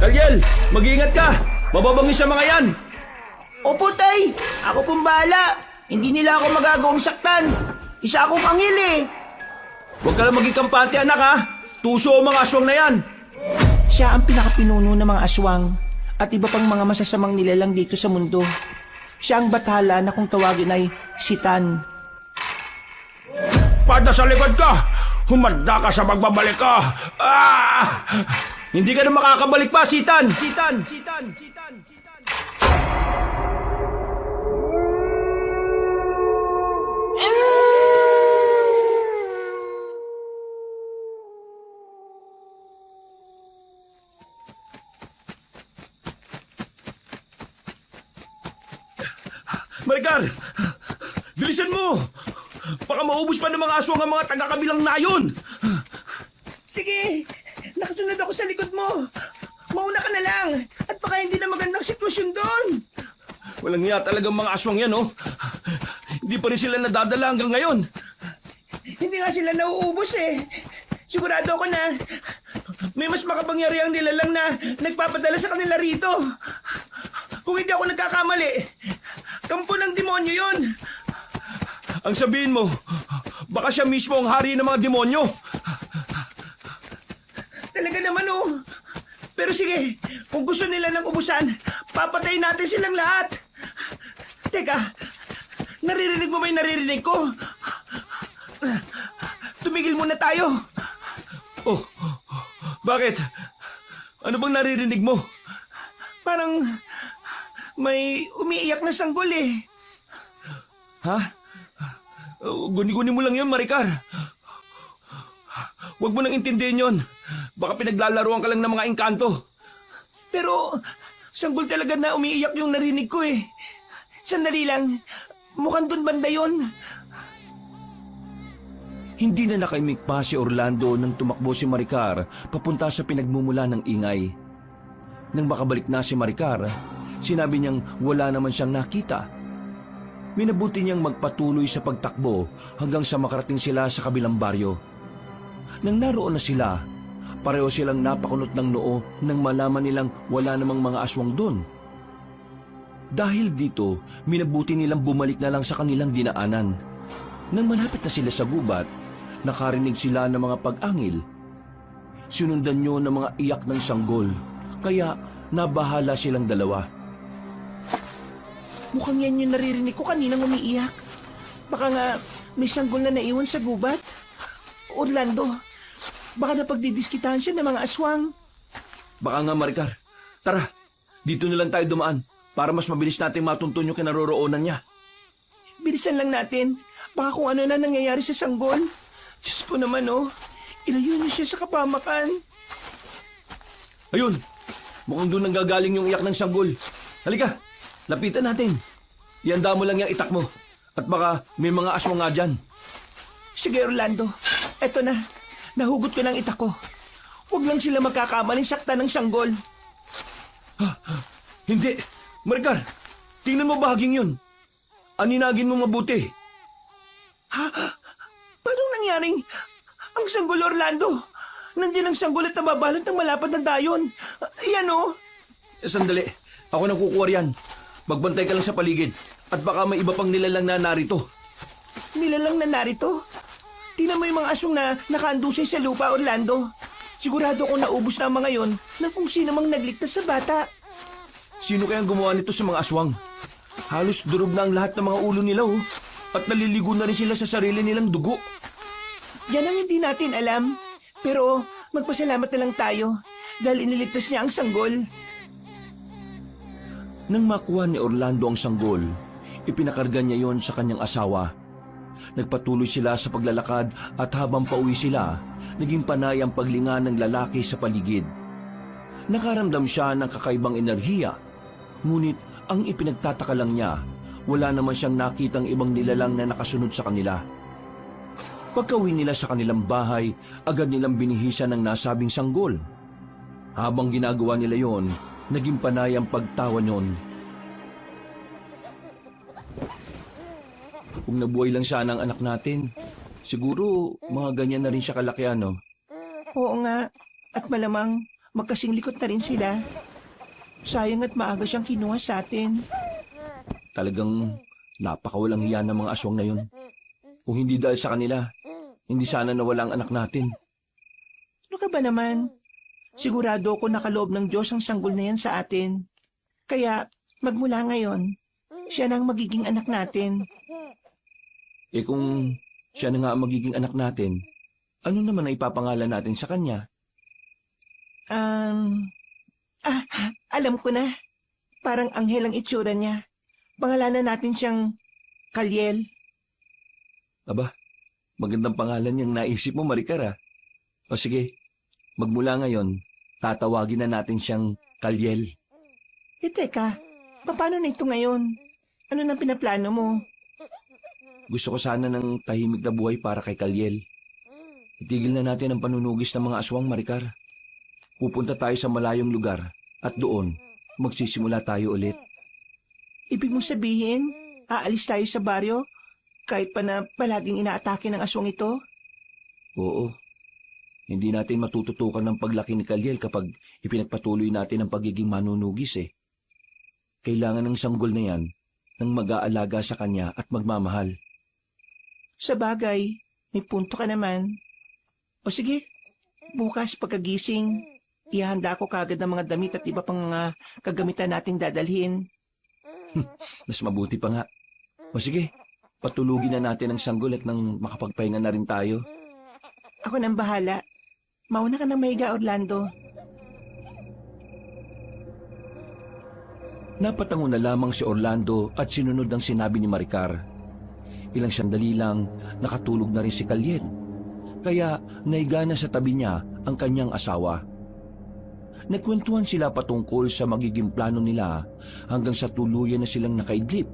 Daniel, mag-iingat ka! Mababangis sa mga yan! Opo, tay! Ako pong bahala! Hindi nila ako magagawang saktan! Isa akong angil eh! Huwag ka lang maging kampante, anak, ha? Tuso ang mga aswang na yan! Siya ang pinakapinuno ng mga aswang at iba pang mga masasamang nilalang dito sa mundo. Siya ang bathala na kung tawagin ay Sitan. Pada sa likod ka! Humanda ka sa magbabalik ka! Ah! Hindi ka na makakabalik pa, Sitan! Sitan! Sitan! Sitan! Sitan! Maricar! Bilisan mo! Baka maubos pa ng mga aswang ang mga taga-kabilang nayon! Sige! Nakasunod ako sa likod mo! Mauna ka na lang! At baka hindi na magandang sitwasyon doon! Walang niya talagang mga aswang yan, oh! Hindi pa rin sila nadadala hanggang ngayon! Hindi nga sila nauubos eh! Sigurado ako na may mas makapangyarihang nilalang na nagpapadala sa kanila rito! Kung hindi ako nagkakamali, kampo ng demonyo yon! Ang sabihin mo, baka siya mismo ang hari ng mga demonyo! Talaga naman oh! Pero sige, kung gusto nila ng ubusan, papatayin natin silang lahat! Teka, naririnig mo ba yung naririnig ko? Tumigil muna tayo! Oh, bakit? Ano bang naririnig mo? Parang may umiiyak na sanggol eh. Ha? Guni-guni mo lang yun, Maricar. Huwag mo nang intindihin yun. Baka pinaglalaruan ka lang ng mga engkanto. Pero sanggol talaga na umiiyak yung narinig ko eh. Sandali lang, mukhang dun banda yun. Hindi na nakaimik pa si Orlando nang tumakbo si Maricar papunta sa pinagmumula ng ingay. Nang makabalik na si Maricar, sinabi niyang wala naman siyang nakita. Minabuti niyang magpatuloy sa pagtakbo hanggang sa makarating sila sa kabilang baryo. Nang naroon na sila, pareho silang napakunot ng noo nang malaman nilang wala namang mga aswang doon. Dahil dito, minabuti nilang bumalik na lang sa kanilang dinaanan. Nang malapit na sila sa gubat, nakarinig sila ng mga pag-angil. Sinundan niyo ng mga iyak ng sanggol, kaya nabahala silang dalawa. Mukhang yan yung naririnig ko kaninang umiiyak. Baka nga may sanggol na naiwan sa gubat. Orlando, baka napagdidiskitahan siya ng mga aswang. Baka nga, Maricar. Tara, dito na lang tayo dumaan para mas mabilis nating matuntun yung kinaroroonan niya. Bilisan lang natin. Baka kung ano na nangyayari sa sanggol. Diyos ko naman oh, ilayo niyo siya sa kapamakan. Ayun, mukhang doon nanggagaling yung iyak ng sanggol. Halika, lapitan natin. Ihanda mo lang yung itak mo. At baka may mga aswang nga dyan. Sige Orlando, eto na. Nahugot ko ng itak ko. Huwag lang sila magkakamaling sakta ng sanggol. Hindi, Maricar, tingnan mo bahaging yun. Aninagin mo mabuti. Ha? Paano nangyaring ang sanggol Orlando? Nandiyan ang sanggol at nababalot ng malapad na dayon. Yan oh. Sandali, ako nang kukuha riyan. Magbantay ka lang sa paligid. At baka may iba pang nilalang na narito. Nilalang na narito? Tingnan mo yung mga aswang na nakaandusay sa lupa, Orlando. Sigurado kong naubos na ang mga yon ng kung sino mang nagligtas sa bata. Sino kayang gumawa nito sa mga aswang? Halos durog na ang lahat ng mga ulo nila, oh. At naliligo na rin sila sa sarili nilang dugo. Yan ang hindi natin alam. Pero magpasalamat na lang tayo dahil iniligtas niya ang sanggol. Nang makuha ni Orlando ang sanggol, ipinakarga niya yon sa kanyang asawa. Nagpatuloy sila sa paglalakad at habang pauwi sila, naging panay ang paglinga ng lalaki sa paligid. Nakaramdam siya ng kakaibang enerhiya, ngunit ang ipinagtataka lang niya, wala naman siyang nakitang ibang nilalang na nakasunod sa kanila. Pagkauwi nila sa kanilang bahay, agad nilang binihisan ng nasabing sanggol. Habang ginagawa nila yon, naging panay ang pagtawa niyon. Kung nabuhay lang sana ang anak natin, siguro mga ganyan na rin siya kalaki, ano? Oo nga, at malamang magkasing likot na rin sila. Sayang at maaga siyang kinuha sa atin. Talagang napakawalang hiya ng mga aswang na yun. Kung hindi dahil sa kanila, hindi sana nawala ang anak natin. Ano ka ba naman? Sigurado ako nakaloob ng Diyos ang sanggol na yan sa atin. Kaya magmula ngayon, siya na ang magiging anak natin. Eh kung siya na nga ang magiging anak natin, ano naman ang ipapangalan natin sa kanya? Alam ko na. Parang anghel ang itsura niya. Pangalanan natin siyang Kalyel. Aba, magandang pangalan yung naisip mo, Maricar, ah. O sige, magmula ngayon, tatawagin na natin siyang Kalyel. Teka, paano na ito ngayon? Ano nang pinaplano mo? Gusto ko sana ng tahimik na buhay para kay Kalyel. Itigil na natin ang panunugis ng mga aswang, Maricar. Pupunta tayo sa malayong lugar at doon, magsisimula tayo ulit. Ibig mong sabihin, aalis tayo sa baryo kahit pa na palaging inaatake ng aswang ito? Oo. Hindi natin matututukan ng paglaki ni Kalyel kapag ipinagpatuloy natin ang pagiging manunugis eh. Kailangan ng sanggol na yan ng mag-aalaga sa kanya at magmamahal. Sa bagay, may punto ka naman. O sige, bukas pagkagising, ihanda ko kagad ng mga damit at iba pang mga kagamitan nating dadalhin. Mas mabuti pa nga. O sige, patulugin na natin ang sanggol at nang makapagpahinga na rin tayo. Ako nang bahala. Mauna ka ng mahiga, Orlando. Napatango na lamang si Orlando at sinunod ang sinabi ni Maricar. Ilang sandali lang, nakatulog na rin si Kalyel. Kaya naiga na sa tabi niya ang kanyang asawa. Nagkwentuhan sila patungkol sa magiging plano nila hanggang sa tuluyan na silang nakaidlip.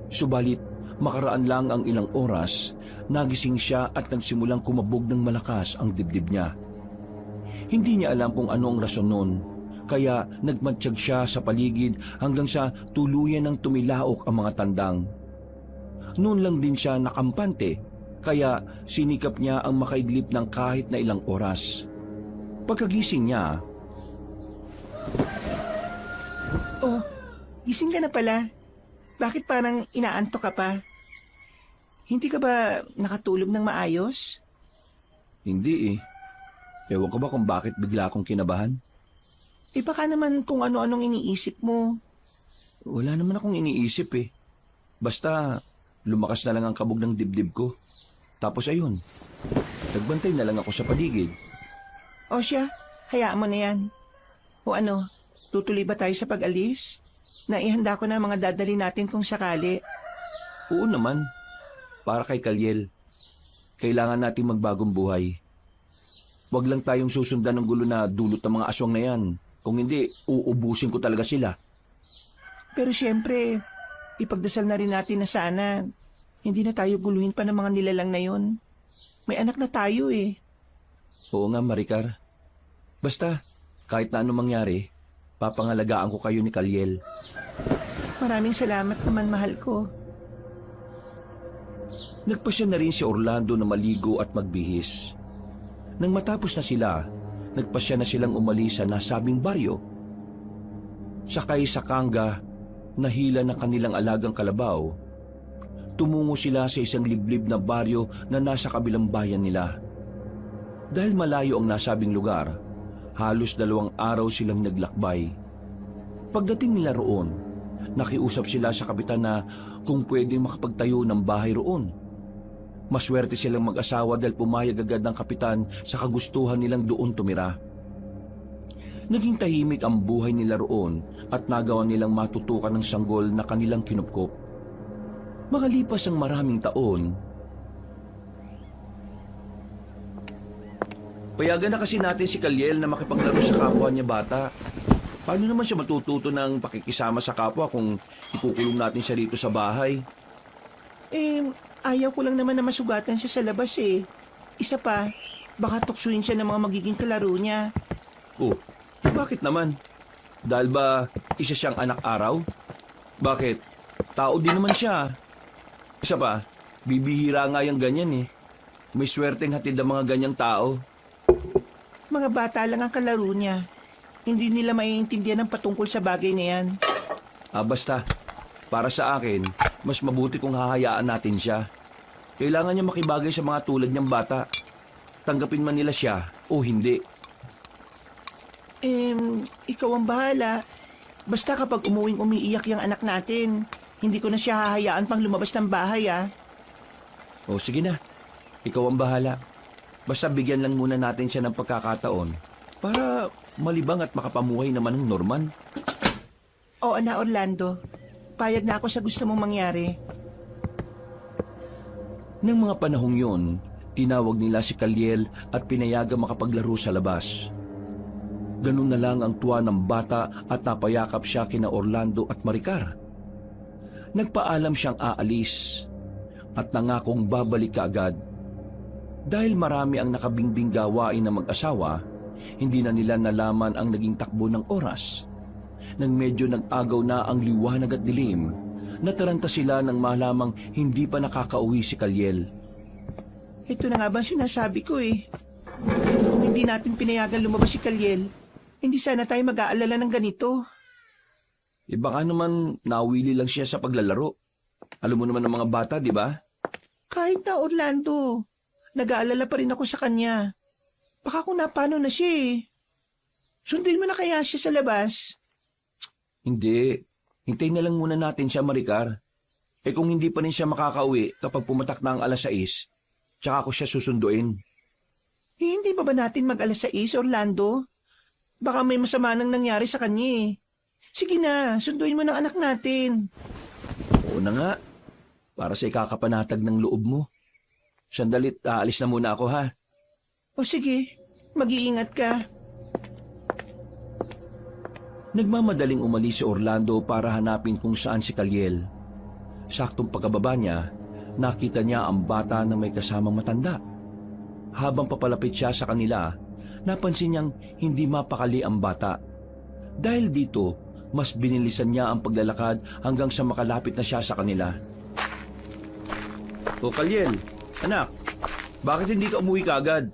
Subalit, makaraan lang ang ilang oras, nagising siya at nagsimulang kumabog ng malakas ang dibdib niya. Hindi niya alam kung ano ang rason nun, kaya nagmatsyag siya sa paligid hanggang sa tuluyan ng tumilaok ang mga tandang. Noon lang din siya nakampante, kaya sinikap niya ang makaidlip ng kahit na ilang oras. Pagkagising niya, Oh, gising ka na pala. Bakit parang inaantok ka pa? Hindi ka ba nakatulog ng maayos? hindi eh. Ewan ko ba kung bakit bigla akong kinabahan? Baka naman kung ano-anong iniisip mo. Wala naman akong iniisip eh. Basta lumakas na lang ang kabog ng dibdib ko. Tapos ayun, nagbantay na lang ako sa paligid. O siya, hayaan mo na yan. O ano, tutuloy ba tayo sa pag-alis? Naihanda ko na mga dadali natin kung sakali. Oo naman, para kay Kalyel. Kailangan nating magbagong buhay. Huwag lang tayong susundan ng gulo na dulot ng mga aswang na yan. Kung hindi, uubusin ko talaga sila. Pero siyempre, ipagdasal na rin natin na sana hindi na tayo guluhin pa ng mga nilalang na yon. May anak na tayo eh. Oo nga, Maricar. Basta, kahit na anong mangyari, papangalagaan ko kayo ni Kalyel. Maraming salamat naman, mahal ko. Nagpasya na rin si Orlando na maligo at magbihis. Nang matapos na sila, nagpasya na silang umalis sa nasabing baryo. Sakay sa kangga, nahila ng kanilang alagang kalabaw. Tumungo sila sa isang liblib na baryo na nasa kabilang bayan nila. Dahil malayo ang nasabing lugar, halos 2 araw silang naglakbay. Pagdating nila roon, nakiusap sila sa kapitan na kung pwedeng makapagtayo ng bahay roon. Maswerte silang mag-asawa dahil pumayag agad ng kapitan sa kagustuhan nilang doon tumira. Naging tahimik ang buhay nila roon at nagawa nilang matutukan ng sanggol na kanilang kinupkop. Makalipas ang maraming taon, payagan na kasi natin si Kalyel na makipaglaro sa kapwa niya bata. Paano naman siya matututo ng pakikisama sa kapwa kung ikukulong natin siya rito sa bahay? Ayaw ko lang naman na masugatan siya sa labas eh. Isa pa, baka tuksuin siya ng mga magiging kalaro niya. Oh, bakit naman? Dahil ba isa siyang anak araw? Bakit? Tao din naman siya. Isa pa, bibihira nga yung ganyan eh. May swerteng hatid ang mga ganyang tao. Mga bata lang ang kalaro niya. Hindi nila maiintindihan ang patungkol sa bagay na yan. Basta, para sa akin, mas mabuti kung hahayaan natin siya. Kailangan niya makibagay sa mga tulad niyang bata. Tanggapin man nila siya o hindi. Ikaw ang bahala. Basta kapag umuwing umiiyak yung anak natin, hindi ko na siya hahayaan pang lumabas ng bahay, ah. O sige na, ikaw ang bahala. Basta bigyan lang muna natin siya ng pagkakataon para malibang at makapamuhay naman ng Norman. Oo na, Orlando. Payag na ako sa gusto mong mangyari. Nang mga panahong yun, tinawag nila si Kaliel at pinayagang makapaglaro sa labas. Ganun na lang ang tuwa ng bata at napayakap siya kina Orlando at Maricar. Nagpaalam siyang aalis at nangakong babalik kaagad. Dahil marami ang nakabingbing gawain ng mag-asawa, hindi na nila nalaman ang naging takbo ng oras. Nang medyo nag-agaw na ang liwanag at dilim, nataranta sila nang malamang hindi pa nakakauwi si Kaliel. Ito na nga ba sinasabi ko eh. Kung hindi natin pinayagan lumabas si Kaliel, hindi sana tayo mag-aalala ng ganito. Baka naman nawili lang siya sa paglalaro. Alam mo naman ng mga bata, di ba? Kahit na Orlando, nag-aalala pa rin ako sa kanya. Baka kung napano na siya eh. Sundin mo na kaya siya sa labas? Hindi. Hintayin na lang muna natin siya, Maricar. Kung hindi pa rin siya makakauwi kapag pumatak na ang alas 6, tsaka ako siya susunduin. Hindi ba natin mag-alas 6, Orlando? Baka may masama nang nangyari sa kanya eh. Sige na, sunduin mo ng anak natin. Oo na nga. Para sa ikakapanatag ng loob mo. Sandalit, aalis na muna ako ha. O sige, mag-iingat ka. Nagmamadaling umalis si Orlando para hanapin kung saan si Kaliel. Saktong pagkababa niya, nakita niya ang bata na may kasamang matanda. Habang papalapit siya sa kanila, napansin niyang hindi mapakali ang bata. Dahil dito, mas binilisan niya ang paglalakad hanggang sa makalapit na siya sa kanila. O Kaliel, anak, bakit hindi ka umuwi kaagad?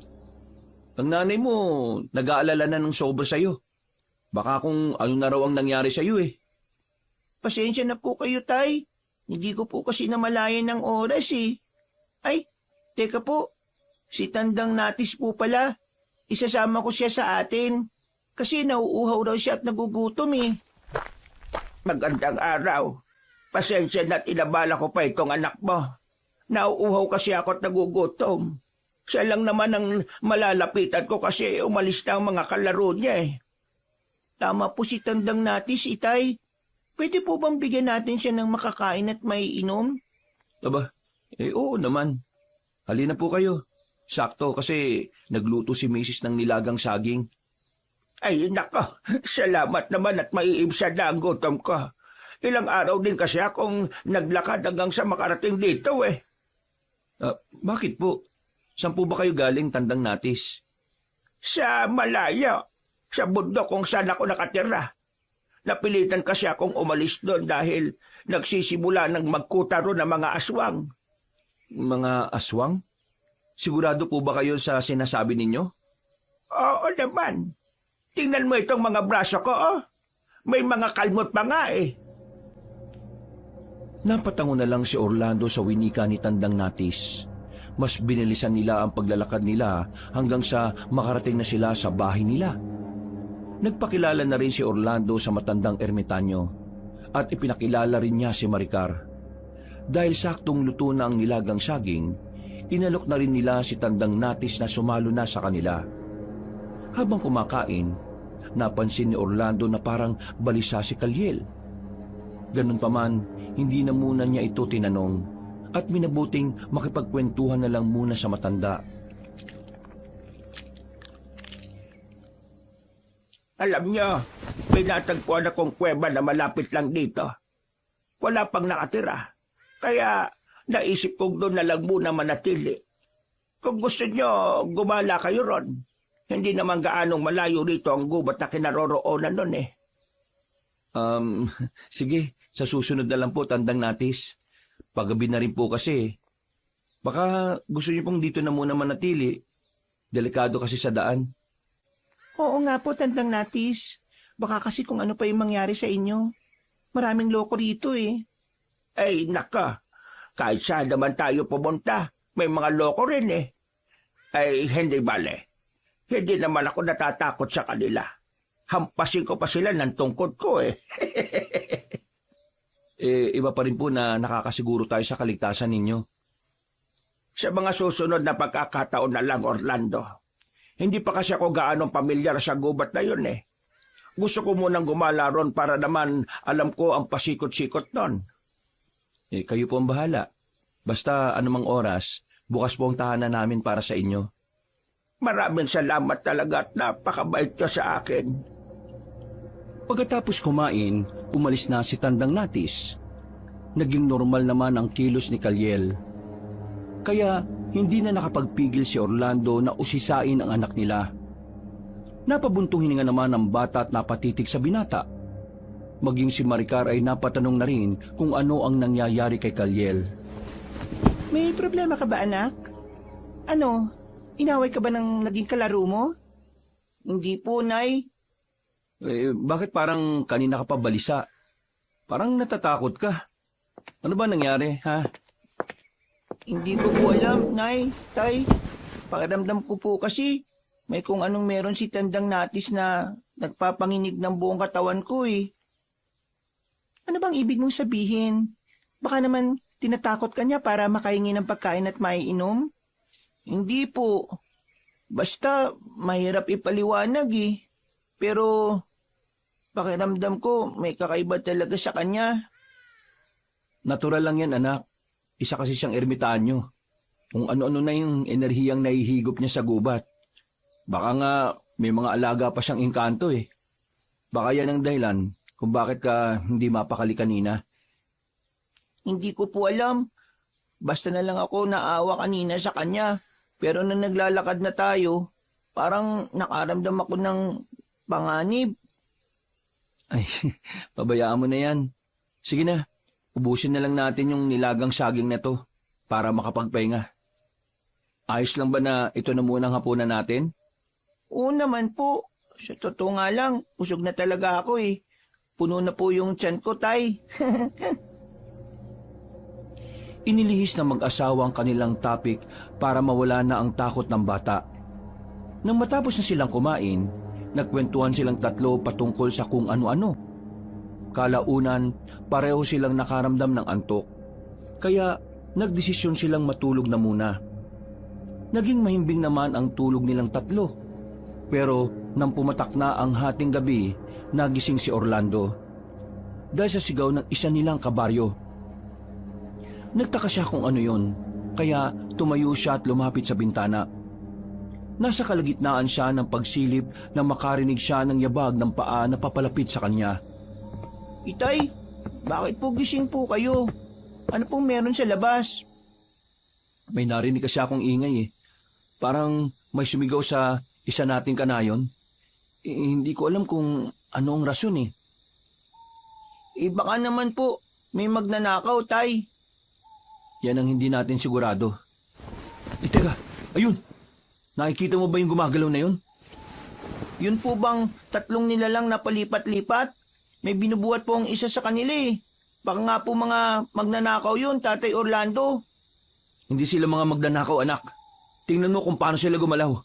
Ang nanay mo, nag-aalala na ng sobra sa'yo. Baka kung ano na raw ang nangyari sa'yo eh. Pasensya na po kayo, Tay. Hindi ko po kasi namalayan ng oras eh. Ay, teka po. Si Tandang Natis po pala. Isasama ko siya sa atin. Kasi nauuhaw raw siya at nagugutom eh. Magandang araw. Pasensya na't inabala ko pa itong anak mo. Nauuhaw kasi ako at nagugutom. Siya lang naman ang malalapitan ko kasi umalis na ang mga kalaro niya eh. Tama po si Tandang Natis, Itay. Pwede po bang bigyan natin siya ng makakain at may inom? Aba, oo naman. Halina po kayo. Sakto kasi nagluto si Mrs. ng nilagang saging. Ay, nako. Salamat naman at maiibsa na ang gutom ko. Ilang araw din kasi akong naglakad hanggang sa makarating dito eh. Bakit po? Saan po ba kayo galing, Tandang Natis? Sa malayo. Sa bundok kung saan ako nakatira. Napilitan kasi akong umalis doon dahil nagsisimula ng magkutaro ng mga aswang. Mga aswang? Sigurado po ba kayo sa sinasabi ninyo? Oo naman. Tingnan mo itong mga braso ko, oh. May mga kalmot pa nga eh. Napatango na lang si Orlando sa winika ni Tandang Natis. Mas binilisan nila ang paglalakad nila hanggang sa makarating na sila sa bahay nila. Nagpakilala na rin si Orlando sa matandang ermitanyo at ipinakilala rin niya si Maricar. Dahil saktong luto na ang nilagang saging, inalok na rin nila si Tandang Natis na sumalo na sa kanila. Habang kumakain, napansin ni Orlando na parang balisa si Kaliel. Ganun pa man, hindi na muna niya ito tinanong at minabuting makipagkwentuhan na lang muna sa matanda. Alam niyo, may natagpuan akong kuweba na malapit lang dito. Wala pang nakatira. Kaya naisip kong doon na lang muna manatili. Kung gusto niyo, gumala kayo ron. Hindi naman gaanong malayo rito ang gubat na kinaroroonan nun eh. Sige, sa susunod na lang po, Tandang Natis. Paggabi na rin po kasi. Baka gusto niyo pong dito na muna manatili. Delikado kasi sa daan. Oo nga po, Tandang Natis. Baka kasi kung ano pa yung mangyari sa inyo. Maraming loko rito eh. Ay, naka. Kahit saan naman tayo pumunta, may mga loko rin eh. Ay, hindi bale. Hindi naman ako natatakot sa kanila. Hampasin ko pa sila ng tungkod ko eh. Iba pa rin po na nakakasiguro tayo sa kaligtasan ninyo. Sa mga susunod na pagkakataon na lang, Orlando. Hindi pa kasi ako gaanong pamilyar sa gubat na yun eh. Gusto ko munang gumala ron para naman alam ko ang pasikot-sikot nun. Kayo po ang bahala. Basta anumang oras, bukas po ang tahanan namin para sa inyo. Maraming salamat talaga at napakabait ka sa akin. Pagkatapos kumain, umalis na si Tandang Natis. Naging normal naman ang kilos ni Kaliel. Kaya hindi na nakapagpigil si Orlando na usisain ang anak nila. Napabuntong hininga naman ang bata at napatitig sa binata. Maging si Maricar ay napatanong na rin kung ano ang nangyayari kay Kaliel. May problema ka ba, anak? Ano? Inaway ka ba ng naging kalaro mo? Hindi po, Nay. Bakit parang kanina ka pa balisa? Parang natatakot ka. Ano ba nangyari, ha? Hindi ko po alam, Nay, Tay. Pakiramdam ko po kasi may kung anong meron si Tandang Natis na nagpapanginig ng buong katawan ko eh. Ano bang ibig mong sabihin? Baka naman tinatakot ka niya para makahingi ng pagkain at maiinom? Hindi po. Basta mahirap ipaliwanag eh. Pero pakiramdam ko may kakaiba talaga sa kanya. Natural lang yan, anak. Isa kasi siyang ermitanyo. Kung ano-ano na yung enerhiyang nahihigop niya sa gubat. Baka nga may mga alaga pa siyang engkanto eh. Baka yan ang dahilan kung bakit ka hindi mapakali kanina. Hindi ko po alam. Basta na lang ako naawa kanina sa kanya. Pero nang naglalakad na tayo, parang nakaramdam ako ng panganib. Ay, pabayaan mo na yan. Sige na, ubusin na lang natin yung nilagang saging na to para makapagpahinga. Ayos lang ba na ito na muna ang hapunan natin? Oo naman po. Sa totoo nga lang, usog na talaga ako eh. Puno na po yung tiyan ko, Tay. Inilihis ng mag-asawa ang kanilang topic para mawala na ang takot ng bata. Nang matapos na silang kumain, nagkwentuhan silang tatlo patungkol sa kung ano-ano. Kalaunan, pareho silang nakaramdam ng antok. Kaya nagdesisyon silang matulog na muna. Naging mahimbing naman ang tulog nilang tatlo. Pero nang pumatak na ang hating gabi, nagising si Orlando. Dahil sa sigaw ng isa nilang kabaryo. Nagtaka siya kung ano yon, kaya tumayo siya at lumapit sa bintana. Nasa kalagitnaan siya ng pagsilip nang makarinig siya ng yabag ng paa na papalapit sa kanya. Itay, bakit po gising po kayo? Ano pong meron sa labas? May narinig kasi akong ingay eh. Parang may sumigaw sa isa nating kanayon. Hindi ko alam kung ano ang rason eh. Baka naman po, may magnanakaw, Tay. Yan ang hindi natin sigurado. Teka, ayun! Nakikita mo ba yung gumagalaw na yun? Yun po bang tatlong nilalang na palipat-lipat? May binubuhat po ang isa sa kanila eh. Baka nga po mga magnanakaw yun, Tatay Orlando. Hindi sila mga magnanakaw, anak. Tingnan mo kung paano sila gumalaw.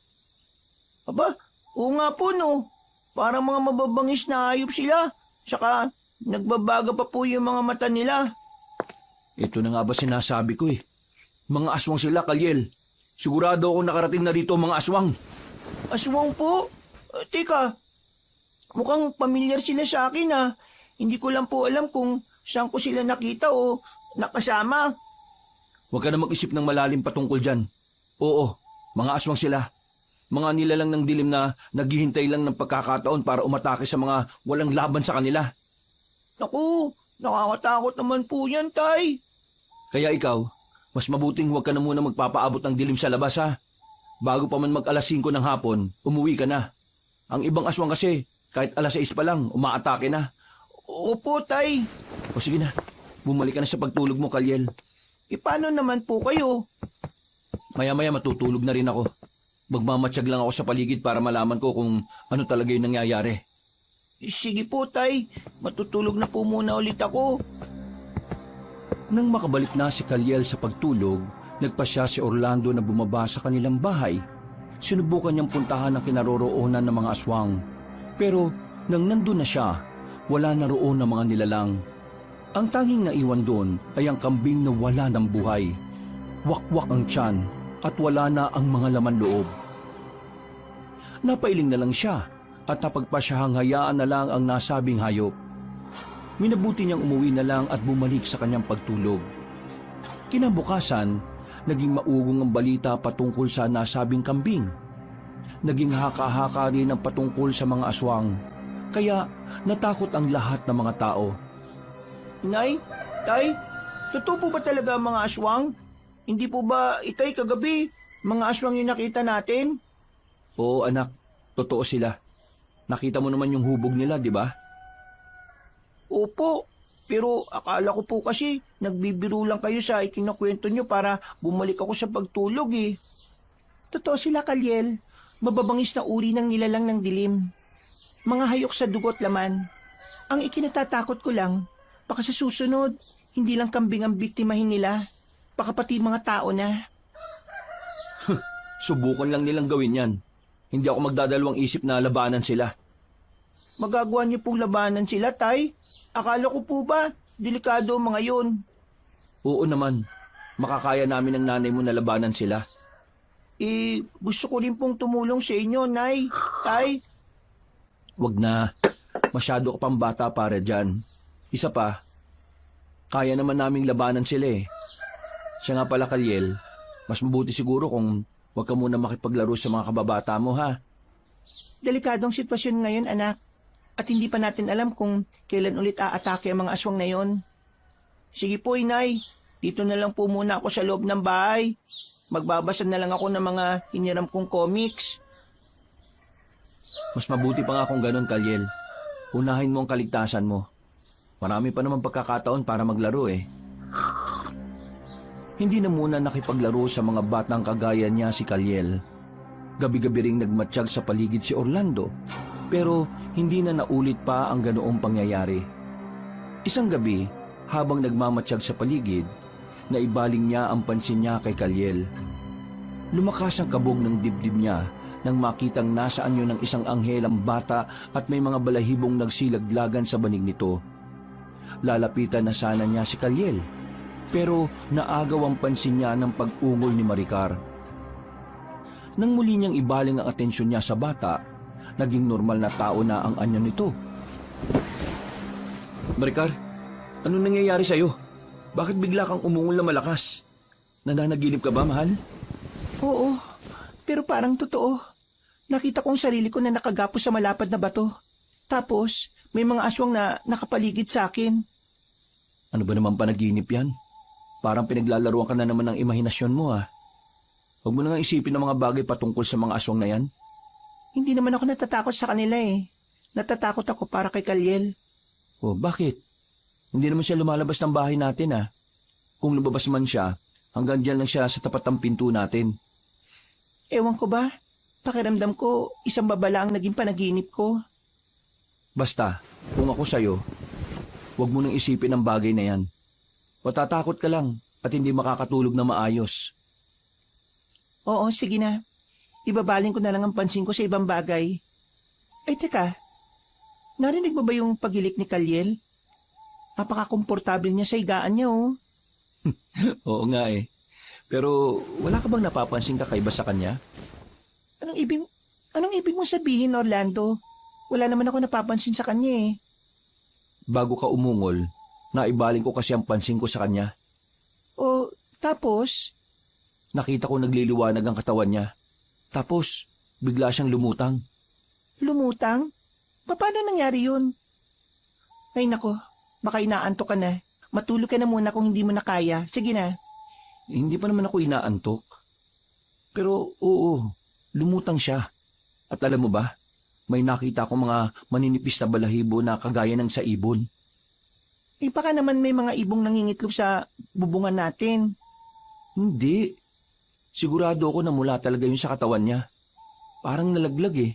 Aba, oo nga po no. Parang mga mababangis na hayop sila. Tsaka nagbabaga pa po yung mga mata nila. Ito na nga ba sinasabi ko eh. Mga aswang sila, Kaliel. Sigurado ako nakarating na dito mga aswang. Aswang po? Teka, mukhang pamilyar sila sa akin ah. Hindi ko lang po alam kung saan ko sila nakita o nakasama. Huwag ka na mag-isip ng malalim patungkol dyan. Oo, mga aswang sila. Mga nilalang ng dilim na naghihintay lang ng pagkakataon para umatake sa mga walang laban sa kanila. Naku, nakakatakot naman po yan, Tay. Kaya ikaw, mas mabuting huwag ka na muna magpapaabot ng dilim sa labas ha. Bago pa man mag-alas 5 ng hapon, umuwi ka na. Ang ibang aswang kasi, kahit alas 6 pa lang, umaatake na. Opo, Tay. O sige na, bumalik ka na sa pagtulog mo, Kaliel. Paano naman po kayo? Maya-maya matutulog na rin ako. Magmamatsyag lang ako sa paligid para malaman ko kung ano talaga yung nangyayari. Sige po, Tay. Matutulog na po muna ulit ako. Nang makabalik na si Kaliel sa pagtulog, nagpasya si Orlando na bumaba sa kanilang bahay. Sinubukan niyang puntahan ang kinaroroonan ng mga aswang. Pero nang nandun na siya, wala na roon ng mga nilalang. Ang tanging naiwan doon ay ang kambing na wala ng buhay. Wakwak ang tiyan at wala na ang mga laman loob. Napailing na lang siya at napagpasyahang hayaan na lang ang nasabing hayop. Minabuti niyang umuwi na lang at bumalik sa kanyang pagtulog. Kinabukasan, naging maugong ang balita patungkol sa nasabing kambing. Naging haka-haka rin ang patungkol sa mga aswang. Kaya natakot ang lahat ng mga tao. Nay, Tay, totoo po ba talaga ang mga aswang? Hindi po ba, Itay, kagabi, mga aswang yung nakita natin? Oo anak, totoo sila. Nakita mo naman yung hubog nila, di ba? Opo, pero akala ko po kasi nagbibiro lang kayo sa ikinakwento nyo para bumalik ako sa pagtulog eh. Totoo sila, Kaliel. Mababangis na uri ng nilalang ng dilim. Mga hayok sa dugot laman. Ang ikinatatakot ko lang, baka sa susunod, hindi lang kambing ang biktimahin nila, baka pati mga tao na. Subukan lang nilang gawin yan. Hindi ako magdadalawang isip na labanan sila. Magagawa niyo pong labanan sila, Tay? Akala ko po ba, delikado ang mga yon. Oo naman, makakaya namin ng nanay mo na labanan sila. Gusto ko rin pong tumulong sa inyo, Nay. Tay? Wag na, masyado ka pang bata para dyan. Isa pa, kaya naman naming labanan sila eh. Siya nga pala, Kaliel, mas mabuti siguro kung wag ka muna makipaglaro sa mga kababata mo ha. Delikadong sitwasyon ngayon, anak. At hindi pa natin alam kung kailan ulit aatake ang mga aswang na yon. Sige po, Inay. Dito na lang po muna ako sa loob ng bahay. Magbabasa na lang ako ng mga hiniram kong comics. Mas mabuti pa nga kung ganun, Kaliel. Unahin mo ang kaligtasan mo. Marami pa naman pagkakataon para maglaro eh. Hindi na muna nakipaglaro sa mga batang kagaya niya si Kaliel. Gabi-gabi ring nagmatsyag sa paligid si Orlando. Pero hindi na naulit pa ang ganoong pangyayari. Isang gabi, habang nagmamatsyag sa paligid, naibaling niya ang pansin niya kay Kaliel. Lumakas ang kabog ng dibdib niya nang makitang nasa anyo ng isang anghel ang bata at may mga balahibong nagsilaglagan sa banig nito. Lalapitan na sana niya si Kaliel, pero naagaw ang pansin niya ng pag-ungol ni Maricar. Nang muli niyang ibaling ang atensyon niya sa bata, naging normal na tao na ang anyo nito. Maricar, anong nangyayari sa'yo? Bakit bigla kang umungol na malakas? Nananaginip ka ba, mahal? Oo, pero parang totoo. Nakita kong sarili ko na nakagapos sa malapad na bato. Tapos, may mga aswang na nakapaligid sa akin. Ano ba naman panaginip yan? Parang pinaglalaruan ka na naman ng imahinasyon mo ah. Huwag mo na nga isipin ng mga bagay patungkol sa mga aswang na yan. Hindi naman ako natatakot sa kanila eh. Natatakot ako para kay Kaliel. Oh, bakit? Hindi naman siya lumalabas ng bahay natin ah. Kung lumabas man siya, hanggang dyan lang siya sa tapat ng pinto natin. Ewan ko ba? Pakiramdam ko, isang babala ang naging panaginip ko. Basta, kung ako sa'yo, huwag mo nang isipin ang bagay na yan. Matatakot ka lang at hindi makakatulog na maayos. Oo, sige na. Ibabaling ko na lang ang pansin ko sa ibang bagay. Ay, teka. Narinig mo ba yung pagilik ni Kaliel? Napaka-komportable niya sa higaan niya, oh. Oo nga eh. Pero wala ka bang napapansin kakaiba sa kanya? Anong ibig mong sabihin, Orlando? Wala naman ako napapansin sa kanya eh. Bago ka umungol, naibaling ko kasi ang pansin ko sa kanya. O, tapos? Nakita ko nagliliwanag ang katawan niya. Tapos, bigla siyang lumutang. Lumutang? Paano nangyari yun? Ay nako, baka inaantok ka na. Matulog ka na muna kung hindi mo na kaya. Sige na. Hindi pa naman ako inaantok. Pero oo, lumutang siya. At alam mo ba, may nakita akong mga maninipis na balahibo na kagaya ng sa ibon. Eh baka naman may mga ibong nangingitlog sa bubungan natin. Hindi. Sigurado ako na mula talaga yun sa katawan niya. Parang nalaglag eh.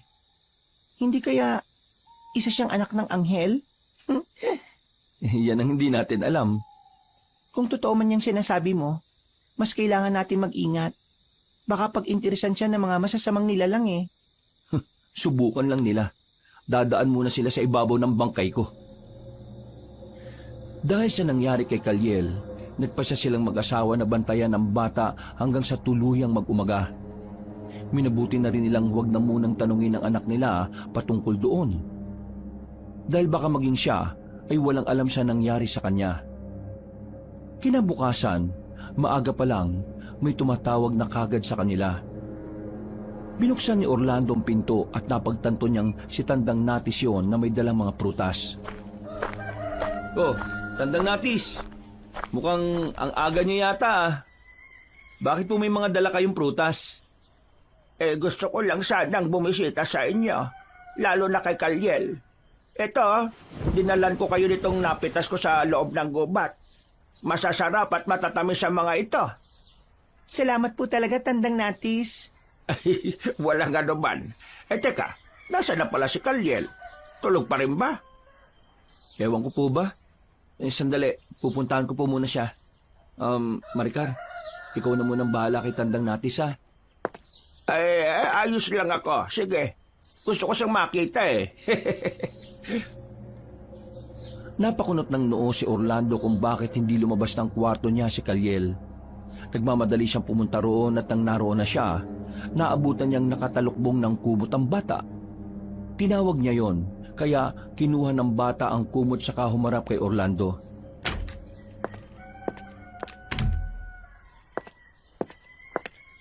Hindi kaya isa siyang anak ng anghel? Yan ang hindi natin alam. Kung totoo man yung sinasabi mo, mas kailangan natin mag-ingat. Baka pag-interesan siya ng mga masasamang nilalang eh. Subukan lang nila. Dadaan muna sila sa ibabaw ng bangkay ko. Dahil sa nangyari kay Kalyel, nagpasya silang mag-asawa na bantayan ng bata hanggang sa tuluyang mag-umaga. Minabuti na rin nilang huwag na munang tanungin ang anak nila patungkol doon. Dahil baka maging siya ay walang alam sa nangyari sa kanya. Kinabukasan, maaga pa lang, may tumatawag na kagad sa kanila. Binuksan ni Orlando ang pinto at napagtanto niyang si Tandang Natis yon na may dalang mga prutas. Oh, Tandang Natis, mukhang ang aga niyo yata ah. Bakit po may mga dala kayong prutas? Gusto ko lang sanang bumisita sa inyo, lalo na kay Kalyel. Ito, dinalan ko kayo nitong napitas ko sa loob ng gubat. Masasarap at matatamis sa mga ito. Salamat po talaga, Tandang Natis. Ay, walang anuman. Teka, nasa na pala si Kalyel? Tulog pa rin ba? Ewan ko po ba? Sandali, pupuntahan ko po muna siya. Maricar, ikaw na munang bahala kay Tandang Natis ha. Ayos lang ako. Sige, gusto ko siyang makita eh. Napakunot ng noo si Orlando kung bakit hindi lumabas ng kwarto niya si Kalyel. Nagmamadali siyang pumunta roon at nang naroon na siya, naabutan niyang nakatalukbong ng kumot ang bata. Tinawag niya yon, kaya kinuha ng bata ang kumot saka humarap kay Orlando.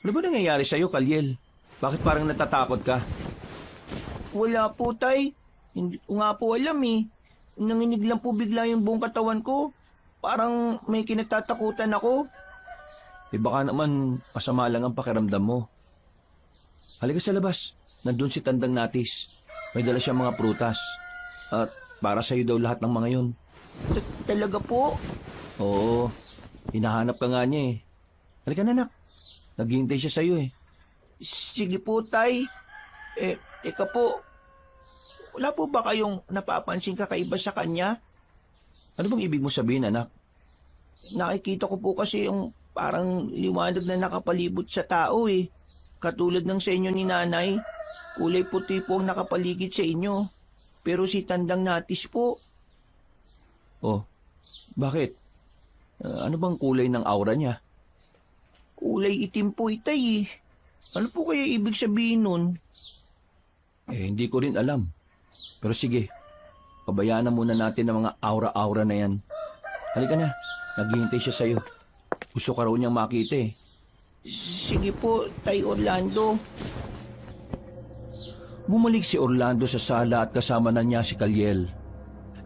Ano ba nangyayari sa'yo, Kalyel? Bakit parang natatakot ka? Wala po, Tay. Hindi ko nga po alam eh. Nanginig lang po bigla yung buong katawan ko. Parang may kinatatakutan ako. Baka naman masama lang ang pakiramdam mo. Halika sa labas. Nandun si Tandang Natis. May dala siyang mga prutas. At para sa'yo daw lahat ng mga yon. Talaga po? Oo. Hinahanap ka nga niya eh. Halika na, anak. Naghihintay siya sa'yo eh. Sige po, Tay. Teka po. Wala po ba kayong napapansin kakaiba sa kanya? Ano bang ibig mo sabihin, anak? Nakikita ko po kasi yung parang liwanag na nakapalibot sa tao eh. Katulad ng sa inyo ni Nanay. Kulay puti po ang nakapaligid sa inyo. Pero si Tandang Natis po. Oh, bakit? Ano bang kulay ng aura niya? Kulay itim po, Itay eh. Ano po kaya ibig sabihin nun? Hindi ko rin alam. Pero sige, pabayaan na muna natin ang mga aura-aura na yan. Halika na, naghihintay siya sa'yo. Gusto ka raw niyang makita eh. Sige po, Tay Orlando. Bumalik si Orlando sa sala at kasama na niya si Kalyel.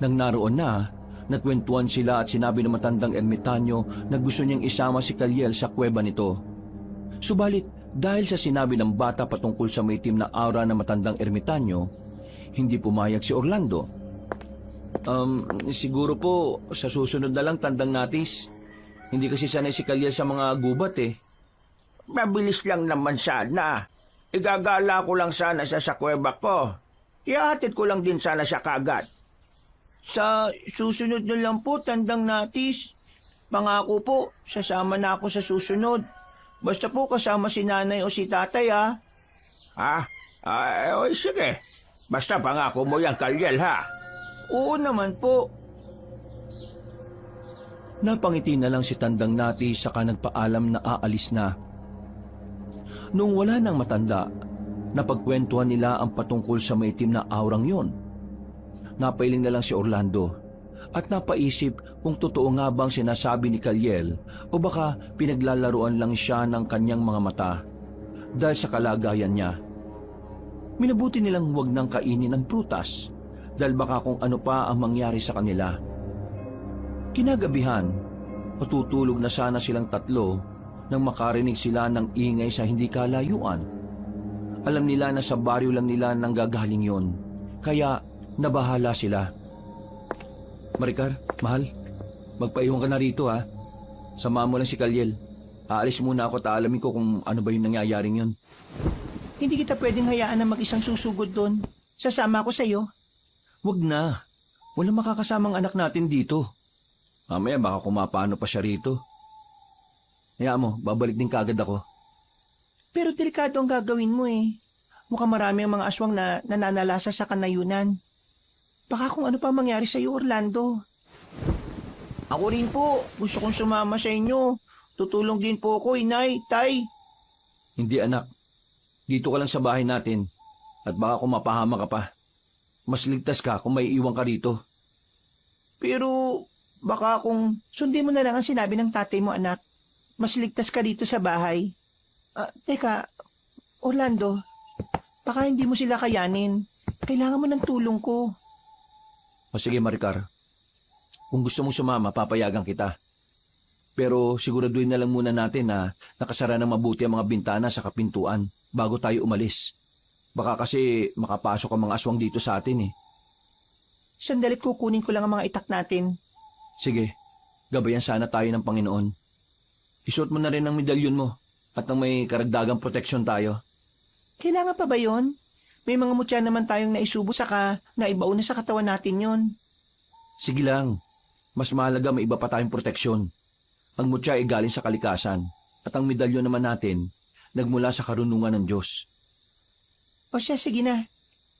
Nang naroon na, nagkwentuhan sila at sinabi ng matandang ermitanyo na gusto niyang isama si Kalyel sa kuweba nito. Subalit, dahil sa sinabi ng bata patungkol sa may itim na aura ng matandang ermitanyo, hindi pumayag si Orlando. Siguro po sa susunod na lang, Tandang Natis. Hindi kasi sanay si Kalyel sa mga gubat eh. Mabilis lang naman sana. Igagala ko lang sana siya sa kuweba ko. Ihahatid ko lang din sana siya kagad. Sa susunod na lang po, Tandang Natis. Pangako po, sasama na ako sa susunod. Basta po kasama si nanay o si tatay ha. Sige. Basta pangako mo yan, Kalyel ha. Oo naman po. Napangiti na lang si Tandang Natis saka nagpaalam na aalis na. Nung wala nang matanda, napagkwentuhan nila ang patungkol sa maitim na aurang yon. Napailing na lang si Orlando at napaisip kung totoo nga bang sinasabi ni Kalyel o baka pinaglalaruan lang siya ng kanyang mga mata dahil sa kalagayan niya. Minabuti nilang huwag nang kainin ang prutas dahil baka kung ano pa ang mangyari sa kanila. Kinagabihan, matutulog na sana silang tatlo nang makarinig sila ng ingay sa hindi kalayuan. Alam nila na sa baryo lang nila nanggagaling yon, kaya nabahala sila. Maricar, mahal, magpaiwan ka na rito ha. Samahan mo lang si Kalyel. Aalis muna ako at aalamin ko kung ano ba yung nangyayaring yon. Hindi kita pwedeng hayaan na mag-isang susugod doon. Sasama ako sa'yo. Wag na. Walang makakasamang anak natin dito. Mamaya baka kumapano pa siya rito. Hayaan mo, babalik din kagad ako. Pero delikado ang gagawin mo eh. Mukhang marami ang mga aswang na nananalasa sa kanayunan. Baka kung ano pa mangyari sa'yo, Orlando. Ako rin po. Gusto kong sumama sa inyo. Tutulong din po ako, inay, tay. Hindi anak. Dito ka lang sa bahay natin. At baka kumapahama ka pa. Mas ligtas ka kung may iwan ka rito. Pero baka kung sundin mo na lang ang sinabi ng tatay mo, anak. Mas ligtas ka dito sa bahay. Teka, Orlando, baka hindi mo sila kayanin. Kailangan mo ng tulong ko. O sige Maricar, kung gusto mong sumama, papayagan kita. Pero siguraduhin na lang muna natin na nakasara ng mabuti ang mga bintana sa kapintuan bago tayo umalis. Baka kasi makapasok ang mga aswang dito sa atin eh. Sandalit kukunin ko lang ang mga itak natin. Sige, gabayan sana tayo ng Panginoon. Isuot mo na rin ang medalyon mo at nang may karagdagang proteksyon tayo. Kailangan pa ba yon? May mga mutya naman tayong naisubo saka naibaon na sa katawan natin yon. Sige lang, mas mahalaga may iba pa tayong proteksyon. Ang mutya ay galing sa kalikasan at ang medalyon naman natin nagmula sa karunungan ng Diyos. O siya, sige na.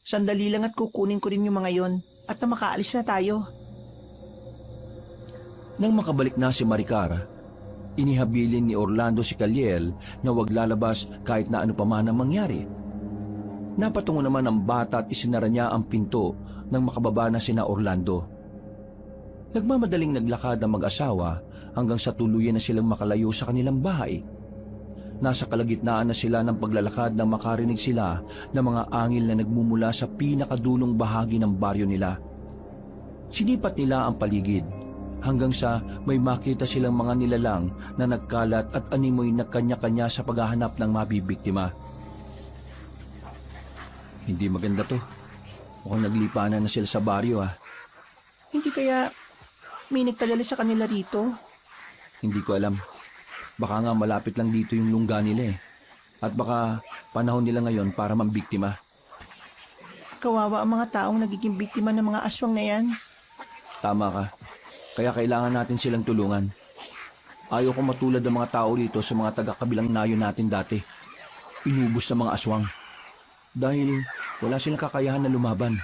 Sandali lang at kukunin ko rin yung mga yon at na makaalis na tayo. Nang makabalik na si Maricar, inihabilin ni Orlando si Kaliel na wag lalabas kahit na ano pa man ang mangyari. Napatungo naman ang bata at isinara niya ang pinto nang makababa na sina Orlando. Nagmamadaling naglakad ang mag-asawa hanggang sa tuluyan na silang makalayo sa kanilang bahay. Nasa kalagitnaan na sila ng paglalakad nang makarinig sila ng mga angil na nagmumula sa pinakadulong bahagi ng baryo nila. Sinipat nila ang paligid hanggang sa may makita silang mga nilalang na nagkalat at animoy na kanya-kanya sa paghahanap ng mabibiktima. Hindi maganda to. Mukhang naglipanan na sila sa baryo Hindi kaya may nagpadala sa kanila rito? Hindi ko alam. Baka nga malapit lang dito yung lungga nila eh. At baka panahon nila ngayon para mambiktima. Kawawa ang mga taong nagiging biktima ng mga aswang na yan. Tama ka. Kaya kailangan natin silang tulungan. Ayaw ko matulad ng mga tao dito sa mga taga-kabilang nayo natin dati. Inubos sa mga aswang. Dahil wala silang kakayahan na lumaban.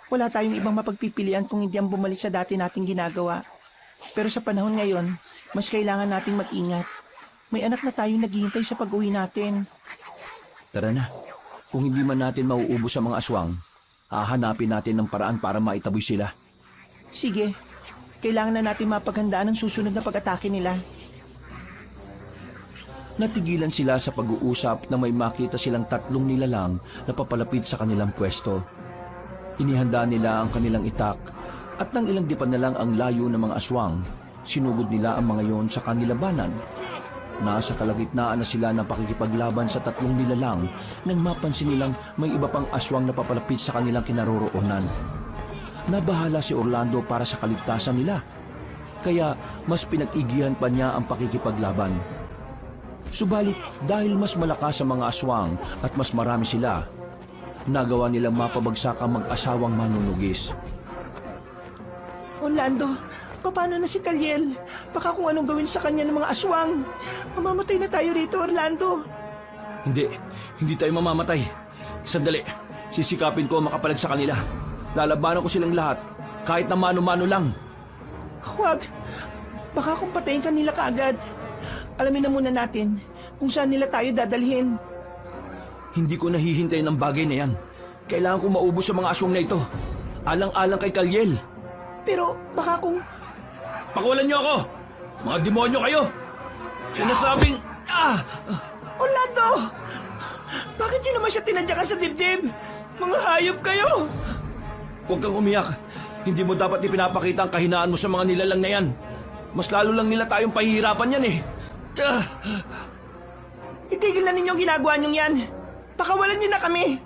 Wala tayong ibang mapagpipilian kung hindi ang bumalik sa dati nating ginagawa. Pero sa panahon ngayon, mas kailangan nating mag-ingat. May anak na tayong naghihintay sa pag-uwi natin. Tara na. Kung hindi man natin mauubos sa mga aswang, hahanapin natin ng paraan para maitaboy sila. Sige. Kailangan na natin mapaghandaan ang susunod na pag-atake nila. Natigilan sila sa pag-uusap na may makita silang tatlong nilalang na papalapit sa kanilang pwesto. Inihanda nila ang kanilang itak at nang ilang dipan na lang ang layo ng mga aswang, sinugod nila ang mga yon sa kanilabanan. Nasa kalagitnaan na sila ng pakikipaglaban sa tatlong nilalang nang mapansin nilang may iba pang aswang na papalapit sa kanilang kinaroroonan. Nabahala si Orlando para sa kaligtasan nila, kaya mas pinag-igihan pa niya ang pakikipaglaban. Subalit dahil mas malakas ang mga aswang at mas marami sila, nagawa nilang mapabagsak ang mag-asawang manunugis. Orlando, paano na si Kaliel? Baka kung anong gawin sa kanya ng mga aswang. Mamamatay na tayo rito, Orlando. Hindi tayo mamamatay. Sandali, sisikapin ko makapalag sa kanila. Lalabanan ko silang lahat, kahit na mano-mano lang. Huwag. Baka kung patayin ka nila kaagad. Alamin na muna natin kung saan nila tayo dadalhin. Hindi ko nahihintay ng bagay na yan. Kailangan ko maubos sa mga aswang na ito. Alang-alang kay Kaliel. Pero baka kung... Pakawalan niyo ako! Mga demonyo kayo! Sinasabing... Orlando! Bakit niyo naman siya tinadyakan sa dibdib? Mga hayop kayo! Huwag kang umiyak. Hindi mo dapat ipinapakita ang kahinaan mo sa mga nilalang na yan. Mas lalo lang nila tayong pahihirapan yan eh. Itigil na ninyong ginagawa niyong yan. Pakawalan niyo na kami.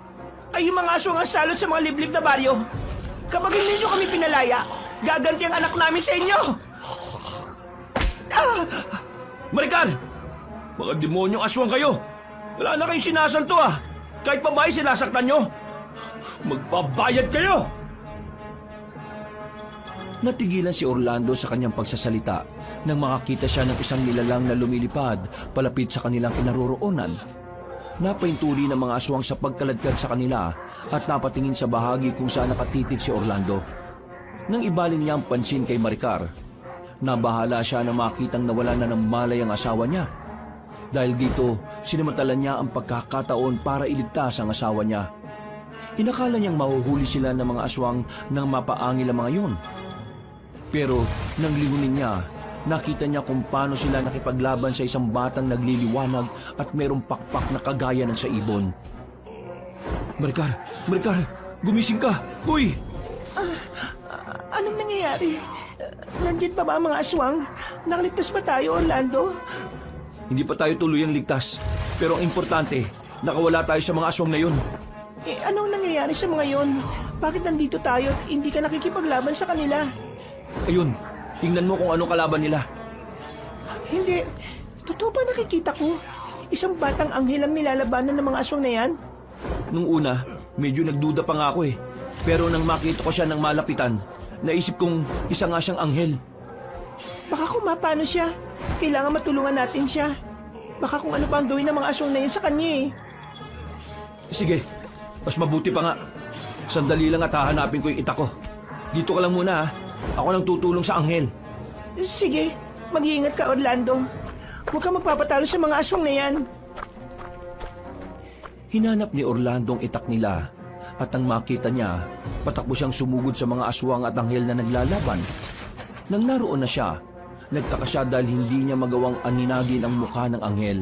Kayo mga aswang ang salot sa mga liblib na baryo. Kapag hindi niyo kami pinalaya, gaganti ang anak namin sa inyo. Maricar! Mga demonyong aswang kayo! Wala na kayong sinasanto ah. Kahit babae sinasaktan nyo. Magbabayad kayo! Natigilan si Orlando sa kanyang pagsasalita nang makakita siya ng isang nilalang na lumilipad palapit sa kanilang kinaroroonan. Napaintuli ng mga aswang sa pagkaladkad sa kanila at napatingin sa bahagi kung saan nakatitig si Orlando. Nang ibaling niya ang pansin kay Maricar, nabahala siya na makitang nawala na ng malay ang asawa niya. Dahil dito, sinamantala niya ang pagkakataon para iligtas ang asawa niya. Inakala niyang mahuhuli sila ng mga aswang nang mapaangil ang mga yun. Pero nang lingunin niya, nakita niya kung paano sila nakipaglaban sa isang batang nagliliwanag at merong pakpak na kagaya ng sa ibon. Maricar! Maricar! Gumising ka! Uy! Anong nangyayari? Nandiyan pa ba ang mga aswang? Nakaligtas ba tayo, Orlando? Hindi pa tayo tuluyang ligtas. Pero ang importante, nakawala tayo sa mga aswang na yun. Anong nangyayari sa mga yon? Bakit nandito tayo at hindi ka nakikipaglaban sa kanila? Ayun, tingnan mo kung anong kalaban nila. Hindi. Totoo ba nakikita ko? Isang batang anghel ang nilalabanan ng mga aswang na yan? Nung una, medyo nagduda pa nga ako eh. Pero nang makita ko siya ng malapitan, naisip kong isa nga siyang anghel. Baka kung mapano siya, kailangan matulungan natin siya. Baka kung ano pa ang gawin ng mga aswang na yan sa kanya eh. Sige, mas mabuti pa nga. Sandali lang at hahanapin ko yung itak ko. Dito ka lang muna ha. Ako nang tutulong sa anghel. Sige, mag-iingat ka, Orlando. Huwag kang magpapatalo sa mga aswang na yan. Hinanap ni Orlando ang itak nila at nang makita niya, patakbo siyang sumugod sa mga aswang at anghel na naglalaban. Nang naroon na siya, nagtaka siya dahil hindi niya magawang aninagin ang mukha ng anghel.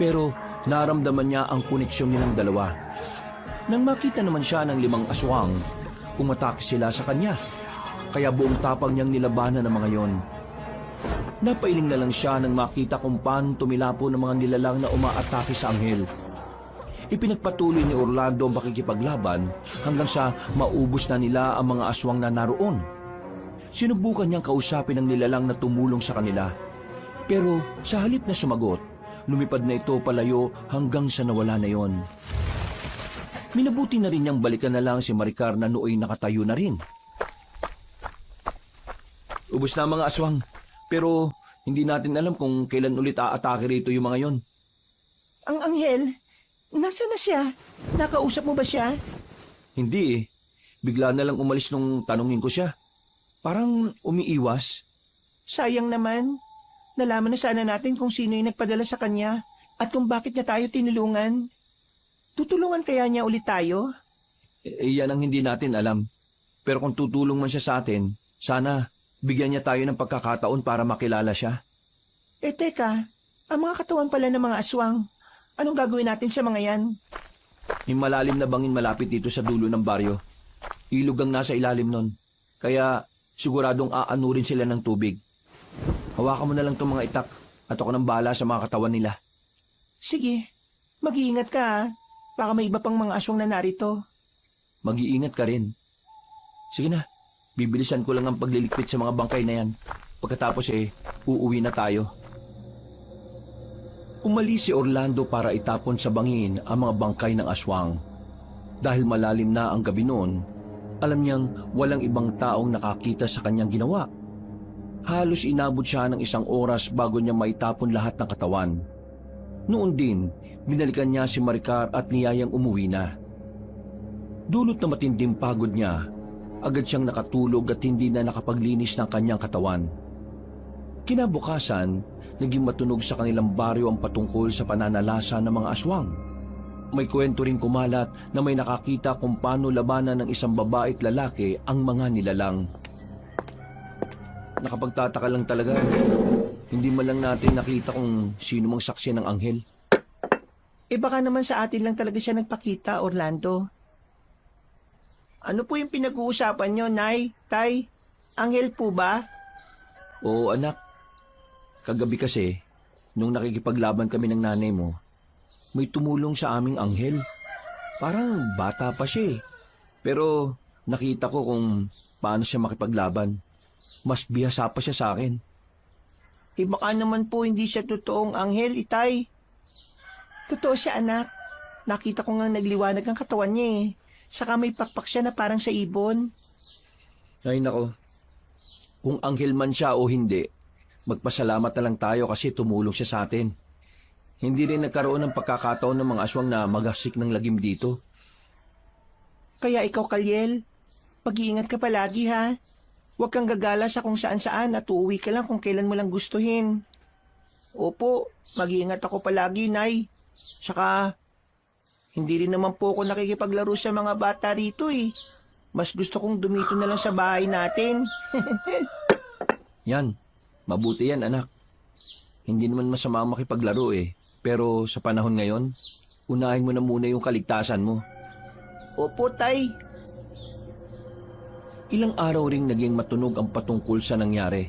Pero naramdaman niya ang koneksyon nilang dalawa. Nang makita naman siya ng 5 aswang, umatake sila sa kanya. Kaya buong tapang niyang nilabanan ng mga yon. Napailing na lang siya nang makita kung paano tumilapo ng mga nilalang na umaatake sa anghel. Ipinagpatuloy ni Orlando ang pakikipaglaban hanggang sa maubos na nila ang mga aswang na naroon. Sinubukan niyang kausapin ang nilalang na tumulong sa kanila. Pero sa halip na sumagot, lumipad na ito palayo hanggang sa nawala na yon. Minabuti na rin niyang balikan na lang si Maricar na nooy nakatayo na rin. Ubus na ang mga aswang, pero hindi natin alam kung kailan ulit aatake rito yung mga yon. Ang anghel? Nasaan na siya? Nakausap mo ba siya? Hindi eh. Bigla na lang umalis nung tanungin ko siya. Parang umiiwas. Sayang naman. Nalaman na sana natin kung sino yung nagpadala sa kanya at kung bakit niya tayo tinulungan. Tutulungan kaya niya ulit tayo? Yan ang hindi natin alam. Pero kung tutulong man siya sa atin, sana bigyan niya tayo ng pagkakataon para makilala siya. Teka, ang mga katawan pala ng mga aswang. Anong gagawin natin sa mga yan? May malalim na bangin malapit dito sa dulo ng baryo. Ilog ang nasa ilalim nun. Kaya siguradong aanurin sila ng tubig. Hawakan mo na lang itong mga itak at ako nang bahala sa mga katawan nila. Sige, mag-iingat ka ha. Baka may iba pang mga aswang na narito. Mag-iingat ka rin. Sige na, bibilisan ko lang ang pagliligpit sa mga bangkay na yan. Pagkatapos uuwi na tayo. Umalis si Orlando para itapon sa bangin ang mga bangkay ng aswang. Dahil malalim na ang gabi noon, alam niyang walang ibang taong nakakita sa kanyang ginawa. Halos inabot siya ng 1 oras bago niya maitapon lahat ng katawan. Noon din, binalikan niya si Maricar at niyayang umuwi na. Dulot na matinding pagod niya, agad siyang nakatulog at hindi na nakapaglinis ng kanyang katawan. Kinabukasan, naging matunog sa kanilang baryo ang patungkol sa pananalasa ng mga aswang. May kwento ring kumalat na may nakakita kung paano labanan ng isang babae at lalaki ang mga nilalang. Nakapagtataka lang talaga. Hindi man lang natin nakita kung sino mang saksi ng anghel. Baka naman sa atin lang talaga siya nagpakita, Orlando. Ano po yung pinag-uusapan nyo, Nay? Tay? Anghel po ba? Oo anak. Kagabi kasi, nung nakikipaglaban kami ng nanay mo, may tumulong sa aming anghel. Parang bata pa siya eh. Pero nakita ko kung paano siya makipaglaban. Mas bihasa pa siya sa akin. Baka naman po hindi siya totoong anghel, Itay. Totoo siya, anak. Nakita ko nga nagliwanag ang katawan niya eh. Saka may pakpak siya na parang sa ibon. Ay nako, kung anghel man siya o hindi, magpasalamat na lang tayo kasi tumulong siya sa atin. Hindi rin nagkaroon ng pagkakataon ng mga aswang na maghasik ng lagim dito. Kaya ikaw, Kalyel, mag-iingat ka palagi ha. Huwag kang gagala sa kung saan-saan at uuwi ka lang kung kailan mo lang gustuhin. Opo, mag-iingat ako palagi, Nay. Saka, hindi rin naman po ako nakikipaglaro sa mga bata rito eh. Mas gusto kong dumito na lang sa bahay natin. Yan, mabuti yan anak. Hindi naman masama makipaglaro eh. Pero sa panahon ngayon, unahin mo na muna yung kaligtasan mo. Opo, Tay. Ilang araw ring naging matunog ang patungkol sa nangyari.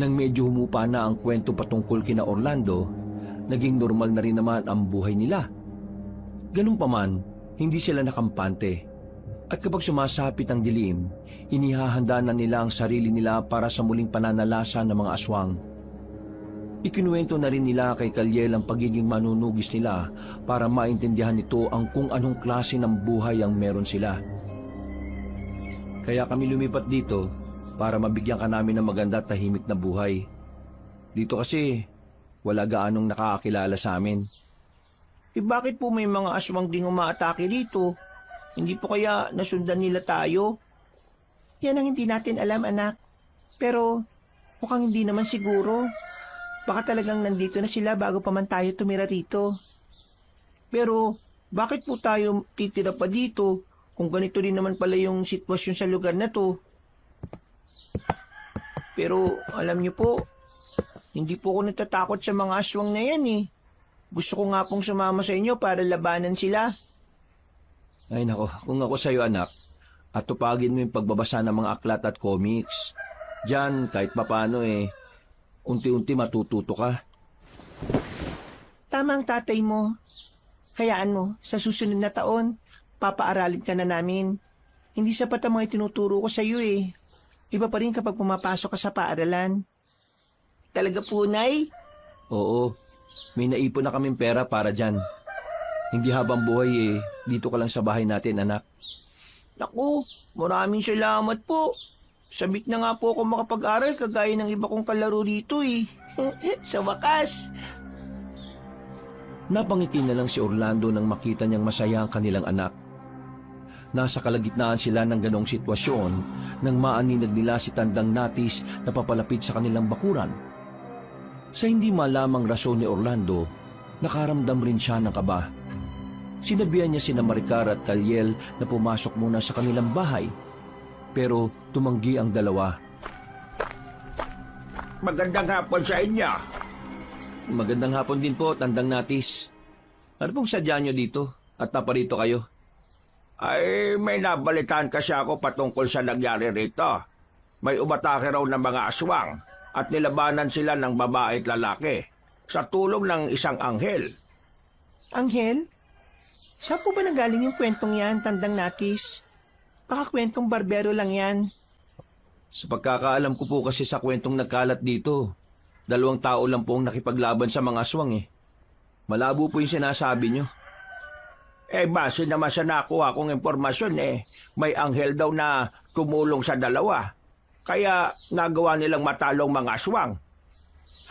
Nang medyo humupa na ang kwento patungkol kina Orlando, naging normal na rin naman ang buhay nila. Ganun pa man, hindi sila nakampante. At kapag sumasapit ang dilim, inihahanda na nila ang sarili nila para sa muling pananalasa ng mga aswang. Ikinuwento na rin nila kay Kalyel ang pagiging manunugis nila para maintindihan nito ang kung anong klase ng buhay ang meron sila. Kaya kami lumipat dito para mabigyan ka namin ng maganda at tahimik na buhay. Dito kasi wala gaanong nakakakilala sa amin. Eh bakit po may mga aswang ding umaatake dito? Hindi po kaya nasundan nila tayo? Yan ang hindi natin alam, anak. Pero mukhang hindi naman siguro. Baka talagang nandito na sila bago pa man tayo tumira rito. Pero bakit po tayo titira pa dito kung ganito din naman pala yung sitwasyon sa lugar na to? Pero alam niyo po, hindi po ako natatakot sa mga aswang na yan eh. Gusto ko nga pong sumama sa inyo para labanan sila. Ay nako, kung ako sa'yo anak, at tupagin mo yung pagbabasa ng mga aklat at comics. Diyan, kahit papano unti-unti matututo ka. Tama ang tatay mo. Hayaan mo, sa susunod na taon, papaaralin ka na namin. Hindi sapat ang mga tinuturo ko sa iyo eh. Iba pa rin kapag pumapasok ka sa paaralan. Talaga po, Nay? Oo, may naipon na kaming pera para dyan. Hindi habang buhay dito ka lang sa bahay natin anak. Naku, maraming salamat po. Sabik na nga po ako makapag-aral kagaya ng iba kong kalaro rito eh. Sa wakas. Napangiti na lang si Orlando nang makita niyang masaya ang kanilang anak. Nasa kalagitnaan sila ng ganong sitwasyon nang maaninag nila si Tandang Natis na papalapit sa kanilang bakuran. Sa hindi malamang rason ni Orlando, nakaramdam rin siya ng kaba. Sinabihan niya sina Maricar at Kalyel na pumasok muna sa kanilang bahay. Pero tumanggi ang dalawa. Magandang hapon sa inyo. Magandang hapon din po, Tandang Natis. Ano pong sadya niyo dito at naparito kayo? Ay, may nabalitaan kasi ako patungkol sa nangyari rito. May umatake raw ng mga aswang at nilabanan sila ng babae at lalaki sa tulong ng isang anghel. Anghel? Saan po ba nanggaling yung kwentong yan, Tandang Natis? Baka kwentong barbero lang yan. Sa pagkakaalam ko po kasi sa kwentong nagkalat dito, 2 tao lang po ang nakipaglaban sa mga aswang eh. Malabo po yung sinasabi nyo. Eh base naman sa nakuha kong impormasyon may anghel daw na tumulong sa dalawa. Kaya nagawa nilang matalong mga aswang.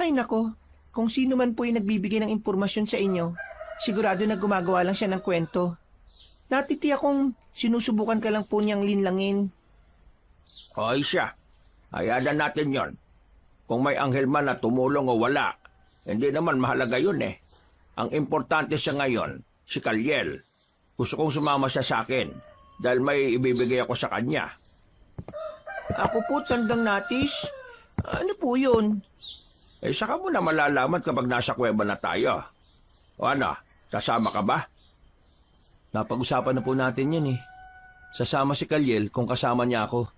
Ay nako, kung sino man po yung nagbibigay ng impormasyon sa inyo, sigurado na gumagawa lang siya ng kwento. Natitiyak kong sinusubukan ka lang po niyang linlangin. Hoy siya, hayaan na natin yon. Kung may anghel man na tumulong o wala, hindi naman mahalaga yun eh. Ang importante siya ngayon, si Kalyel. Gusto kong sumama siya sa akin dahil may ibibigay ako sa kanya. Ako po, Tandang Natis. Ano po yun? Eh, saka mo na malalaman kapag nasa kuweba na tayo. O ano, sasama ka ba? Napag-usapan na po natin yan eh. Sasama si Kalyel kung kasama niya ako.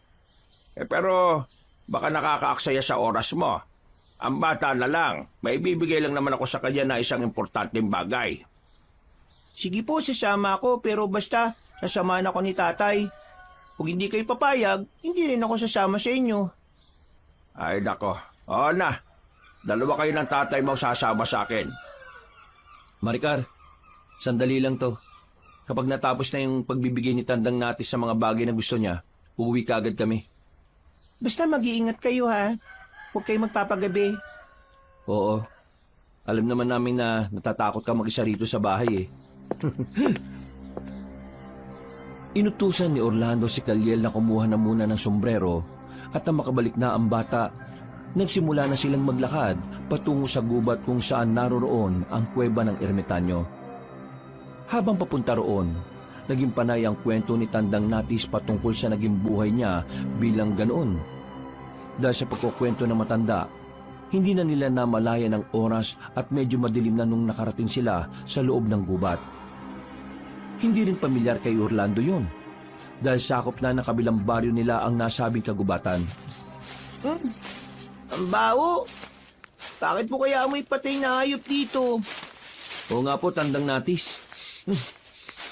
Eh pero, baka nakakaaksaya sa oras mo. Ang bata na lang, may ibibigay lang naman ako sa kanya na isang importanteng bagay. Sige po, sasama ako pero basta sasamahan ako ni tatay. Kung hindi kayo papayag, hindi rin ako sasama sa inyo. Ay nako, oo na. 2 kayo ng tatay mo sasama sa akin. Maricar, sandali lang to. Kapag natapos na yung pagbibigay ni Tandang Natis sa mga bagay na gusto niya, uuwi ka agad kami. Basta mag-iingat kayo ha. Huwag kayong magpapagabi. Oo. Alam naman namin na natatakot ka mag-isa rito sa bahay eh. Inutusan ni Orlando si Kaliel na kumuha na muna ng sombrero at nang makabalik na ang bata, nagsimula na silang maglakad patungo sa gubat kung saan naroroon ang kuweba ng ermitanyo. Habang papunta roon, naging panay ang kwento ni Tandang Natis patungkol sa naging buhay niya bilang ganoon. Dahil sa pagkukwento ng matanda, hindi na nila namalayan ang oras at medyo madilim na nung nakarating sila sa loob ng gubat. Hindi rin pamilyar kay Orlando yon, dahil sakop na ng kabilang baryo nila ang nasabing kagubatan. Ang baho. Bakit po kaya amoy patay na hayop dito? Oo nga po, Tandang Natis.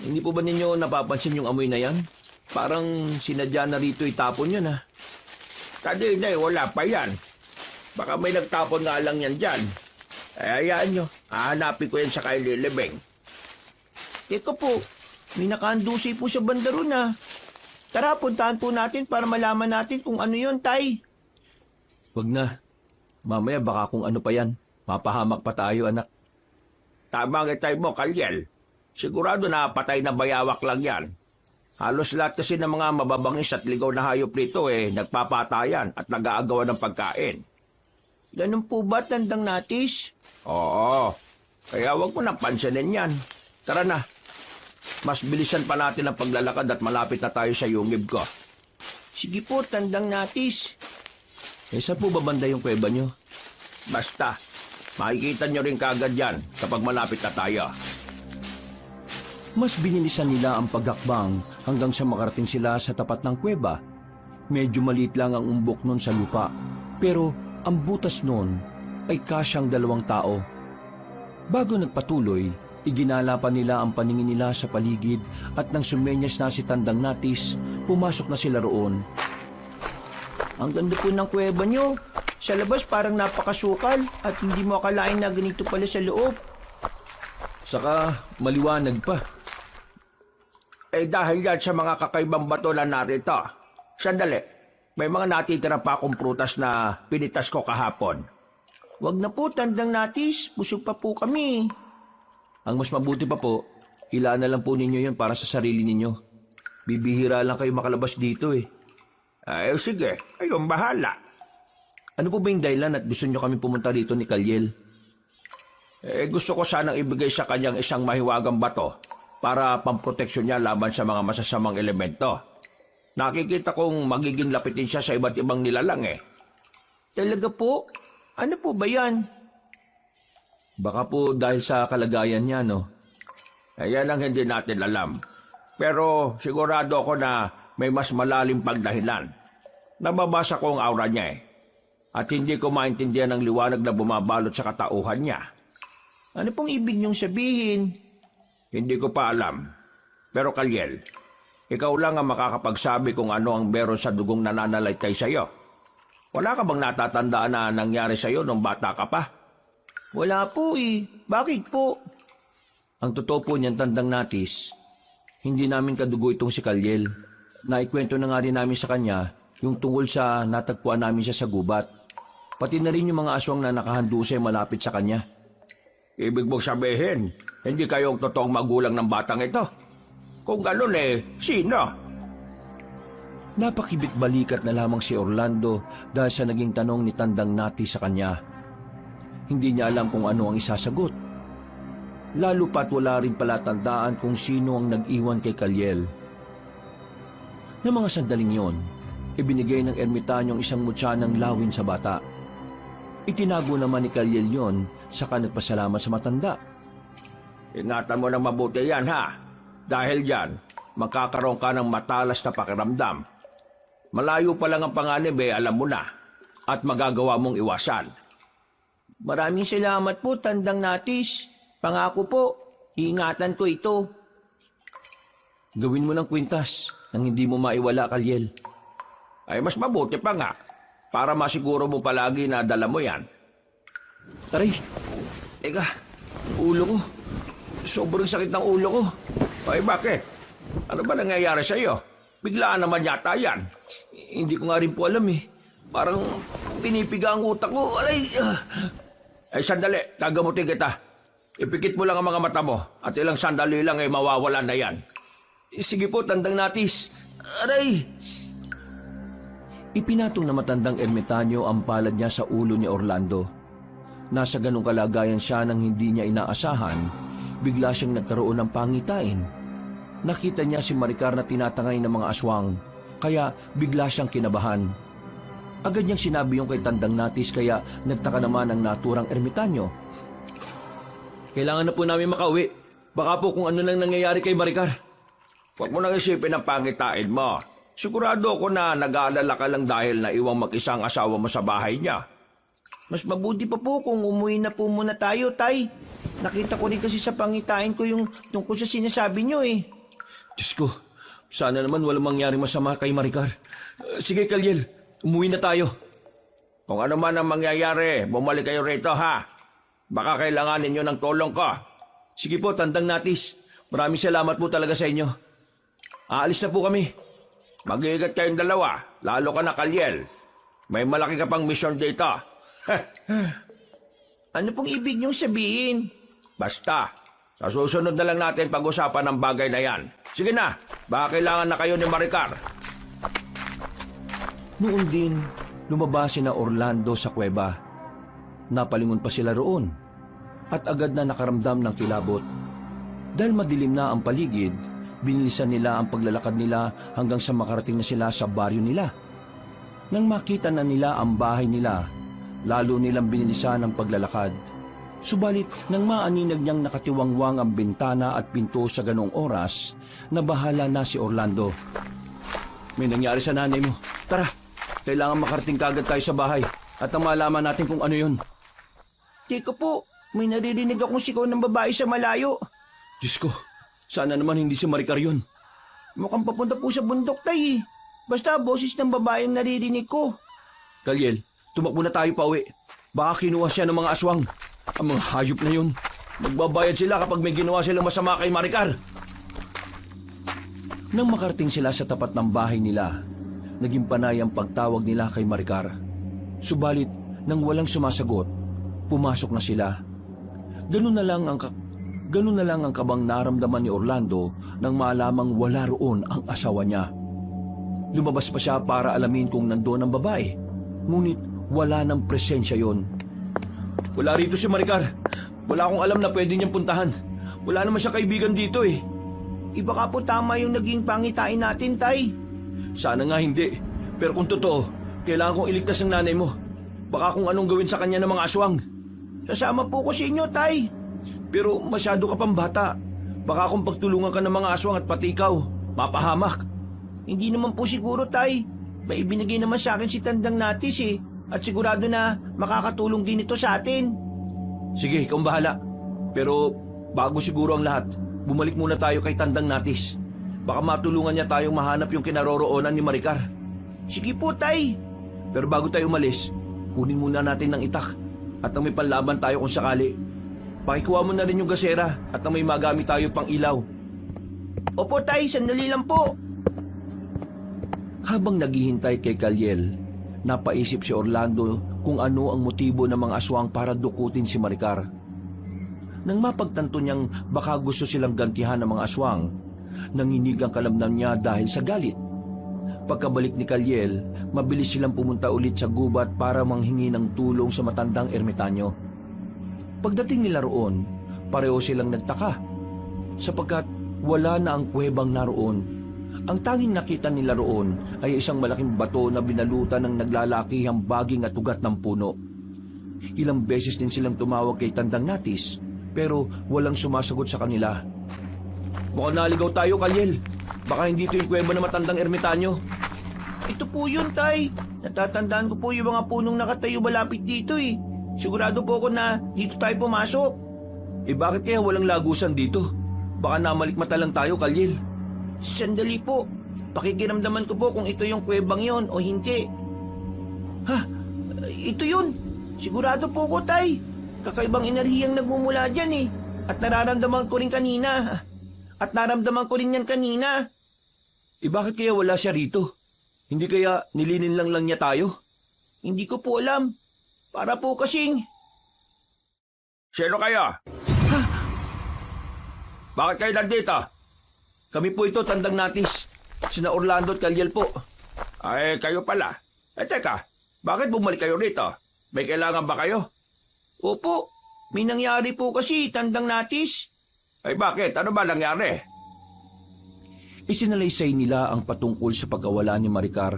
Hindi po ba ninyo napapansin yung amoy na yan? Parang sinadya na rito itapon yun ha. Kanina wala pa yan. Baka may nagtapon nga lang yan dyan. Hayaan nyo, hahanapin ko yan sa kay Lilibeng. Teka po, may nakaandusi po sa banda ron ha. Tara, puntahan po natin para malaman natin kung ano yon, Tay. Wag na. Mamaya baka kung ano pa yan. Mapahamak pa tayo, anak. Tama nga tayo mo, Kaliel. Sigurado na patay na bayawak lang yan. Halos lahat kasi ng mga mababangis at ligaw na hayop rito nagpapatayan at nag-aagawan ng pagkain. Ganun po ba, Tandang Natis? Oo, kaya wag mo nang pansinin yan. Tara na, mas bilisan pa natin ang paglalakad at malapit na tayo sa yungib ko. Sige po, Tandang Natis. Saan po ba banda yung kuweba nyo? Basta, makikita nyo rin kagad yan kapag malapit na tayo. Mas binilisan nila ang paghakbang hanggang sa makarating sila sa tapat ng kuweba. Medyo maliit lang ang umbok nun sa lupa, pero ang butas nun ay kasyang 2 tao. Bago nagpatuloy, iginala pa nila ang paningin nila sa paligid at nang sumenyas na si Tandang Natis, pumasok na sila roon. Ang ganda po ng kuweba nyo. Sa labas parang napakasukal at hindi mo akalain na ganito pala sa loob. Saka maliwanag pa. Dahil yan sa mga kakaibang bato na narito. Sandali, may mga natitira pa akong prutas na pinitas ko kahapon. Wag na po, Tandang Natis. Busog pa po kami. Ang mas mabuti pa po, ilaan na lang po ninyo yun para sa sarili ninyo. Bibihira lang kayo makalabas dito eh. Sige, kayong bahala. Ano po ba yung dahilan at gusto nyo kami pumunta dito ni Kaliel? Gusto ko sanang ibigay sa kanyang isang mahiwagang bato para pamproteksyon niya laban sa mga masasamang elemento. Nakikita kong magiging lapitin siya sa iba't ibang nilalang Talaga po? Ano po ba yan? Baka po dahil sa kalagayan niya, no? Yan ang hindi natin alam. Pero sigurado ako na may mas malalim pagdahilan. Nababasa ko ang aura niya at hindi ko maintindihan ang liwanag na bumabalot sa katauhan niya. Ano pong ibig niyong sabihin? Hindi ko pa alam. Pero Kaliel, ikaw lang ang makakapagsabi kung ano ang meron sa dugong nananalaytay sa'yo. Wala ka bang natatandaan na nangyari sa'yo nung bata ka pa? Wala po eh. Bakit po? Ang totoo po niyan, Tandang Natis, hindi namin kadugo itong si Kaliel. Naikwento na nga rin namin sa kanya yung tungkol sa natagpuan namin siya sa gubat. Pati na rin yung mga aswang na nakahandusay malapit sa kanya. Ibig mong sabihin, hindi kayong totoong magulang ng batang ito? Kung ganun sino? Napakibit balikat na lamang si Orlando dahil sa naging tanong ni Tandang Natis sa kanya. Hindi niya alam kung ano ang isasagot. Lalo pat wala rin pala tandaan kung sino ang nag-iwan kay Kaliel. Na mga sandaling yon, ibinigay ng ermitanyong isang mutya ng lawin sa bata. Itinago naman ni Kaliel yon, saka nagpasalamat sa matanda. Ingatan mo na mabuti yan ha. Dahil dyan, magkakaroon ka ng matalas na pakiramdam. Malayo pa lang ang panganib alam mo na. At magagawa mong iwasan. Maraming salamat po, Tandang Natis. Pangako po, iingatan ko ito. Gawin mo ng kwintas nang hindi mo maiwala, Kaliel. Mas mabuti pa nga. Para masiguro mo palagi na dala mo yan. Taray! Teka, ulo ko. sobrang sakit ng ulo ko. Ay, bakit? Ano ba nangyayari sa iyo? Biglaan naman yata yan. Hindi ko nga rin po alam eh. Parang pinipiga ang utak ko. Aray! Ay, sandali. Gagamutin kita. Ipikit mo lang ang mga mata mo at ilang sandali lang ay mawawalan na yan. Sige po, Tandang Natis. Aray! Ipinatong na matandang ermitanyo ang palad niya sa ulo ni Orlando. Nasa ganong kalagayan siya nang hindi niya inaasahan, bigla siyang nagkaroon ng pangitain. Nakita niya si Maricar na tinatangay ng mga aswang, kaya bigla siyang kinabahan. Agad niyang sinabi yung kay Tandang Natis kaya nagtaka naman ang naturang ermitanyo. Kailangan na po namin makauwi. Baka po kung ano nang nangyayari kay Maricar. Huwag mo nang isipin ang pangitain mo. Sigurado ako na nag-aalala ka lang dahil na iwang mag-isang asawa mo sa bahay niya. Mas mabuti pa po kung umuwi na po muna tayo, Tay. Nakita ko rin kasi sa pangitain ko yung tungkol sa sinasabi nyo eh. Diyos ko, sana naman walang mangyari masama kay Maricar. Sige, Kalyel, umuwi na tayo. Kung ano man ang mangyayari, bumalik kayo rito ha. Baka kailangan ninyo ng tulong ko. Sige po, Tandang Natis. Maraming salamat po talaga sa inyo. Aalis na po kami. Mag-iigat kayong dalawa, lalo ka na Kalyel. May malaki ka pang misyon dito. Ano pong ibig niyong sabihin? Basta, sa susunod na lang natin pag-usapan ang bagay na yan. Sige na, baka kailangan na kayo ni Maricar. Noon din, lumabas sina Orlando sa kuweba. Napalingon pa sila roon at agad na nakaramdam ng kilabot. Dahil madilim na ang paligid, binilisan nila ang paglalakad nila hanggang sa makarating na sila sa baryo nila. Nang makita na nila ang bahay nila, lalo nilang binilisan ang paglalakad. Subalit, nang maaninag niyang nakatiwangwang ang bintana at pinto sa ganong oras, nabahala na si Orlando. May nangyari sa nanay mo. Tara, kailangan makarating kagad tayo sa bahay at ang malaman natin kung ano yun. Teka po, may naririnig akong sigaw ng babae sa malayo. Diyos ko, sana naman hindi si Maricar yun. Mukhang papunta po sa bundok, Tay. Basta boses ng babae ang naririnig ko. Kalyel, tumakbo na tayo pa uwi. Baka kinuha siya ng mga aswang. Ang mga hayop na yun. Magbabayad sila kapag may ginawa silang masama kay Maricar. Nang makarating sila sa tapat ng bahay nila, naging panay ang pagtawag nila kay Maricar. Subalit, nang walang sumasagot, pumasok na sila. Ganun na lang ang kabang naramdaman ni Orlando nang malamang wala roon ang asawa niya. Lumabas pa siya para alamin kung nandoon ang babae, ngunit wala ng presensya yon. Wala rito si Maricar. Wala akong alam na pwede niyang puntahan. Wala naman siya kaibigan dito eh. Iba ka po tama yung naging pangitain natin, Tay. Sana nga hindi. Pero kung totoo, kailangan kong iligtas ang nanay mo. Baka kung anong gawin sa kanya ng mga aswang. Sasama po ko sa inyo, Tay. Pero masyado ka pang bata. Baka kung pagtulungan ka ng mga aswang at pati ikaw, mapahamak. Hindi naman po siguro, Tay. May ibinigay naman sa akin si Tandang Natis eh. At sigurado na makakatulong din ito sa atin. Sige, ikaw ang bahala. Pero bago siguro ang lahat, bumalik muna tayo kay Tandang Natis. Baka matulungan niya tayong mahanap yung kinaroroonan ni Maricar. Sige po, Tay. Pero bago tayo umalis, kunin muna natin ng itak at ang may panlaban tayo kung sakali. Pakikuha mo na rin yung gasera at ang may magamit tayo pang ilaw. Opo, Tay. Sandali lang po. Habang naghihintay kay Kalyel, napaisip si Orlando kung ano ang motibo ng mga aswang para dukutin si Maricar. Nang mapagtanto niyang baka gusto silang gantihan ng mga aswang, nanginig ang kalamnan niya dahil sa galit. Pagkabalik ni Kalyel, mabilis silang pumunta ulit sa gubat para manghingi ng tulong sa matandang ermitanyo. Pagdating nila roon, pareho silang nagtaka sapagkat wala na ang kuwebang naroon. Ang tanging nakita nila roon ay isang malaking bato na binalutan ng naglalakihang baging at ugat ng puno. Ilang beses din silang tumawag kay Tandang Natis, pero walang sumasagot sa kanila. Mukhang naligaw tayo, Kalyel. Baka hindi ito yung kuweba ng matandang ermitanyo. Ito po yun, Tay. Natatandaan ko po yung mga punong nakatayo malapit dito eh. Sigurado po ako na dito tayo pumasok. Bakit kaya walang lagusan dito? Baka namalikmata lang tayo, Kalyel. Sandali po. Pakikiramdaman ko po kung ito yung kuwebang yon o hindi. Ha? Ito yun. Sigurado po ko, Tay. Kakaibang enerhiyang nagmumula dyan eh. At nararamdaman ko rin kanina. At naramdaman ko rin yan kanina. Bakit kaya wala siya rito? Hindi kaya nilinin lang niya tayo? Hindi ko po alam. Para po kasing... Sino kayo? Bakit kayo nandito? Kami po ito, Tandang Natis. Sina Orlando at Kalyel po. Ay, kayo pala. Teka, bakit bumalik kayo rito? May kailangan ba kayo? Opo, may nangyari po kasi, Tandang Natis. Ay, bakit? Ano ba nangyari? Isinalaysay nila ang patungkol sa pagkawala ni Maricar.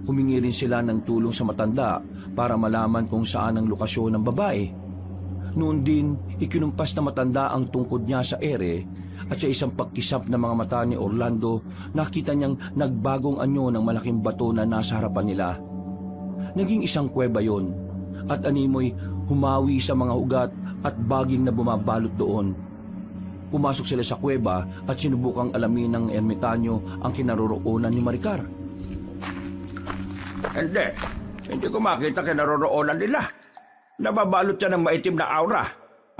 Humingi rin sila ng tulong sa matanda para malaman kung saan ang lokasyon ng babae. Noon din, ikinumpas na matanda ang tungkod niya sa ere at sa isang pagkisap ng mga mata ni Orlando, nakita niyang nagbagong anyo ng malaking bato na nasa harapan nila. Naging isang kuweba yon at animoy humawi sa mga ugat at baging na bumabalot doon. Pumasok sila sa kuweba at sinubukang alamin ng ermitanyo ang kinaroroonan ni Maricar. Hindi ko makita kinaroroonan nila. Nababalot siya ng maitim na aura.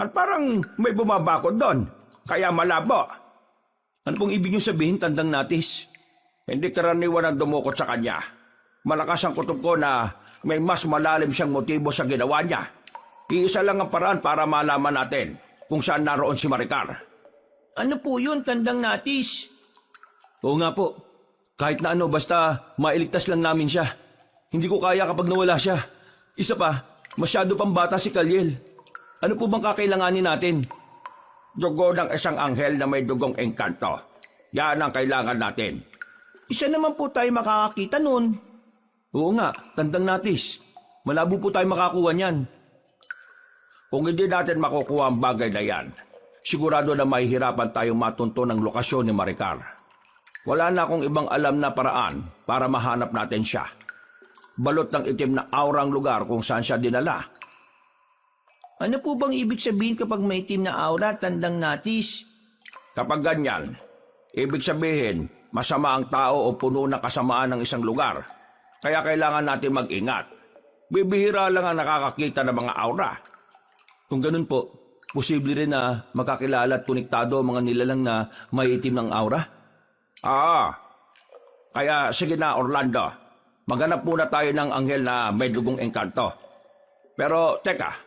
At parang may bumabakod doon. Kaya malabo. Ano pong ibig niyo sabihin, Tandang Natis? Hindi karaniwan ang dumukot sa kanya. Malakas ang kutob ko na may mas malalim siyang motibo sa ginawa niya. Iisa lang ang paraan para malaman natin kung saan naroon si Maricar. Ano po yun, Tandang Natis? Oo nga po. Kahit na ano, basta mailigtas lang namin siya. Hindi ko kaya kapag nawala siya. Isa pa, masyado pang bata si Kalyel. Ano po bang kakailanganin natin? Dugo ng isang anghel na may dugong engkanto. Yan ang kailangan natin. Isa naman po tayo makakakita nun. Oo nga, Tandang Natis. Malabo po tayo makakuha niyan. Kung hindi natin makukuha ang bagay na yan, sigurado na mahihirapan tayong matunto ng lokasyon ni Maricar. Wala na akong ibang alam na paraan para mahanap natin siya. Balot ng itim na aurang lugar kung saan siya dinala. Ano po bang ibig sabihin kapag may itim na aura, Tandang Natis? Kapag ganyan, ibig sabihin masama ang tao o puno ng kasamaan ng isang lugar. Kaya kailangan natin mag-ingat. Bibihira lang ang nakakakita ng mga aura. Kung ganun po, posible rin na makakilala at konektado ang mga nilalang na may itim ng aura? Kaya sige na, Orlando. Maghanap muna tayo ng anghel na may dugong engkanto. Pero teka,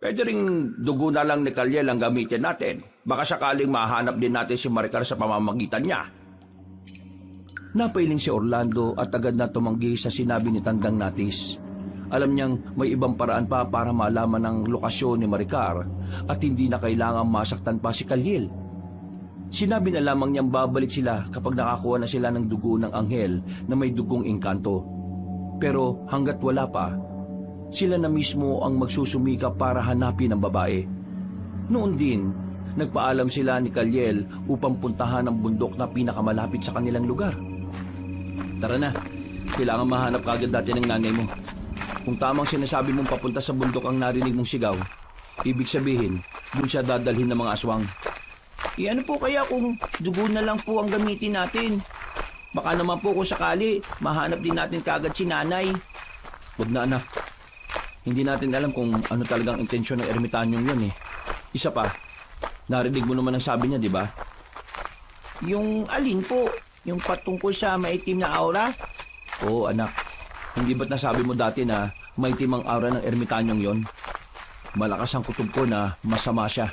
pwede ring dugo na lang ni Kalyel ang gamitin natin. Baka sakaling mahanap din natin si Maricar sa pamamagitan niya. Napailing si Orlando at agad na tumanggi sa sinabi ni Tandang Natis. Alam niyang may ibang paraan pa para malaman ang lokasyon ni Maricar at hindi na kailangang masaktan pa si Kalyel. Sinabi na lamang niyang babalik sila kapag nakakuha na sila ng dugo ng anghel na may dugong engkanto. Pero hanggat wala pa, sila na mismo ang magsusumikap para hanapin ang babae. Noon din, nagpaalam sila ni Kalyel upang puntahan ang bundok na pinakamalapit sa kanilang lugar. Tara na, kailangan mahanap kagad natin ng nanay mo. Kung tamang sinasabi mong papunta sa bundok ang narinig mong sigaw, ibig sabihin, doon siya dadalhin ng mga aswang. Ano po kaya kung dugo na lang po ang gamitin natin? Baka naman po kung sakali, mahanap din natin kagad si nanay. Huwag na anak. Hindi natin alam kung ano talagang intensyon ng ermitanyong yun eh. Isa pa, narinig mo naman ang sabi niya, di ba? Yung alin po? Yung patungkol sa maitim na aura? Oo anak, hindi ba't nasabi mo dati na maitim ang aura ng ermitanyong yon? Malakas ang kutob ko na masama siya.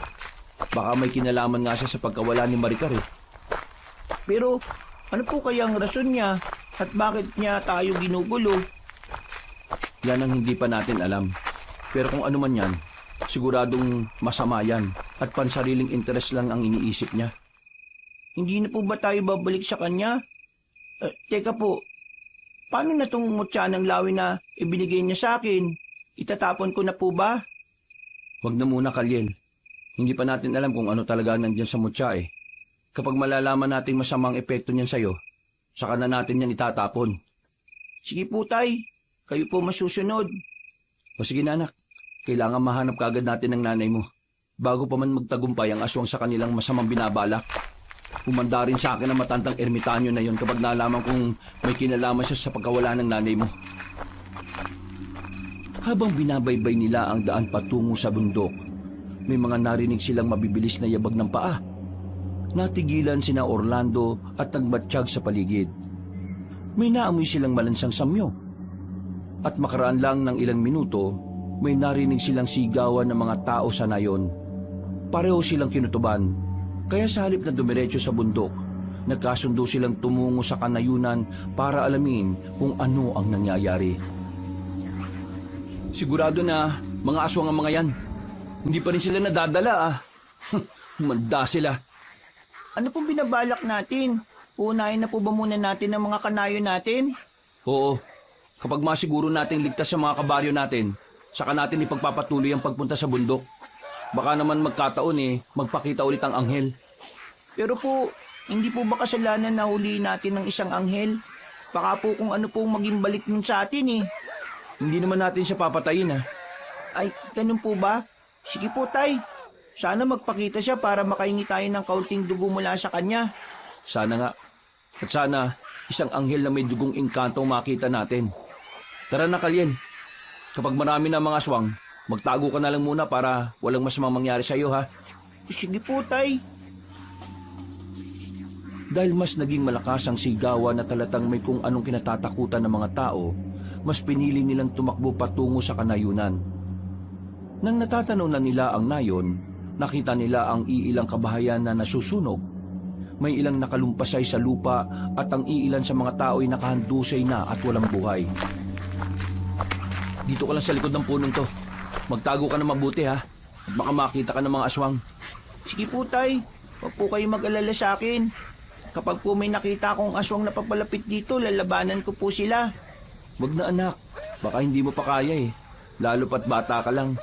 Baka may kinalaman nga siya sa pagkawala ni Maricar eh. Pero ano po kaya ang rason niya at bakit niya tayo ginugulo? Yan ang hindi pa natin alam. Pero kung ano man yan, siguradong masama yan at pansariling interes lang ang iniisip niya. Hindi na po ba tayo babalik sa kanya? Teka po, paano na itong mutya ng lawi na ibinigay niya sa akin? Itatapon ko na po ba? Huwag na muna, Kalyel. Hindi pa natin alam kung ano talaga nandyan sa mutya eh. Kapag malalaman natin masamang epekto niyan sa'yo, saka na natin yan itatapon. Sige po tay, kayo po masusunod. O sige na anak, kailangan mahanap kagad natin ng nanay mo. Bago pa man magtagumpay ang aswang sa kanilang masamang binabalak. Humanda rin sa akin ang matandang ermitanyo na yon kapag nalaman kung may kinalaman siya sa pagkawala ng nanay mo. Habang binabaybay nila ang daan patungo sa bundok, may mga narinig silang mabibilis na yabag ng paa. Natigilan sina Orlando at nagmatsyag sa paligid. May naamoy silang malansang samyo. At makaraan lang ng ilang minuto, may narinig silang sigawan ng mga tao sa nayon. Pareho silang kinutuban, kaya sa halip na dumiretso sa bundok, nagkasundo silang tumungo sa kanayunan para alamin kung ano ang nangyayari. Sigurado na mga aswang ang mga yan. Hindi pa rin sila nadadala Manda sila. Ano pong binabalak natin? Unahin na po ba muna natin ang mga kanayo natin? Oo, kapag masiguro nating ligtas sa mga kabaryo natin, saka natin ipagpapatuloy ang pagpunta sa bundok. Baka naman magkataon magpakita ulit ang anghel. Pero po, hindi po ba kasalanan na huliin natin ng isang anghel? Baka po kung ano pong maging balik nun sa atin Hindi naman natin siya papatayin Ay, ganun po ba? Sige po, Tay. Sana magpakita siya para makahingi tayo ng kaunting dugo mula sa kanya. Sana nga. At sana, isang anghel na may dugong engkanto ang makita natin. Tara na, Kalyen. Kapag marami na mga aswang, magtago ka na lang muna para walang masamang mangyari sa iyo, ha? Sige po, Tay. Dahil mas naging malakas ang sigawan na talatang may kung anong kinatatakutan ng mga tao, mas pinili nilang tumakbo patungo sa kanayunan. Nang natatanaw na nila ang nayon, nakita nila ang iilang kabahayan na nasusunog. May ilang nakalumpasay sa lupa at ang iilan sa mga tao ay nakahandusay na at walang buhay. Dito ka lang sa likod ng punong to. Magtago ka na mabuti, ha? At baka makita ka ng mga aswang. Sige po, Tay. Huwag po kayo mag-alala sa akin. Kapag po may nakita akong aswang na papalapit dito, lalabanan ko po sila. Wag na, anak. Baka hindi mo pa kaya Lalo pat bata ka lang.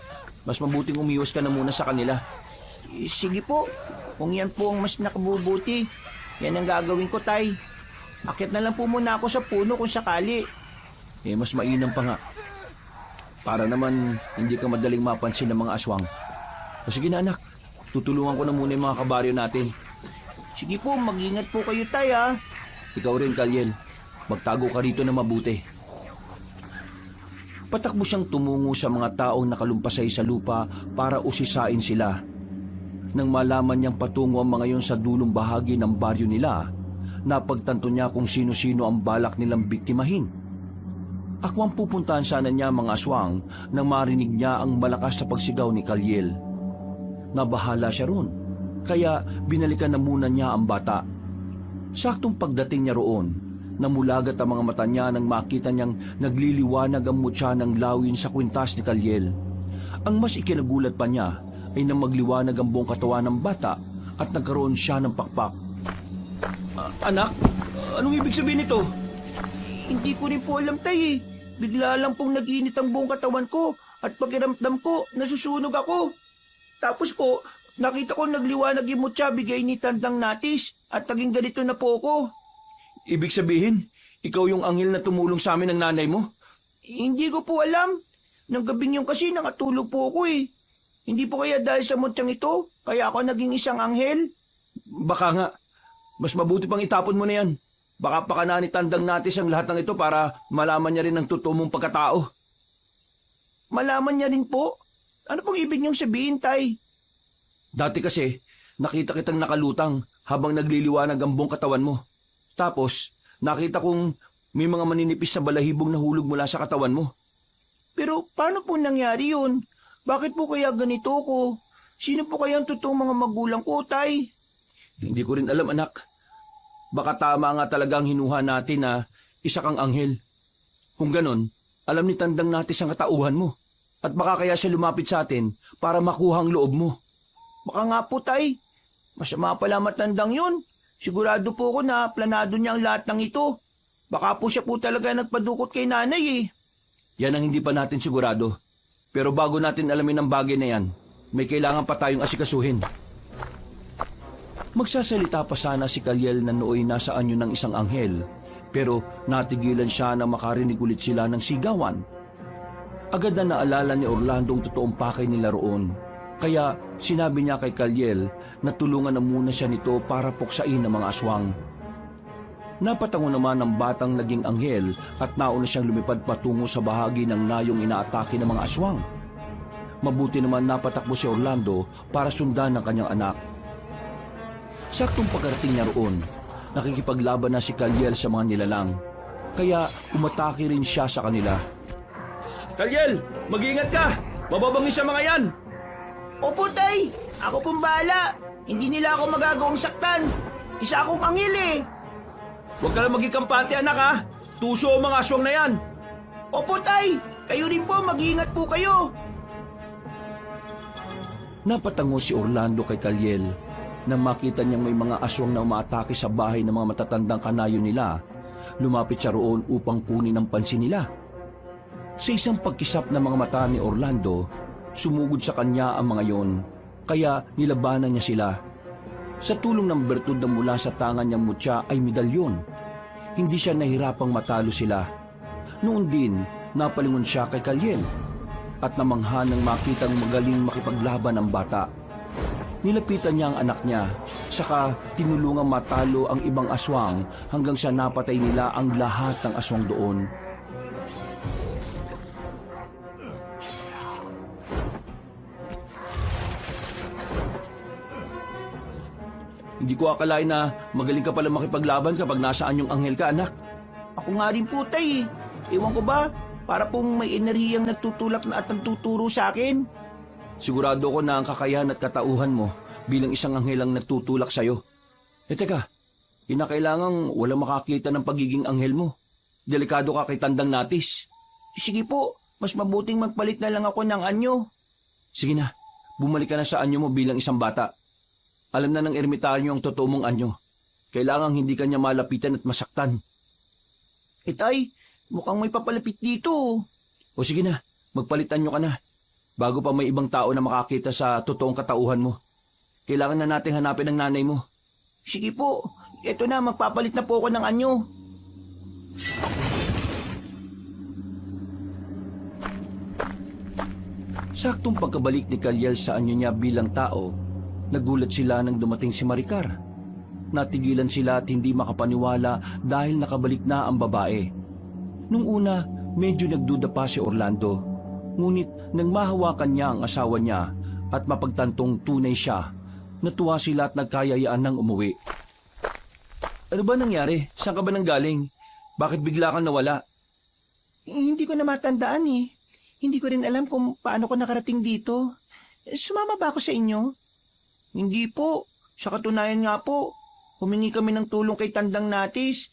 Mas mabuting umiwas ka na muna sa kanila. Sige po. Kung yan po ang mas nakabubuti, yan ang gagawin ko, Tay. Akyat na lang po muna ako sa puno kung sakali. Mas mainam pa nga. Para naman hindi ka madaling mapansin ng mga aswang. O sige na, anak. Tutulungan ko na muna yung mga kabaryo natin. Sige po, mag-ingat po kayo, Tay, ha? Ikaw rin, Kalyel. Magtago ka rito na mabuti. Patakbo siyang tumungo sa mga taong nakalumpasay sa lupa para usisain sila. Nang malaman niyang patungo ang mga yon sa dulong bahagi ng baryo nila, napagtanto niya kung sino-sino ang balak nilang biktimahin. Akwang pupuntahan sana niya mga aswang nang marinig niya ang malakas na pagsigaw ni Kalyel. Nabahala siya ron, kaya binalikan na muna niya ang bata. Saktong pagdating niya roon, namulagat ang mga mata niya nang makita niyang nagliliwanag ang mutya ng lawin sa kwintas ni Kalyel. Ang mas ikinagulat pa niya ay nang magliwanag ang buong katawan ng bata at nagkaroon siya ng pakpak. Anak, anong ibig sabihin nito? Hindi ko rin po alam, Tay, Bigla lang pong nag-init ang buong katawan ko at pakiramdam ko, nasusunog ako. Tapos po, nakita ko nagliwanag yung mutya bigay ni Tandang Natis at naging ganito na po ako. Ibig sabihin, ikaw yung anghel na tumulong sa amin ng nanay mo? Hindi ko po alam. Nang gabing yung kasi nakatulog po ako Hindi po kaya dahil sa mutyang ito, kaya ako naging isang anghel? Baka nga. Mas mabuti pang itapon mo na yan. Baka pakana ni Tandang Natis ang lahat ng ito para malaman niya rin ang totoo mong pagkatao. Malaman niya rin po? Ano pong ibig niyong sabihin, Tay? Dati kasi, nakita kitang nakalutang habang nagliliwanag ang buong katawan mo. Tapos, nakita kong may mga maninipis na balahibong nahulog mula sa katawan mo. Pero paano po nangyari yun? Bakit po kaya ganito ko? Sino po kaya ang totoong mga magulang ko, Tay? Hindi ko rin alam, anak. Baka tama nga talagang hinuha natin na isa kang anghel. Kung ganon, alam ni Tandang Natis ang katauhan mo. At baka kaya siya lumapit sa atin para makuha ang loob mo. Baka nga po, Tay. Masama pala matandang yun. Sigurado po ko na planado niya ang lahat ng ito. Baka po siya po talaga nagpadukot kay nanay Yan ang hindi pa natin sigurado. Pero bago natin alamin ang bagay na yan, may kailangan pa tayong asikasuhin. Magsasalita pa sana si Kalyel na nooy nasa anyo ng isang anghel, pero natigilan siya na makarinig ulit sila ng sigawan. Agad na naalala ni Orlando ang totoong pakay nila roon, kaya sinabi niya kay Kalyel na tulungan na muna siya nito para puksain ang mga aswang. Napatango naman ang batang naging anghel at nauna siyang lumipad patungo sa bahagi ng nayong inaatake ng mga aswang. mabuti naman napatakbo si Orlando para sundan ang kanyang anak. Saktong pagkarating niya roon, nakikipaglaban na si Kaliel sa mga nilalang, kaya umatake rin siya sa kanila. Kaliel, mag-iingat ka! Mababangis sa mga yan! Opo, Tay! Ako pong bahala! Hindi nila ako magagawang saktan! Isa akong anghel eh! Huwag ka lang maging kampante, anak ha! Tuso ang mga aswang na yan! Opo, Tay! Kayo rin po, mag-iingat po kayo! Napatango si Orlando kay Kaliel nang makita niyang may mga aswang na umaatake sa bahay ng mga matatandang kanayo nila. Lumapit siya roon upang kunin ang pansin nila. Sa isang pagkisap ng mga mata ni Orlando, sumugod sa kanya ang mga yon, kaya nilabanan niya sila. Sa tulong ng bertud na mula sa tangan niyang mutya ay medalyon. Hindi siya nahirapang matalo sila. Noon din, napalingon siya kay Kaliel at namangha nang makitang magaling makipaglaban ang bata. Nilapitan niya ang anak niya, saka tinulungang matalo ang ibang aswang hanggang sa napatay nila ang lahat ng aswang doon. Hindi ko akalain na magaling ka pala makipaglaban kapag nasaan yung anghel ka, anak. Ako nga rin po, Tay. Ewan ko ba, para pong may enerhiyang nagtutulak na at nagtuturo sa akin. Sigurado ko na ang kakayahan at katauhan mo bilang isang anghel ang nagtutulak sa'yo. Teka, kinakailangang walang makakita ng pagiging anghel mo. Delikado ka kay Tandang Natis. Sige po, mas mabuting magpalit na lang ako ng anyo. Sige na, bumalik ka na sa anyo mo bilang isang bata. Alam na ng ermitaryo ang totoo mong anyo. Kailangang hindi ka niya malapitan at masaktan. Tay, mukhang may papalapit dito. O sige na, magpalit anyo ka na. Bago pa may ibang tao na makakita sa totoong katauhan mo. Kailangan na nating hanapin ang nanay mo. Sige po, eto na, magpapalit na po ako ng anyo. Saktong pagkabalik ni Kaliel sa anyo niya bilang tao, nagulat sila nang dumating si Maricar. Natigilan sila at hindi makapaniwala dahil nakabalik na ang babae. Nung una, medyo nagduda pa si Orlando. Ngunit nang mahawakan niya ang asawa niya at mapagtantong tunay siya, natuwa sila at nagkayayaan ng umuwi. Ano ba nangyari? Saan ka ba nanggaling? Bakit bigla kang nawala? Hindi ko na matandaan eh. Hindi ko rin alam kung paano ko nakarating dito. Sumama ba ako sa inyo? Hindi po. Sa katunayan nga po, humingi kami ng tulong kay Tandang Natis.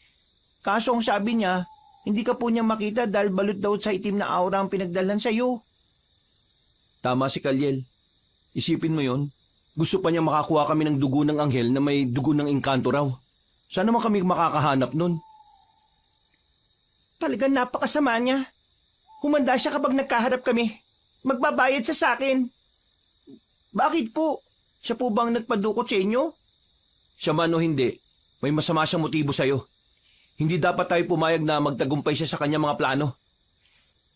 Kaso ang sabi niya, hindi ka po niya makita dahil balot daw sa itim na aura ang pinagdalhan sa iyo. Tama si Kaliel. Isipin mo yon. Gusto pa niya makakuha kami ng dugo ng anghel na may dugo ng engkanto raw. Saan naman kami makakahanap nun? Talagang napakasama niya. Humanda siya kapag nagkaharap kami. Magbabayad siya sa akin. Bakit po? Siya po bang nagpadukot sa inyo? Siya man o hindi, may masama siyang motibo sa'yo. Hindi dapat tayo pumayag na magtagumpay siya sa kanyang mga plano.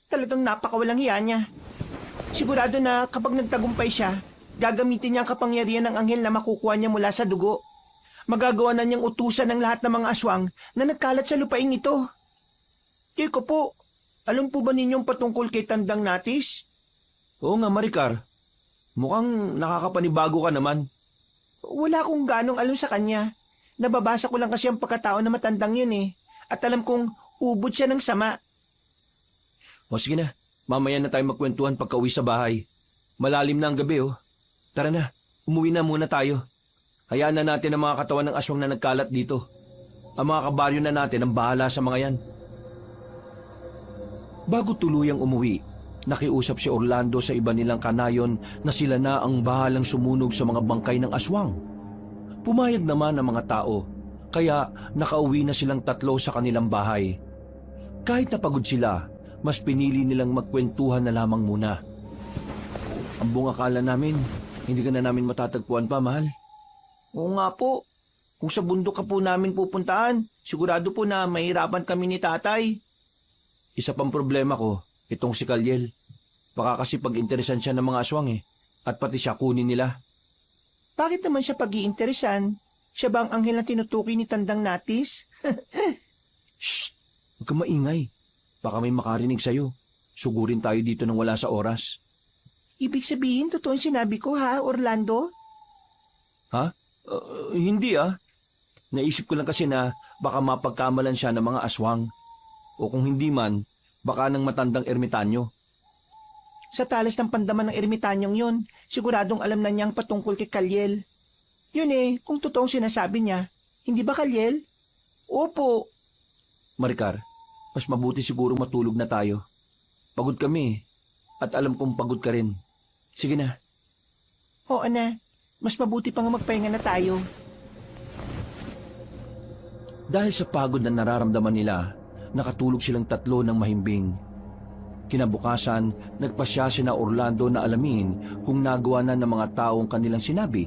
Talagang napakawalang hiya niya. Sigurado na kapag nagtagumpay siya, gagamitin niya ang kapangyarihan ng anghel na makukuha niya mula sa dugo. Magagawa na niyang utusan ng lahat ng mga aswang na nagkalat sa lupaing ito. Teko po, alam po ba ninyong patungkol kay Tandang Natis? Oo nga, Maricar. Mukhang nakakapanibago ka naman. Wala akong ganong alam sa kanya. Nababasa ko lang kasi ang pagkatao na matandang yun eh. At alam kong ubod siya ng sama. O sige na, mamaya na tayo magkwentuhan pagka-uwi sa bahay. Malalim na ang gabi oh. Tara na, umuwi na muna tayo. Hayaan na natin ang mga katawan ng aswang na nagkalat dito. Ang mga kabaryo na natin ang bahala sa mga yan. Bago tuluyang umuwi, nakiusap si Orlando sa iba nilang kanayon na sila na ang bahalang sumunog sa mga bangkay ng aswang. Pumayag naman ang mga tao, kaya nakauwi na silang tatlo sa kanilang bahay. Kahit napagod sila, mas pinili nilang magkwentuhan na lamang muna. Ang buong akala namin, hindi ka na namin matatagpuan pa, mahal. Oo nga po. Kung sa bundok ka po namin pupuntahan, sigurado po na mahirapan kami ni tatay. Isa pang problema ko, itong si Kaliel. Baka kasi pag-interesan siya ng mga aswang at pati siya kunin nila. Bakit naman siya pag-iinteresan? Siya ba ang anghel na tinutukoy ni Tandang Natis? Shh! Huwag kang maingay. Baka may makarinig sa'yo. Sugurin tayo dito nang wala sa oras. Ibig sabihin, totoo yung sinabi ko ha, Orlando? Ha? Hindi ah. Naisip ko lang kasi na baka mapagkamalan siya ng mga aswang. O kung hindi man, baka ng matandang ermitanyo. Sa talas ng pandaman ng ermitanyong yun, siguradong alam na niyang patungkol kay Kalyel. Yun kung totoong sinasabi niya. Hindi ba, Kalyel? Opo. Maricar, mas mabuti siguro matulog na tayo. Pagod kami at alam kong pagod ka rin. Sige na. Oo na, mas mabuti pa nga magpahinga na tayo. Dahil sa pagod na nararamdaman nila, nakatulog silang tatlo ng mahimbing. Kinabukasan, nagpasya sina Orlando na alamin kung nagawa na ng mga taong kanilang sinabi.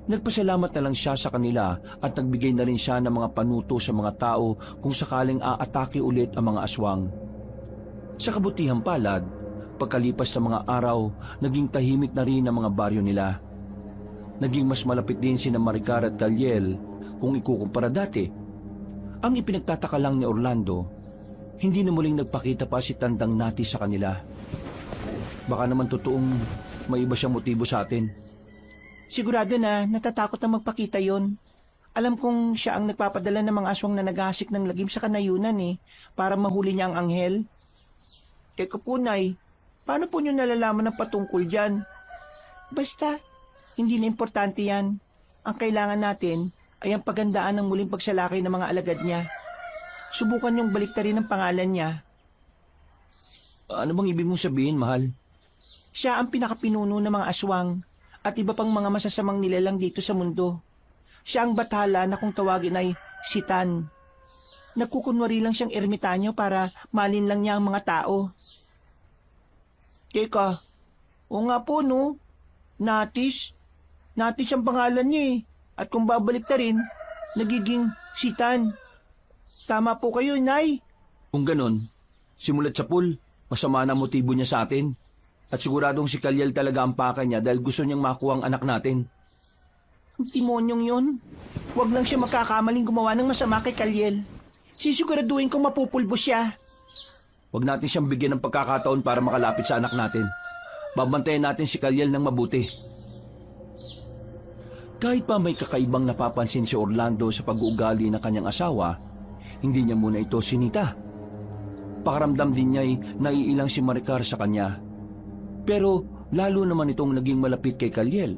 Nagpasalamat na lang siya sa kanila at nagbigay na rin siya ng mga panuto sa mga tao kung sakaling aatake ulit ang mga aswang. Sa kabutihang palad, pagkalipas ng mga araw, naging tahimik na rin ang mga baryo nila. Naging mas malapit din sina Maricar at Kalyel kung ikukumpara dati. Ang ipinagtataka lang ni Orlando, hindi na muling nagpakita pa si Tandang Nati sa kanila. Baka naman totoong may iba siyang motibo sa atin. Sigurado na natatakot na magpakita yon. Alam kong siya ang nagpapadala ng mga aswang na naghahasik ng lagim sa kanayunan para mahuli niya ang anghel. Teka po, Nay, paano po niyo nalalaman ng patungkol dyan? Basta, hindi na importante yan. Ang kailangan natin ay ang pagandaan ng muling pagsalakay ng mga alagad niya. Subukan niyong baliktarin ang pangalan niya. Ano bang ibig mong sabihin, mahal? Siya ang pinakapinuno ng mga aswang at iba pang mga masasamang nilalang dito sa mundo. Siya ang bathala na kung tawagin ay Sitan. Nagkukunwari lang siyang ermitanyo para malin lang niya ang mga tao. Teka, o nga po no, Natis. Natis ang pangalan niya At kung babalik ta rin, nagiging Sitan. Tama po kayo, Nay. Kung ganon, simulat sa pool, masama na motibo niya sa atin. At siguradong si Kalyel talaga ang paka niya dahil gusto niyang makuha ang anak natin. Ang timonyong yon. Huwag lang siya makakamaling gumawa ng masama kay Kalyel. Sisiguraduhin kong mapupulbo siya. Huwag natin siyang bigyan ng pagkakataon para makalapit sa anak natin. Babantayan natin si Kalyel ng mabuti. Kahit pa may kakaibang napapansin si Orlando sa pag-uugali ng kanyang asawa, hindi niya muna ito sinita. Pakaramdam din niya ay naiilang si Maricar sa kanya. Pero lalo naman itong naging malapit kay Kalyel.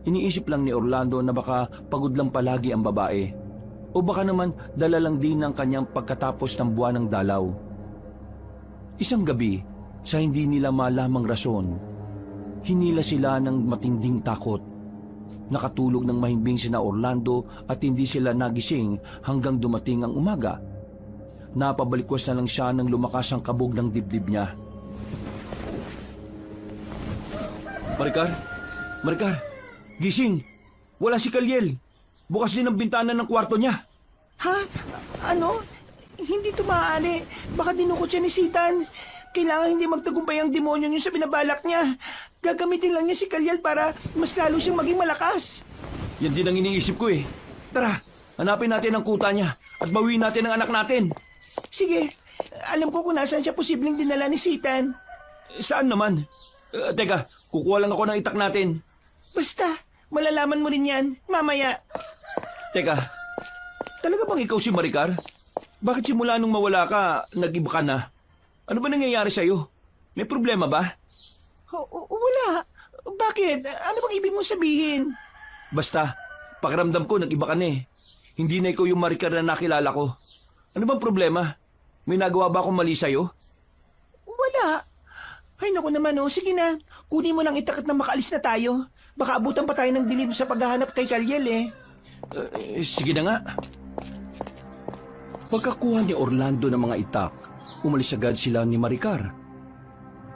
Iniisip lang ni Orlando na baka pagod lang palagi ang babae. O baka naman dala lang din ng kanyang pagkatapos ng buwan ng dalaw. Isang gabi, sa hindi nila malamang rason, hinila sila ng matinding takot. Nakatulog ng mahimbing sina Orlando at hindi sila nagising hanggang dumating ang umaga. Napabalikwas na lang siya nang lumakas ang kabog ng dibdib niya. Maricar! Maricar! Gising! Wala si Kalyel! Bukas din ang bintana ng kwarto niya! Ha? Ano? Hindi ito maaari. Baka dinukot siya ni Sitan. Kailangan hindi magtagumpay ang demonyo niyo sa binabalak niya. Gagamitin lang niya si Kalyel para mas lalo siyang maging malakas. Yan din ang iniisip ko Tara, hanapin natin ang kuta niya at bawiin natin ang anak natin. Sige, alam ko kung nasaan siya posibleng dinala ni Sitan. Saan naman? Teka, kukuha lang ako ng itak natin. Basta, malalaman mo rin yan, mamaya. Teka, talaga bang ikaw si Maricar? Bakit simula nung mawala ka, nag-iba ka na? Ano ba nangyayari sa'yo? May problema ba? Wala. Bakit? Ano bang ibig mong sabihin? Basta, pakiramdam ko nag-iba ka na Hindi na ikaw yung Maricar na nakilala ko. Ano bang problema? May nagawa ba akong mali sa'yo? Wala. Ay naku naman sige na. Kunin mo lang itak at na makaalis na tayo. Baka abutan pa tayo ng dilim sa paghahanap kay Kalyel Sige na nga. Pagkakuha ni Orlando ng mga itak, umalis agad sila ni Maricar.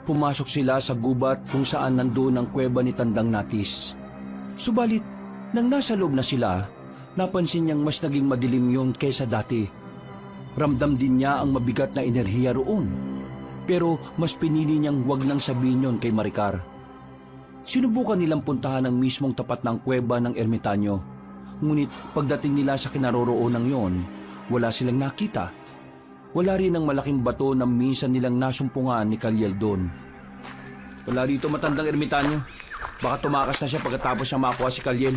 Pumasok sila sa gubat kung saan nandoon ang kuweba ni Tandang Natis. Subalit, nang nasa loob na sila, napansin niyang mas naging madilim yun kaysa dati. Ramdam din niya ang mabigat na enerhiya roon. Pero mas pinili niyang huwag nang sabihin yon kay Maricar. Sinubukan nilang puntahan ang mismong tapat ng kuweba ng ermitanyo. Ngunit pagdating nila sa kinaroroonan yon, wala silang nakita. Wala rin ang malaking bato na minsan nilang nasumpungan ni Kalyel doon. Wala rito matandang ermitanyo. Baka tumakas na siya pagkatapos niya makuha si Kalyel.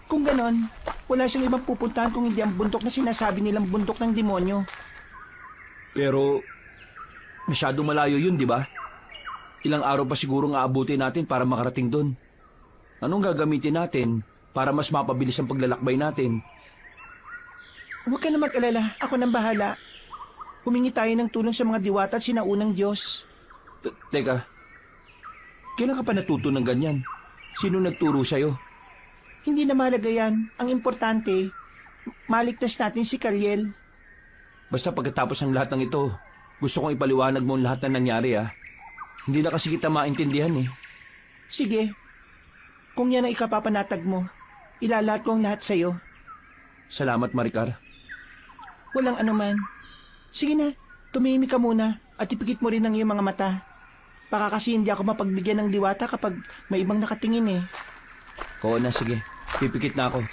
Kung ganon, wala siyang ibang pupuntahan kung hindi ang bundok na sinasabi nilang bundok ng demonyo. Pero, masyado malayo yun, di ba? Ilang araw pa siguro nga aabutin natin para makarating doon. Anong gagamitin natin para mas mapabilis ang paglalakbay natin? Huwag ka na mag-alala, ako nang bahala. Humingi tayo ng tulong sa mga diwata at sinaunang Diyos. Teka, kailan ka pa natuto ng ganyan? Sino nagturo sa'yo? Hindi na mahalaga yan. Ang importante, maligtas natin si Kalyel. Basta pagkatapos ng lahat ng ito, gusto kong ipaliwanag mo ang lahat na nangyari Hindi na kasi kita maintindihan Sige, kung yan ang ikapapanatag mo, ilalahat ko ang lahat sa'yo. Salamat, Maricar. Walang anuman. Sige na, tumimik ka muna at ipikit mo rin ang iyong mga mata. Baka kasi hindi ako mapagbigyan ng diwata kapag may ibang nakatingin Oo na, sige. Pipikit na ako.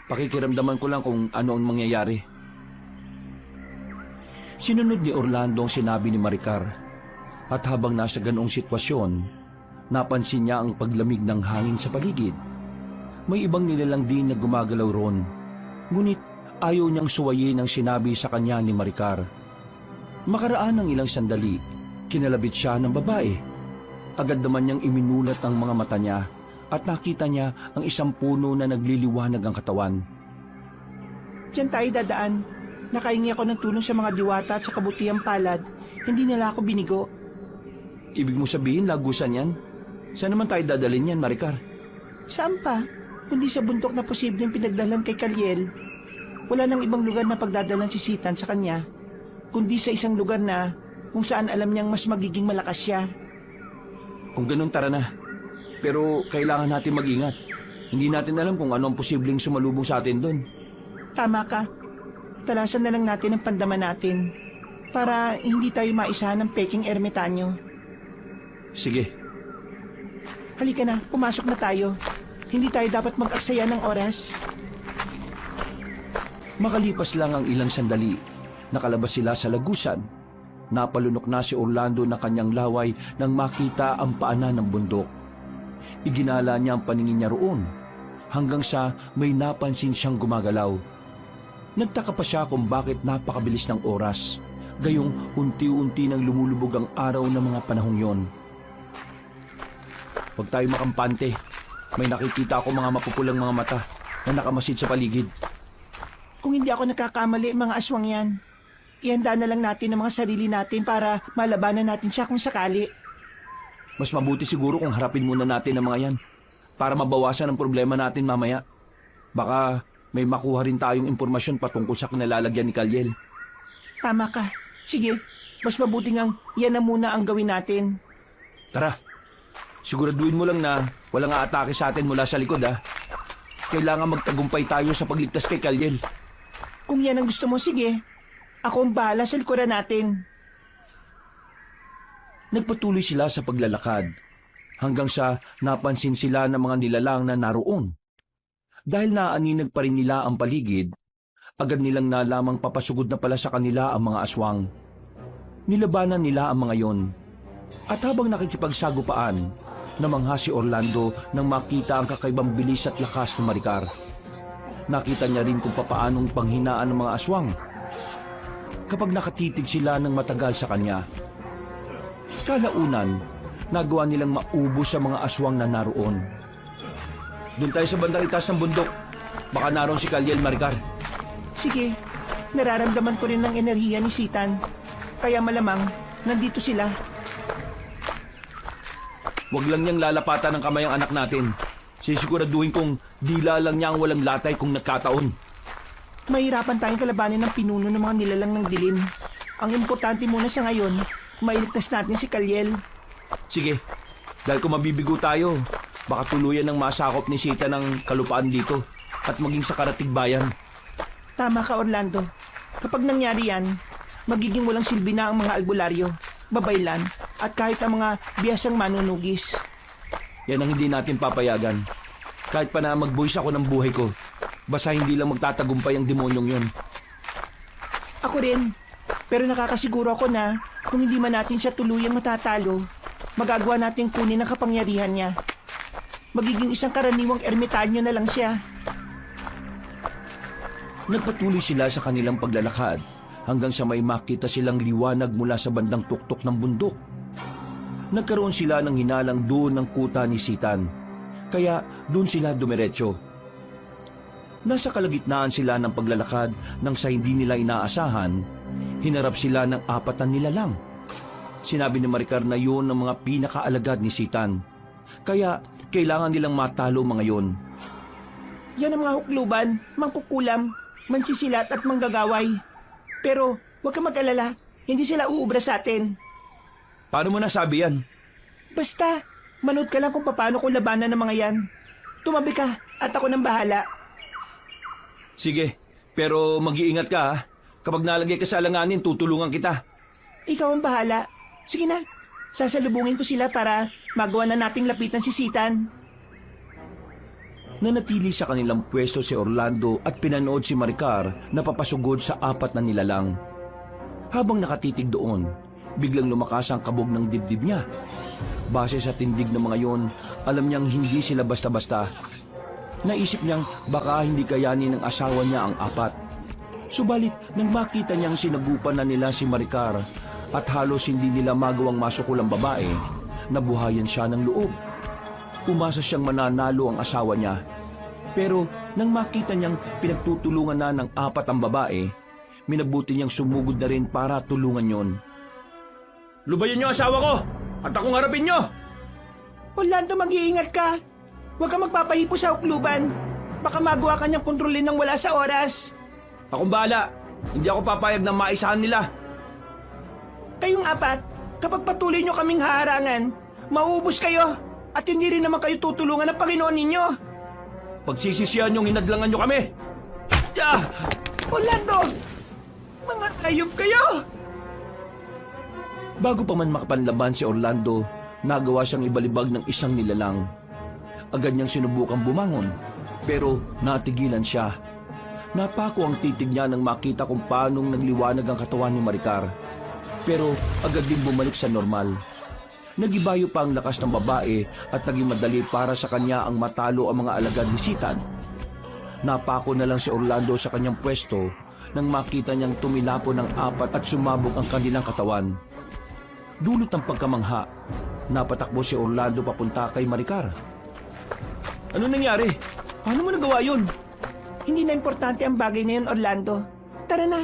Pakikiramdaman ko lang kung ano ang mangyayari. Sinunod ni Orlando ang sinabi ni Maricar. At habang nasa ganoong sitwasyon, napansin niya ang paglamig ng hangin sa paligid. May ibang nilalang din na gumagalaw ron. Ngunit ayaw niyang suwayin ang sinabi sa kanya ni Maricar. Makaraan ng ilang sandali, kinalabit siya ng babae. Agad naman niyang iminulat ang mga mata niya at nakita niya ang isang puno na nagliliwanag ang katawan. Diyan tayo dadaan. Nakahingi ako ng tulong sa mga diwata at sa kabutihang palad. Hindi nila ako binigo. Ibig mo sabihin lagusan yan? Saan naman tayo dadalhin yan, Maricar? Saan pa? Kundi sa bundok na posibleng pinagdalan kay Kalyel. Wala nang ibang lugar na pagdadalan si Sitan sa kanya, kundi sa isang lugar na kung saan alam niyang mas magiging malakas siya. Kung ganun, tara na. Pero kailangan natin mag-ingat. Hindi natin alam kung ano ang posibleng sumalubong sa atin doon. Tama ka. Talasan na lang natin ang pandaman natin para hindi tayo maisahan ng peking ermitanyo. Sige. Halika na, pumasok na tayo. Hindi tayo dapat mag-aksaya ng oras. Makalipas lang ang ilang sandali, nakalabas sila sa lagusan. Napalunok na si Orlando na kanyang laway nang makita ang paanan ng bundok. Iginala niya ang paningin niya roon hanggang sa may napansin siyang gumagalaw. Nagtaka pa siya kung bakit napakabilis ng oras, gayong unti-unti nang lumulubog ang araw ng mga panahong yon. Huwag tayo makampante. May nakikita ako mga mapupulang mga mata na nakamasid sa paligid. Kung hindi ako nagkakamali, mga aswang yan. Ihanda na lang natin ang mga sarili natin para malabanan natin siya kung sakali. Mas mabuti siguro kung harapin muna natin ang mga yan para mabawasan ang problema natin mamaya. Baka may makuha rin tayong impormasyon patungkol sa kinalalagyan ni Kalyel. Tama ka. Sige, mas mabuti ngang yan na muna ang gawin natin. Tara, siguraduhin mo lang na walang aatake sa atin mula sa likod Kailangan magtagumpay tayo sa pagligtas kay Kalyel. Kung yan ang gusto mo, sige. Ako ang bahala sa likuran natin. Nagpatuloy sila sa paglalakad hanggang sa napansin sila ng mga nilalang na naroon. Dahil naaninag pa rin nila ang paligid, agad nilang nalamang papasugod na pala sa kanila ang mga aswang. Nilabanan nila ang mga yon. At habang nakikipagsagupaan, namangha si Orlando nang makita ang kakaibang bilis at lakas ng Maricar. Nakita niya rin kung papaanong panghinaan ng mga aswang kapag nakatitig sila ng matagal sa kanya. Kalaunan, nagawa nilang maubos sa mga aswang na naroon. Doon tayo sa bandang itaas ng bundok. Baka naroon si Kalyel, Maricar. Sige, nararamdaman ko rin ng enerhiya ni Sitan. Kaya malamang, nandito sila. Huwag lang niyang lalapatan ng kamay ang anak natin. Sisiguraduhin kong dila lang niya ang walang latay kung nagkataon. Mahirapan tayong kalabanin ng pinuno ng mga nilalang ng dilim. Ang importante muna sa ngayon, mailigtas natin si Kalyel. Sige, dahil kung mabibigo tayo, baka tuluyan ng masakop ni Sita ng kalupaan dito at maging sa karatig bayan. Tama ka, Orlando. Kapag nangyari yan, magiging walang silbi na ang mga albularyo, babaylan, at kahit ang mga biyasang manunugis. Yan ang hindi natin papayagan. Kahit pa na magbuwis ako ng buhay ko, basta hindi lang magtatagumpay ang demonyong yon. Ako rin. Pero nakakasiguro ako na kung hindi man natin siya tuluyang matatalo, magagawa nating kunin ang kapangyarihan niya. Magiging isang karaniwang ermitanyo na lang siya. Nagpatuloy sila sa kanilang paglalakad hanggang sa may makita silang liwanag mula sa bandang tuktok ng bundok. Nagkaroon sila ng hinalang doon ng kuta ni Sitan, kaya doon sila dumiretso. Nasa kalagitnaan sila ng paglalakad nang sa hindi nila inaasahan, hinarap sila ng 4 na nilalang. Sinabi ni Maricar na yun ang mga pinakaalagad ni Sitan, kaya kailangan nilang matalo mga yon. Yan ang mga hukluban, mangkukulam, mansisilat at manggagaway. Pero huwag ka mag-alala, hindi sila uubra sa atin. Paano mo nasabi yan? Basta, manood ka lang kung paano ko labanan ng mga yan. Tumabi ka at ako nang bahala. Sige, pero mag-iingat ka ha. Kapag nalagay ka sa alanganin, tutulungan kita. Ikaw ang bahala. Sige na, sasalubungin ko sila para magawa na nating lapitan si Sitan. Nanatili sa kanilang pwesto si Orlando at pinanood si Maricar na papasugod sa 4 na nilalang. Habang nakatitig doon, biglang lumakas ang kabog ng dibdib niya. Base sa tindig ng mga yon, alam niyang hindi sila basta-basta. Naisip niyang baka hindi kayanin ng asawa niya ang 4. Subalit nang makita niyang sinagupan na nila si Maricar at halos hindi nila magawang masukol ang babae, nabuhayan siya ng loob. Umasa siyang mananalo ang asawa niya. Pero nang makita niyang pinagtutulungan na ng 4 ang babae, minabuti niyang sumugod na rin para tulungan yon. Lubayan niyo ang asawa ko at akong harapin niyo! Orlando, mag-iingat ka. Huwag ka magpapahipo sa hukluban. Baka magawa ka niyang kontrolin ng wala sa oras. Akong bahala. Hindi ako papayag na maisahan nila. Kayong 4, kapag patuloy niyo kaming haharangan, mauubos kayo at hindi rin naman kayo tutulungan ng Panginoon ninyo. Pagsisisihan niyong hinadlangan niyo kami. Ah! Orlando! Mga ayop kayo! Bago pa man makapanlaban si Orlando, nagawa siyang ibalibag ng isang nilalang. Agad niyang sinubukang bumangon, pero natigilan siya. Napako ang titig niya nang makita kung paanong nagliwanag ang katawan ni Maricar. Pero agad din bumalik sa normal. Nagibayo pa ang lakas ng babae at naging madali para sa kanya ang matalo ang mga alagad ni Sitan. Napako na lang si Orlando sa kanyang pwesto nang makita niyang tumilapo ng 4 at sumabog ang kanilang katawan. Dulot ng pagkamangha, napatakbo si Orlando papunta kay Maricar. Ano nangyari? Paano mo nagawa yun? Hindi na importante ang bagay na yun, Orlando. Tara na.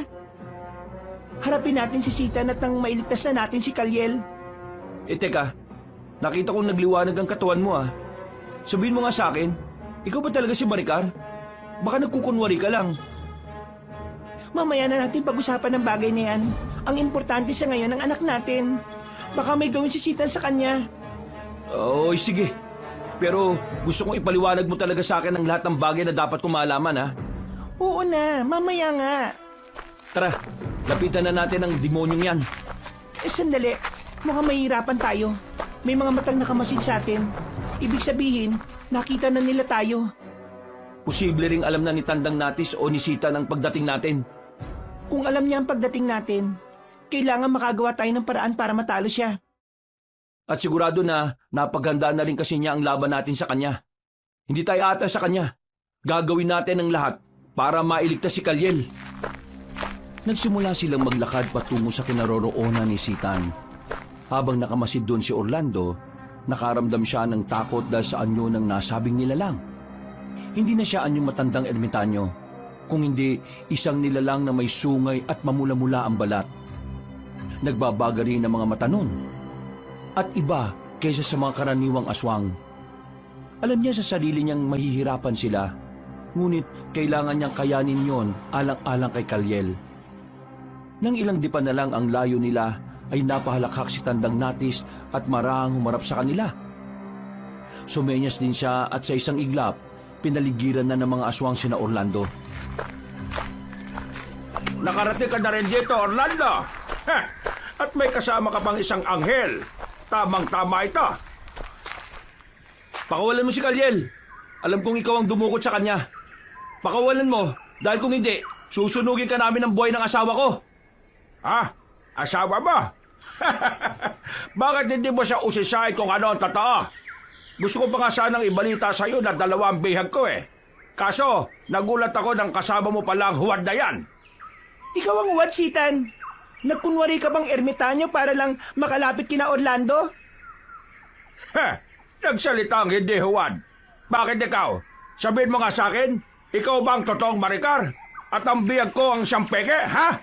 Harapin natin si Sitan at nang mailigtas na natin si Kaliel. Teka, nakita kong nagliwanag ang katawan mo ah. Sabihin mo nga sa akin, ikaw ba talaga si Maricar? Baka nagkukunwari ka lang. Mamaya na natin pag-usapan ng bagay na yan. Ang importante sa ngayon ang anak natin. Baka may gawin si Sitan sa kanya. Oy, sige. Pero gusto kong ipaliwanag mo talaga sa akin ang lahat ng bagay na dapat kong malaman ha. Oo na, mamaya nga. Tara, lapitan na natin ang demonyong yan. Sandali, mukhang mahihirapan tayo. May mga matang nakamasid sa atin. Ibig sabihin, nakita na nila tayo. Posible ring alam na ni Tandang Natis o ni Sitan ang pagdating natin. Kung alam niya ang pagdating natin, kailangan makagawa tayo ng paraan para matalo siya. At sigurado na napaghanda na rin kasi niya ang laban natin sa kanya. Hindi tayo ata sa kanya. Gagawin natin ang lahat para mailigtas si Kaliel. Nagsimula silang maglakad patungo sa kinaroroonan ni Sitan. Habang nakamasid doon si Orlando, nakaramdam siya ng takot dahil sa anyo ng nasabing nilalang. Hindi na siya anyong matandang ermitanyo, kung hindi isang nilalang na may sungay at mamula-mula ang balat. Nagbabaga rin ang mga mata nun, at iba kaysa sa mga karaniwang aswang. Alam niya sa sarili niyang mahihirapan sila, ngunit kailangan niyang kayanin yon alang-alang kay Kaliel. Nang ilang dipa na lang ang layo nila, ay napahalakhak si Tandang Natis at marahang humarap sa kanila. Sumenyas din siya at sa isang iglap, pinaligiran na ng mga aswang sina Orlando. Nakarating ka na rin dito, Orlando. Heh, at may kasama ka pang isang anghel. Tamang-tama ito. Pakawalan mo si Kaliel. Alam kong ikaw ang dumukot sa kanya. Pakawalan mo, dahil kung hindi, susunugin ka namin ng buhay ng asawa ko. Ha? Asawa mo? Bakit hindi mo siya usisahin kung ano ang totoo? Gusto ko pa nga sanang ibalita sa'yo na 2 ang bihag ko eh. Kaso, nagulat ako nang kasama mo palang huwad na yan. Ikaw ang what, Sitan? Nagkunwari ka bang ermitanyo para lang makalapit kina Orlando? Heh, nagsalita ang hindi huwad. Bakit ikaw? Sabihin mo nga sa akin, ikaw ba ang totoong Maricar? At ang bihag ko ang siyang peke, ha?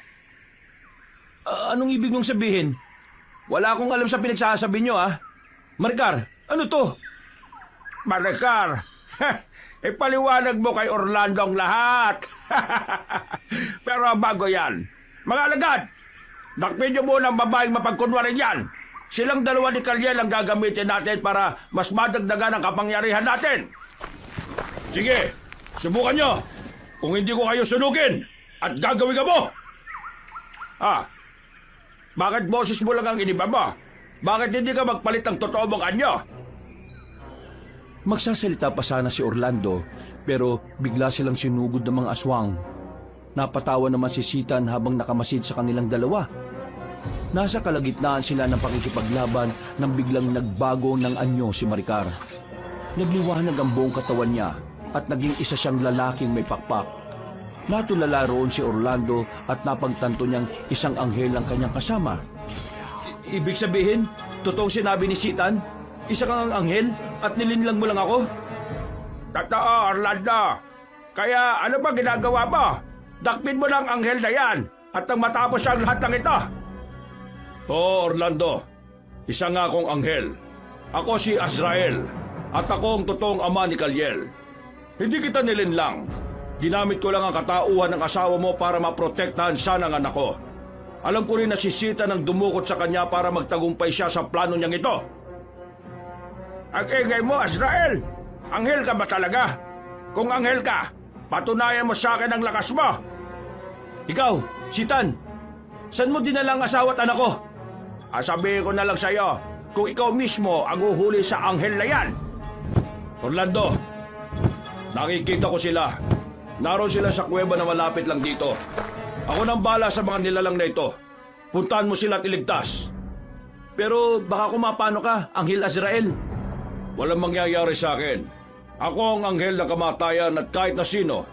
Anong ibig mong sabihin? Wala akong alam sa pinagsasabi nyo, ah. Maricar, ano to? Maricar, ipaliwanag mo kay Orlando ang lahat. Pero bago yan, mga alagad, dakpin niyo muna ang babaeng mapagkunwaring yan. Silang 2 ni Kalyel ang gagamitin natin para mas madagdagan ang kapangyarihan natin. Sige, subukan nyo. Kung hindi ko kayo sunugin at gagawin ka mo. Bakit boses mo lang ang iniba mo? Bakit hindi ka magpalit ng totoo mong anyo? Magsasalita pa sana si Orlando, pero bigla silang sinugod ng mga aswang. Napatawa naman si Sitan habang nakamasid sa kanilang 2. Nasa kalagitnaan sila ng pakikipaglaban nang biglang nagbago ng anyo si Maricar. Nagliwanag ang buong katawan niya at naging isa siyang lalaking may pakpak. Natulala roon si Orlando at napagtanto niyang isang anghel ang kanyang kasama. Ibig sabihin, totoong sinabi ni Sitan, isa kang anghel at nilinlang mo lang ako? Totoo, Orlando. Kaya ano ba ginagawa mo? Dakpin mo lang ang anghel na yan at nang matapos ang lahat ng ito. Oo, Orlando. Isa nga akong anghel. Ako si Azrael at ako ang totoong ama ni Kalyel. Hindi kita nilinlang. Ginamit ko lang ang katauhan ng asawa mo para maprotektahan sana ang anak ko. Alam ko rin na si Sitan ang dumukot sa kanya para magtagumpay siya sa plano niyang ito. Ang ingay mo, Azrael! Anghel ka ba talaga? Kung anghel ka, patunayan mo sa akin ang lakas mo! Ikaw, Sitan, saan mo dinala ang asawa at anak ko? Sabihin ko na lang sa'yo, kung ikaw mismo ang uhuli sa anghel na yan. Orlando, nakikita ko sila. Naroon sila sa kuweba na malapit lang dito. Ako nang bala sa mga nilalang na ito. Puntahan mo sila at iligtas. Pero baka kumapano ka, Anghel Azrael. Walang mangyayari sa akin. Ako ang anghel ng kamatayan at kahit na sino,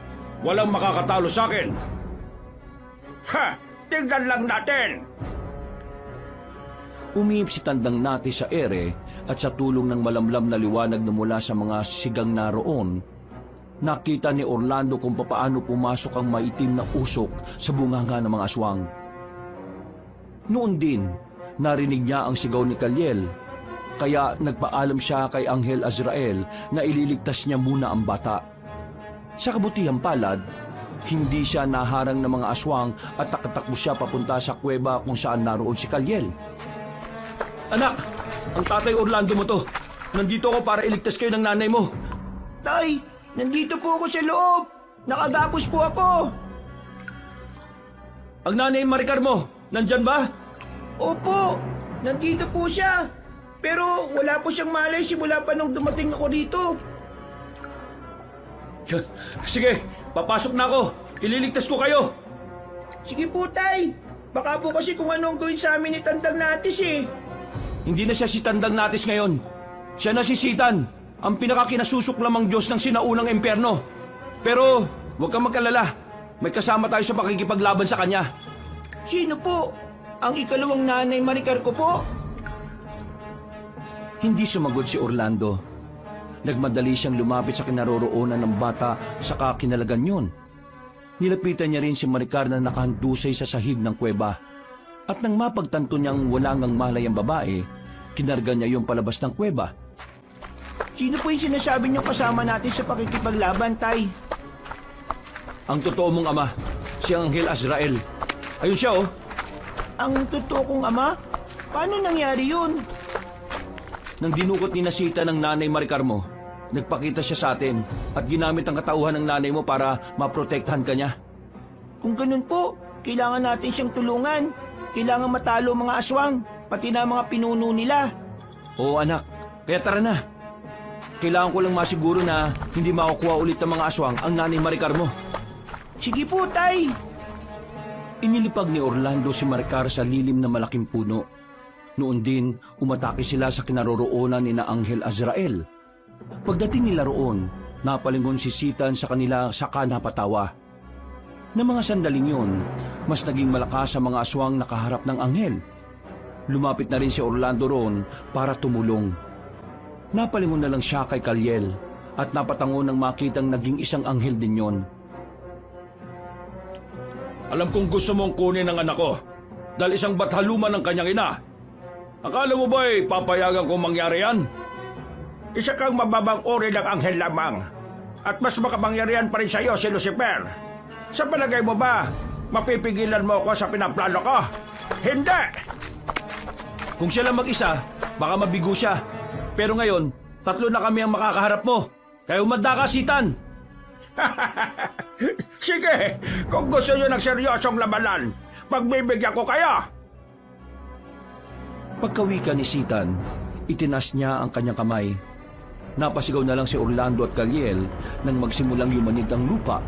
walang makakatalo sa akin. Ha! Tingnan lang natin! Umihip si Tandang Nati sa ere at sa tulong ng malamlam na liwanag na mula sa mga sigang naroon, nakita ni Orlando kung papaano pumasok ang maitim na usok sa bunganga ng mga aswang. Noon din, narinig niya ang sigaw ni Kalyel, kaya nagpaalam siya kay Anghel Azrael na ililigtas niya muna ang bata. Sa kabutihang palad, hindi siya naharang ng mga aswang at nakatakbo siya papunta sa kuweba kung saan naroon si Kalyel. Anak, ang tatay Orlando mo to. Nandito ako para iligtas kayo ng nanay mo. Tay, nandito po ako sa loob. Nakagapos po ako. Ang nanay Maricar mo, nandyan ba? Opo, nandito po siya. Pero wala po siyang malay simula pa nung dumating ako dito. Sige, papasok na ako. Ililigtas ko kayo. Sige po, Tay. Baka po kasi kung anong gawin sa amin ni Tandang Natis eh. Hindi na siya si Tandang Natis ngayon. Siya na si Sitan, ang pinakakinasusok lamang Diyos ng sinaunang impyerno. Pero huwag kang mag-alala. May kasama tayo sa pakikipaglaban sa kanya. Sino po? Ang ikalawang nanay Maricar ko po? Hindi sumagot si Orlando. Nagmadali siyang lumapit sa kinaroroonan ng bata sa kakinalagan yun. Nilapitan niya rin si Maricar na nakahandusay sa sahig ng kuweba. At nang mapagtanto niyang wala ngang malay ang babae, kinarga niya yung palabas ng kuweba. Sino po yung sinasabi niyong kasama natin sa pakikipaglaban, Tay? Ang totoo mong ama, si Anghel Azrael. Ayun siya, oh. Ang totoo kong ama? Paano nangyari yun? Nang dinukot ni Nasita ng nanay Maricar mo, nagpakita siya sa atin at ginamit ang katauhan ng nanay mo para maprotektahan ka niya. Kung ganun po, kailangan natin siyang tulungan. Kailangan matalo ang mga aswang, pati na mga pinuno nila. Oo anak, kaya tara na. Kailangan ko lang masiguro na hindi makukuha ulit ng mga aswang ang nanay Maricar mo. Sige po, Tay. Inilipag ni Orlando si Maricar sa lilim na malaking puno. Noon din, umatake sila sa kinaroroonan ni na Anghel Azrael. Pagdating nila roon, napalingon si Sitan sa kanila saka napatawa. Na mga sandaling yun, mas naging malakas ang mga aswang nakaharap ng anghel. Lumapit na rin si Orlando roon para tumulong. Napalingon na lang siya kay Kaliel at napatango nang makitang naging isang anghel din yon. Alam kong gusto mong kunin ang anak ko dahil isang bathaluman ng kanyang ina. Akala mo ba'y papayagan kong mangyari yan? Isa kang mababang uri ng anghel lamang at mas makapangyarihan pa rin sa iyo si Lucifer. Sa palagay mo ba, mapipigilan mo ako sa pinaplano ko? Hindi! Kung siya lang mag-isa, baka mabigo siya. Pero ngayon, 3 na kami ang makakaharap mo. Kaya umanda ka, Sitan! Sige, kung gusto niyo ng seryosong labanan, pagbibigyan ko kayo! Pagkawika ni Sitan, itinas niya ang kanyang kamay. Napasigaw na lang si Orlando at Kaliel nang magsimulang yumanig ang lupa.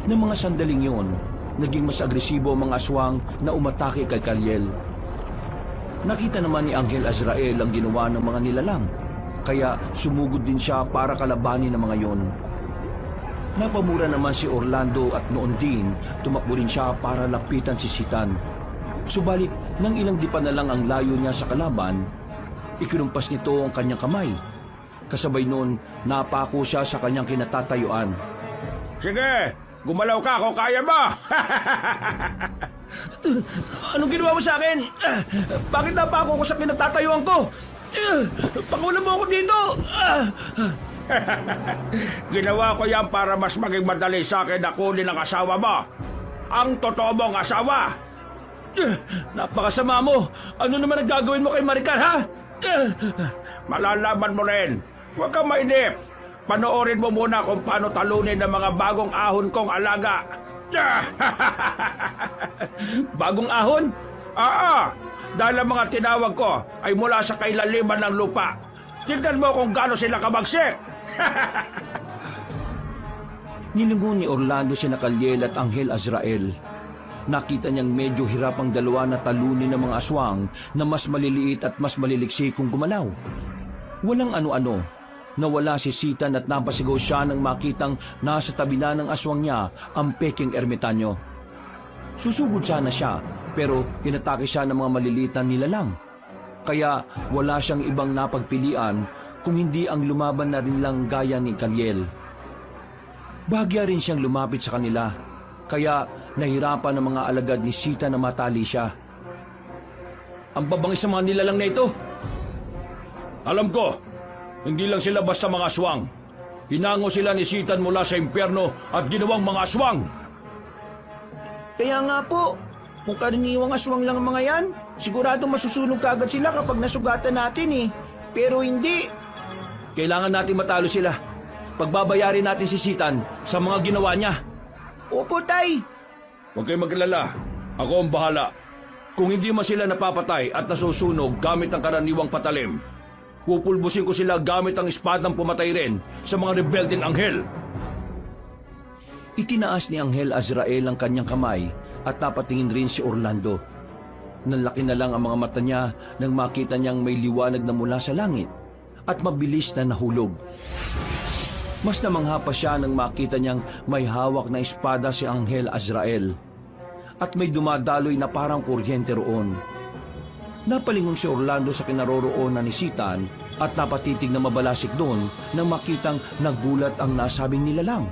Ng mga sandaling yon, naging mas agresibo ang mga aswang na umatake kay Kaliel. Nakita naman ni Anghel Azrael ang ginawa ng mga nilalang, kaya sumugod din siya para kalabanin ng mga yon. Napamura naman si Orlando at noon din tumakbo rin siya para lapitan si Sitan. Subalit nang ilang dipa na lang ang layo niya sa kalaban, ikinumpas nito ang kanyang kamay. Kasabay noon, napako siya sa kanyang kinatatayuan. Sige, gumalaw ka kung kaya mo! Anong ginawa mo sa akin? Bakit napako ko sa kinatatayuan ko? Pakulam mo ako dito! Ginawa ko yan para mas maging madali sa akin na kunin ang asawa mo. Ang totoo mong asawa. Napakasama mo! Ano naman ang gagawin mo kay Maricar, ha? Malalaman mo rin. Huwag kang mainip. Panoorin mo muna kung paano talunin ng mga bagong ahon kong alaga. Bagong ahon? Oo, dahil ang mga tinawag ko ay mula sa kailaliman ng lupa. Tignan mo kung gaano sila kabagsik. Nilingon ni Orlando sina Kaliel at Anghel Azrael. Nakita niyang medyo hirap ang dalawa na talunin ng mga aswang na mas maliliit at mas maliliksi kung gumalaw. Walang ano-ano. Nawala si Sitan at napasigaw siya nang makitang nasa tabi na ng aswang niya ang peking ermitanyo. Susugod sana siya pero inatake siya ng mga maliliit na nilalang. Kaya wala siyang ibang napagpilian kung hindi ang lumaban na rin lang gaya ni Kaliel. Bahagya rin siyang lumapit sa kanila, kaya nahirapan ng mga alagad ni Sita na matali siya. Ang babangis ng mga nilalang na ito. Alam ko, hindi lang sila basta mga aswang. Hinango sila ni Sitan mula sa impyerno at ginawang mga aswang. Kaya nga po, kung karaniwang aswang lang ang mga yan, sigurado masusunog kaagad sila kapag nasugatan natin eh. Pero hindi. Kailangan natin matalo sila. Pagbabayarin natin si Sitan sa mga ginawa niya. Opo, Tay. Huwag kayong maglala. Ako ang bahala. Kung hindi man sila napapatay at nasusunog gamit ang karaniwang patalim, pupulbusin ko sila gamit ang espadang pumatay rin sa mga rebelding anghel. Itinaas ni Anghel Azrael ang kanyang kamay at napatingin rin si Orlando. Nanlaki na lang ang mga mata niya nang makita niyang may liwanag na mula sa langit at mabilis na nahulog. Mas namangha pa siya nang makita niyang may hawak na espada si Anghel Azrael at may dumadaloy na parang kuryente roon. Napalingon si Orlando sa kinaroroonan ni Sitan at napatitig na mabalasik doon nang makitang nagulat ang nasabing nilalang.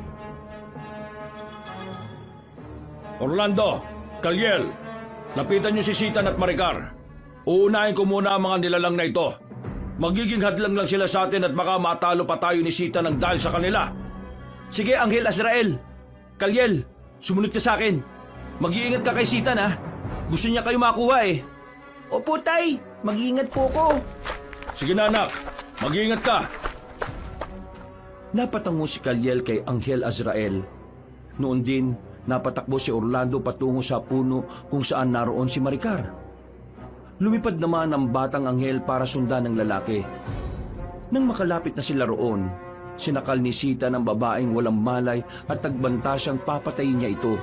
Orlando, Kaliel, lapitan niyo si Sitan at Maricar. Uunahin ko muna ang mga nilalang na ito. Magiging hadlang lang sila sa atin at baka matalo pa tayo ni Sitan ng dahil sa kanila. Sige, Anghel Azrael. Kaliel, sumunod ka sa akin. Mag-iingat ka kay Sitan, ha? Gusto niya kayo makuha eh. Opo, Tay. Mag-iingat po ko. Sige na, anak. Mag-iingat ka. Napatango si Kaliel kay Anghel Azrael. Noon din, napatakbo si Orlando patungo sa puno kung saan naroon si Maricar. Lumipad naman ang batang anghel para sundan ng lalaki. Nang makalapit na sila roon, sinakal ni Sita ng babaeng walang malay at nagbanta siyang papatayin niya ito.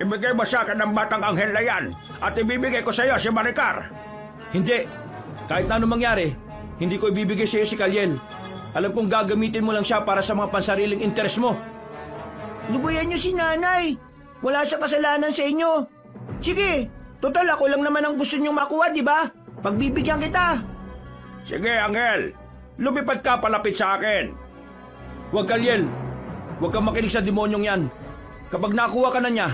ibigay mo sa akin ang batang anghel na yan at ibibigay ko sa iyo si Maricar. Hindi. Kahit na anong mangyari, hindi ko ibibigay sa iyo si Kaliel. Alam kong gagamitin mo lang siya para sa mga pansariling interes mo. Lubayan niyo si nanay. Wala siyang kasalanan sa inyo. Sige, total ako lang naman ang gusto niyong makuha, di ba? Pagbibigyan kita. Sige, anghel. Lumipad ka palapit sa akin. Huwag, Kaliel. Huwag kang makinig sa demonyong yan. Kapag nakuha ka na niya,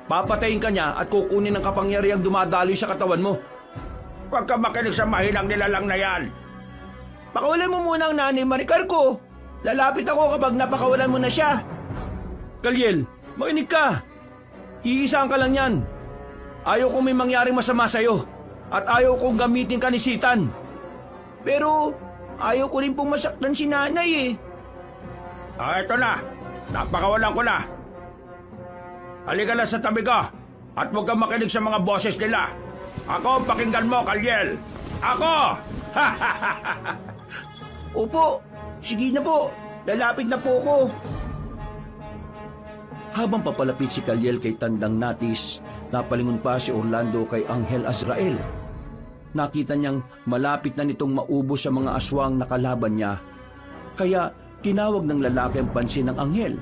papatayin ka niya at kukunin ang kapangyarihang dumadaloy sa katawan mo. Huwag ka makinig sa mahinang nilalang na yan. Pakawalan mo muna ang nanay Maricar ko. Lalapit ako kapag napakawalan mo na siya. Kaliel, makinig ka. Iisaan ka lang yan. Ayaw kong may mangyaring masama sa'yo. At ayaw kong gamitin ka ni Sitan. Pero ayaw ko rin pong masaktan si nanay eh. Ito na. Napakawalan ko na. Halika na sa tabi ko at huwag kang makinig sa mga boses nila. Ako, pakinggan mo, Kaliel. Ako! Opo, sige na po. Lalapit na po ako. Habang papalapit si Kaliel kay Tandang Natis, napalingon pa si Orlando kay Anghel Azrael. Nakita niyang malapit na nitong maubos sa mga aswang na kalaban niya. Kaya tinawag ng lalaki ang pansin ng anghel.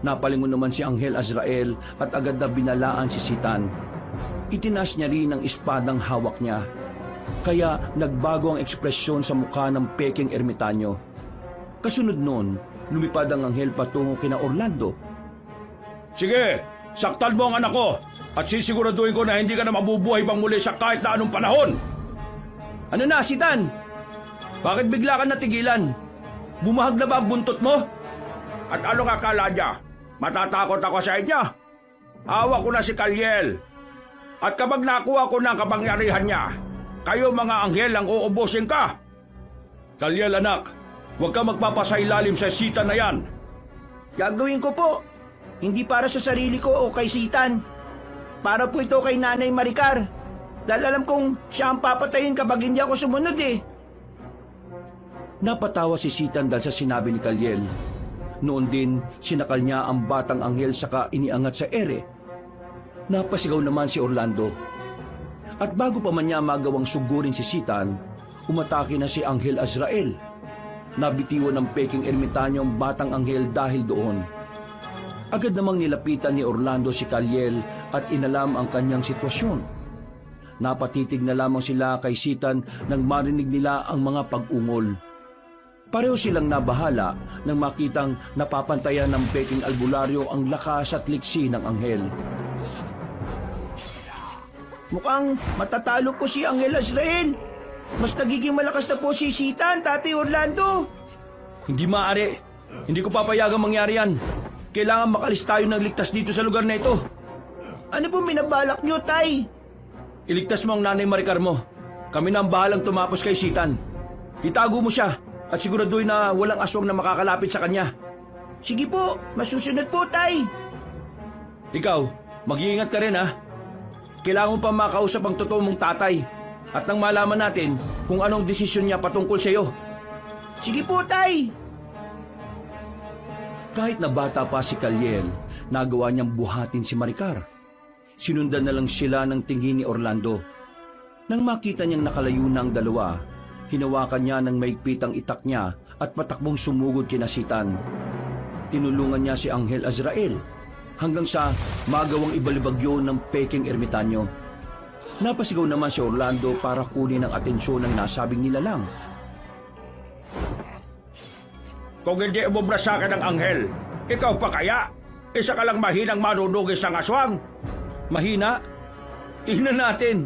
Napalingon naman si Anghel Azrael at agad na binalaan si Sitan. Itinaas niya rin ang espadang hawak niya. Kaya nagbago ang ekspresyon sa mukha ng peking ermitanyo. Kasunod noon, lumipad ang anghel patungo kina Orlando. Sige, saktan mo ang anak ko at sisiguraduhin ko na hindi ka na mabubuhay pang muli sa kahit na anong panahon. Ano na, Sitan? Bakit bigla ka natigilan? Bumahag na ba ang buntot mo? At ano akala niya? Matatakot ako sa inyo? Hawak ko na si Kaliel. At kapag nakuha ko na ang kapangyarihan niya, kayo mga anghel ang uubusin ka. Kaliel anak, huwag ka magpapasailalim sa Sitan na yan. Gagawin ko po. Hindi para sa sarili ko o kay Sitan. Para po ito kay Nanay Maricar. Dahil alam kong siya ang papatayin kapag hindi ako sumunod eh. Napatawa si Sitan dahil sa sinabi ni Kaliel. Noon din, sinakal niya ang batang anghel saka iniangat sa ere. Napasigaw naman si Orlando. At bago pa man niya magawang sugurin si Sitan, umatake na si Anghel Azrael. Nabitiwan ng peking ermitanyo ang batang anghel dahil doon. Agad namang nilapitan ni Orlando si Kaliel at inalam ang kanyang sitwasyon. Napatitig na lamang sila kay Sitan nang marinig nila ang mga pag-ungol. Pareho silang nabahala nang makitang napapantayan ng peking albularyo ang lakas at liksi ng anghel. Mukhang matatalo po si Anghel Azrael. Mas nagiging malakas na po si Sitan, Tatay Orlando. Hindi maaari. Hindi ko papayagang mangyari yan. Kailangan makalis tayo ng ligtas dito sa lugar na ito. Ano po minabalak niyo, Tay? Iligtas mo ang nanay Maricar mo. Kami na ang bahalang tumapos kay Sitan. Itago mo siya at siguraduhin na walang aswang na makakalapit sa kanya. Sige po, masusunod po, Tay. Ikaw, mag-iingat ka rin ha. Kailangan mo pa makausap ang totoo mong tatay at nang malaman natin kung anong desisyon niya patungkol sa iyo. Sige po, Tay. Kahit na bata pa si Kaliel, nagawa niyang buhatin si Maricar. Sinundan na lang sila ng tingin ni Orlando. Nang makita niyang nakalayo na ang dalawa, hinawakan niya ng maigpit ang itak niya at patakbong sumugod kina Sitan. Tinulungan niya si Anghel Azrael hanggang sa magawang ibalibagyo ng peking ermitanyo. Napasigaw naman si Orlando para kunin ang atensyon ng nasabing nilalang. Kung hindi umubra sa akin ng anghel, ikaw pa kaya? Isa ka lang mahinang manunugis ng aswang? Mahina? Tingnan natin.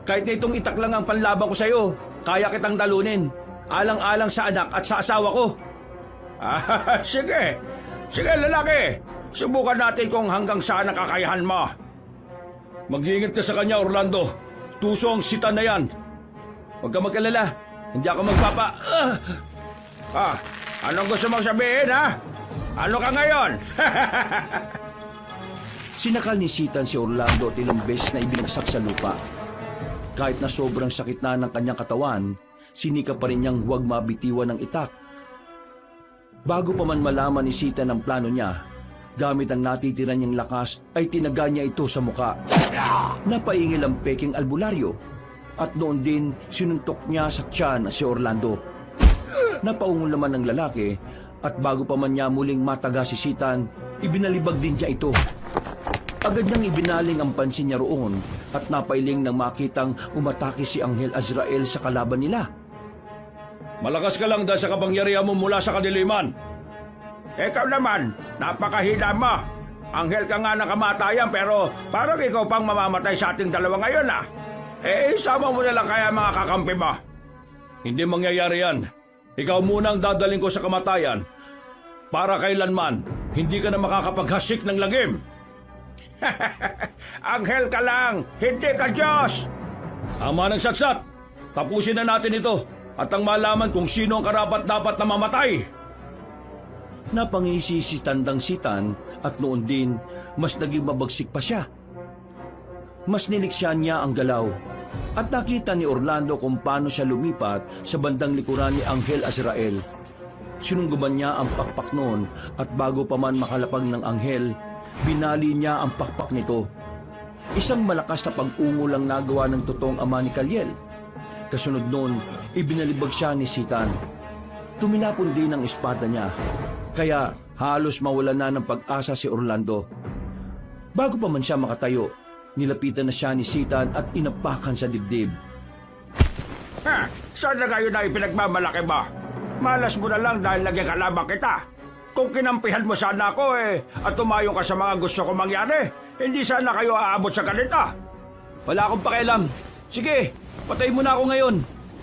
Kahit na itong itak lang ang panlaban ko sa iyo, kaya kitang dalunin. Alang-alang sa anak at sa asawa ko. Sige. Sige, lalaki. Subukan natin kung hanggang saan ang kakayahan mo. Mag-iingat ka sa kanya, Orlando. Tuso ang Sitan na yan. Huwag ka mag-alala. Hindi ako magpapa... Anong gusto mong sabihin, ha? Ano ka ngayon? Sinakal ni Sitan si Orlando at ilang beses na ibinagsak sa lupa. Kahit na sobrang sakit na ng kanyang katawan, sinika pa rin niyang huwag mabitiwan ng itak. Bago pa man malaman ni Sitan ang plano niya, Gamit ang natitira niyang lakas ay tinaga niya ito sa muka. Napaingil ang peking albularyo at noon din sinuntok niya sa tiyan si Orlando. Napaungol naman ng lalaki at bago pa man niya muling mataga si Sitan, ibinalibag din niya ito. Agad niyang ibinaling ang pansin niya roon at napailing nang makitang umatake si Anghel Azrael sa kalaban nila. Malakas ka lang dahil sa kapangyarihan mo mula sa kadiliman. Ikaw naman, napakahina mo. Anghel ka nga ng kamatayan pero parang ikaw pang mamamatay sa ating dalawa ngayon ah. Isama mo na lang kaya mga kakampi mo. Hindi mangyayari yan. Ikaw muna ang dadaling ko sa kamatayan. Para kailanman, hindi ka na makakapaghasik ng lagim. Anghel ka lang, hindi ka Diyos. Tama ng satsat. Tapusin na natin ito at ang malaman kung sino ang karapat-dapat na mamatay. Napangisi si Tandang Sitan at noon din mas naging mabagsik pa siya. Mas niliksyan niya ang galaw at nakita ni Orlando kung paano siya lumipat sa bandang likuran ni Anghel Azrael. Sinungguban niya ang pakpak noon at bago pa man makalapag ng anghel, binali niya ang pakpak nito. Isang malakas na pag-ungol ang nagawa ng totoong ama ni Kaliel. Kasunod noon, ibinalibag siya ni Sitan. Tuminapon din ang espada niya, kaya halos mawala na ng pag-asa si Orlando. Bago pa man siya makatayo, nilapitan na siya ni Sitan at inapakan sa dibdib. Ha! Saan na kayo na ipinagmamalaki mo? Malas mo na lang dahil naging kalaban kita. Kung kinampihan mo sana ako at tumayong ka sa mga gusto ko mangyari, hindi sana kayo aabot sa ganito. Wala akong pakialam. Sige, patay mo na ako ngayon.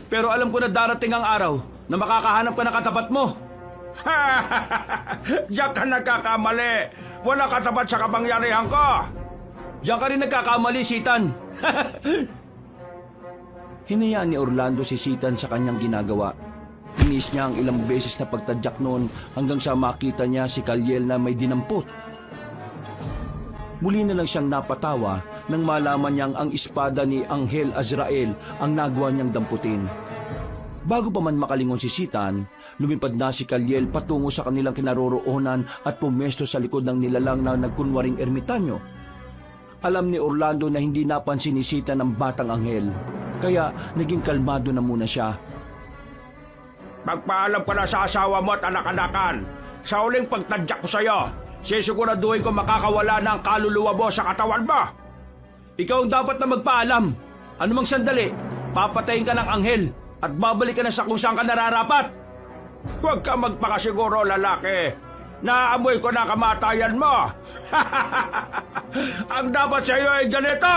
Pero alam ko na darating ang araw na makakahanap ka ng katapat mo. Diyan ka nagkakamali. Wala katapat sa kapangyarihan ko. Diyan ka rin nagkakamali, Sitan. Hinayaan ni Orlando si Sitan sa kanyang ginagawa. Inis niya ang ilang beses na pagtadyak noon hanggang sa makita niya si Kaliel na may dinampot. Muli na lang siyang napatawa nang malaman niyang ang espada ni Anghel Azrael ang nagawa niyang damputin. Bago pa man makalingon si Sitan, lumipad na si Kaliel patungo sa kanilang kinaroroonan at pumesto sa likod ng nilalang na nagkunwaring ermitanyo. Alam ni Orlando na hindi napansin ni Sitan ang batang anghel, kaya naging kalmado na muna siya. Magpaalam ka na sa asawa mo at anak-anakan. Sa uling pagtadyak ko sa'yo, sisiguraduhin ko makakawala na ang kaluluwa mo sa katawan mo. Ikaw ang dapat na magpaalam. Anumang sandali, papatayin ka ng anghel at babalik ka na sa kung saan ka nararapat. Huwag ka magpakasiguro, lalaki. Naamoy ko na kamatayan mo. Ang dapat sa'yo ay ganito.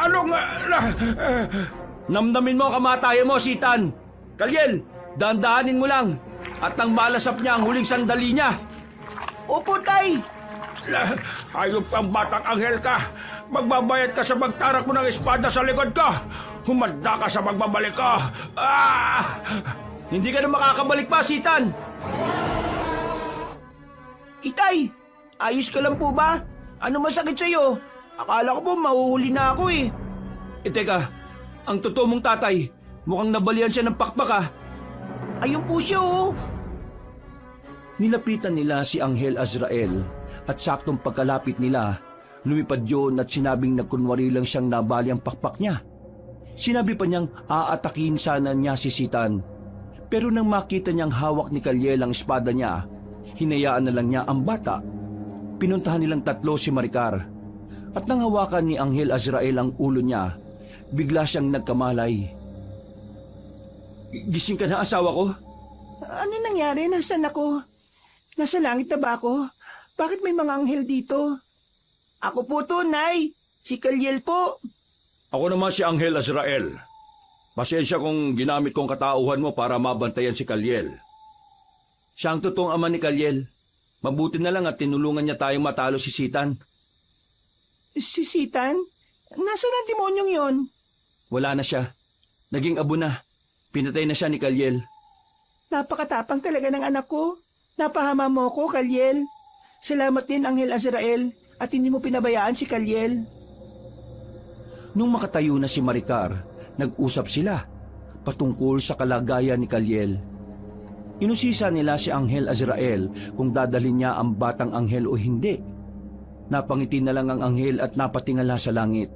Anong... Namnamin mo ang kamatayan mo, Sitan. Kaliel, dahan-dahanin mo lang. At nang malasap niya ang huling sandali niya. Opo, Tay! Hayop kang batang anghel ka. Magbabayad ka sa magtarak mo ng espada sa likod ko. Humanda ka sa magbabalik ko. Hindi ka na makakabalik pa, Sitan. Itay, ayos ka lang po ba? Ano masakit sa'yo? Akala ko po mahuhuli na ako eh. Teka, ang totoo mong tatay, mukhang nabalian siya ng pakpak ah. Ayun po siya oh. Nilapitan nila si Anghel Azrael at saktong pagkalapit nila, lumipad yun at sinabing nagkunwari lang siyang nabali ang pakpak niya. Sinabi pa niyang aatakin sana niya si Sitan. Pero nang makita niyang hawak ni Kaliel ang espada niya, hinayaan na lang niya ang bata. Pinuntahan nilang tatlo si Maricar at nang hawakan ni Anghel Azrael ang ulo niya, bigla siyang nagkamalay. Gising ka na, asawa ko? Ano nangyari? Nasaan ako? Nasa langit na ba ako? Bakit may mga anghel dito? Ako po to, Nay. Si Kaliel po. Ako naman si Anghel Azrael. Pasensya kung ginamit kong katauhan mo para mabantayan si Kaliel. Siya ang totoong ama ni Kaliel. Mabuti na lang at tinulungan niya tayong matalo si Sitan. Si Sitan? Nasaan ang demonyong yon? Wala na siya. Naging abo na. Pinatay na siya ni Kaliel. Napakatapang talaga ng anak ko. Napahama mo ko, Kaliel. Salamat din, Anghel Azrael, at hindi mo pinabayaan si Kaliel. Nung makatayo na si Maricar, nag-usap sila patungkol sa kalagayan ni Kaliel. Inusisa nila si Anghel Azrael kung dadalhin niya ang batang anghel o hindi. Napangiti na lang ang anghel at napatingala sa langit.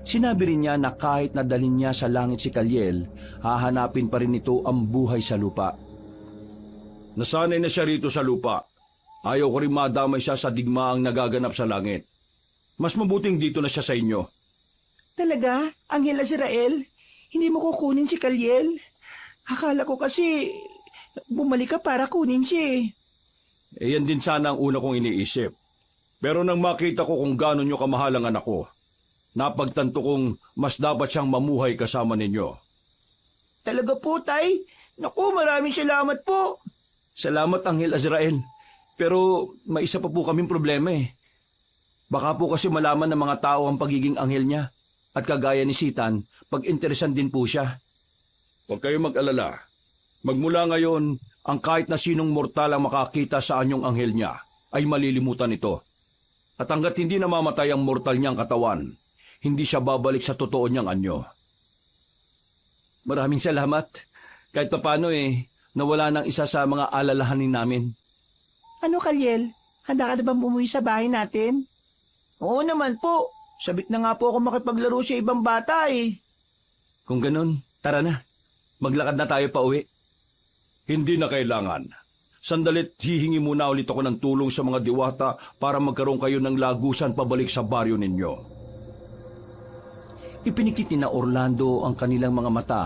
Sinabi rin niya na kahit nadalhin niya sa langit si Kaliel, hahanapin pa rin ito ang buhay sa lupa. Nasanay na siya rito sa lupa. Ayaw ko rin madamay siya sa digmaang nagaganap sa langit. Mas mabuting dito na siya sa inyo. Talaga, Anghel Azrael? Hindi mo kukunin si Kaliel? Akala ko kasi bumalik ka para kunin siya eh. Yan din sana ang una kong iniisip. Pero nang makita ko kung gaano nyo kamahal ang anak ko, napagtanto kong mas dapat siyang mamuhay kasama ninyo. Talaga po, Tay? Naku, maraming salamat po. Salamat, Anghel Azrael. Pero may isa pa po kaming problema eh. Baka po kasi malaman ng mga tao ang pagiging anghel niya. At kagaya ni Sitan, pag-interesan din po siya. Huwag kayo mag-alala. Magmula ngayon, ang kahit na sinong mortal ang makakita sa anyong anghel niya, ay malilimutan ito. At hanggat hindi namamatay ang mortal niyang katawan, hindi siya babalik sa totoo niyang anyo. Maraming salamat. Kahit paano nawala ng isa sa mga alalahanin namin. Ano, Kaliel? Handa ka na bang umuwi sa bahay natin? Oo naman po. Sabik na nga po ako makipaglaro sa ibang bata eh. Kung ganun, tara na. Maglakad na tayo pa uwi. Hindi na kailangan. Sandalit hihingi muna ulit ako ng tulong sa mga diwata para magkaroon kayo ng lagusan pabalik sa baryo ninyo. Ipinikit ni na Orlando ang kanilang mga mata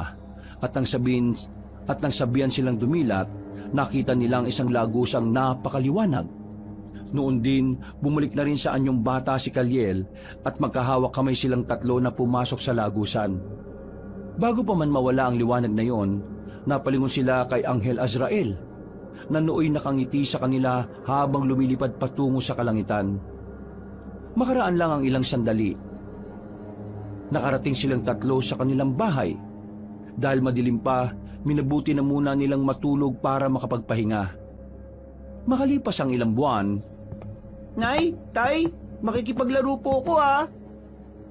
at nang sabihan silang dumilat, nakita nilang isang lagusang napakaliwanag. Noon din, bumalik na rin sa anyong bata si Kaliel at magkahawak kamay silang tatlo na pumasok sa lagusan. Bago pa man mawala ang liwanag na yon, napalingon sila kay Anghel Azrael na nooy nakangiti sa kanila habang lumilipad patungo sa kalangitan. Makaraan lang ang ilang sandali. Nakarating silang tatlo sa kanilang bahay. Dahil madilim pa, minabuti na muna nilang matulog para makapagpahinga. Makalipas ang ilang buwan, Nay, Tay, makikipaglaro po ko ha.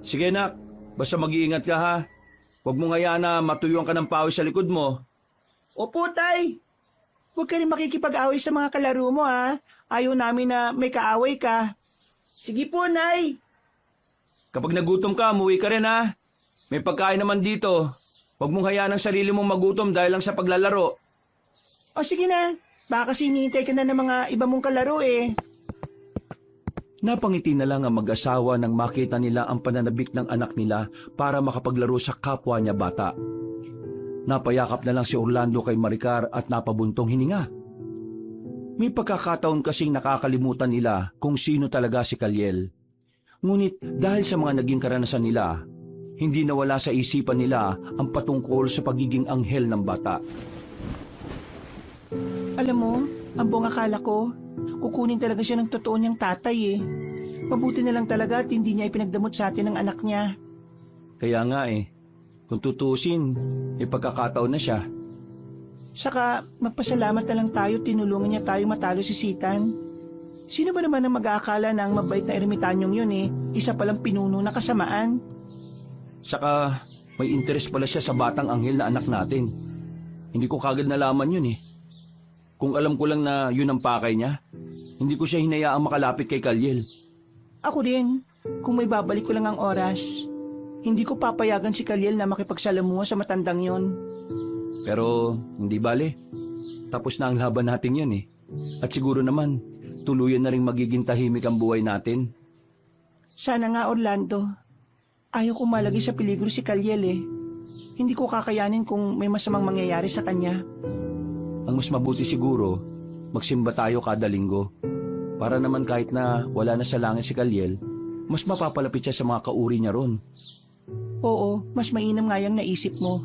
sige nak, basta mag-iingat ka ha. Huwag mo ngayaan na matuyuan ka ng pawis sa likod mo. Opo, Tay. Huwag ka rin makikipag-away sa mga kalaro mo ha. Ayaw namin na may kaaway ka. Sige po, Nay. Kapag nagutom ka, umuwi ka rin ha. May pagkain naman dito. Huwag mong hayaan ang sarili mong magutom dahil lang sa paglalaro. O sige na, baka kasi hinihintay ka na ng mga iba mong kalaro eh. Napangiti na lang ang mag-asawa nang makita nila ang pananabik ng anak nila para makapaglaro sa kapwa niya bata. Napayakap na lang si Orlando kay Maricar at napabuntong hininga. May pagkakataon kasing nakakalimutan nila kung sino talaga si Kaliel. Ngunit dahil sa mga naging karanasan nila, hindi nawala sa isipan nila ang patungkol sa pagiging anghel ng bata. Alam mo, ang buong akala ko, kukunin talaga siya ng totoo niyang tatay eh. Mabuti na lang talaga at hindi niya ipinagdamot sa atin ng anak niya. Kaya nga kung tutusin, pagkakataon na siya. Saka magpasalamat na lang tayo, tinulungan niya tayo matalo si Sitan. Sino ba naman ang mag-aakala na ang mabait na ermitanyong yun isa palang pinuno na kasamaan? Saka may interes pala siya sa batang anghel na anak natin. Hindi ko kagad nalaman yun Kung alam ko lang na yun ang pakay niya, hindi ko siya hinayaang makalapit kay Kaliel. Ako din, kung may babalik ko lang ang oras, hindi ko papayagan si Kaliel na makipagsalamuha sa matandang yon. Pero hindi bale, tapos na ang laban natin yun At siguro naman, tuluyan na rin magiging tahimik ang buhay natin. Sana nga, Orlando. Ayaw ko malagay sa peligro si Kaliel Hindi ko kakayanin kung may masamang mangyayari sa kanya. Ang mas mabuti siguro, magsimba tayo kada linggo. Para naman kahit na wala na sa langit si Kaliel, mas mapapalapit siya sa mga kauri niya ron. Oo, mas mainam nga yung naisip mo.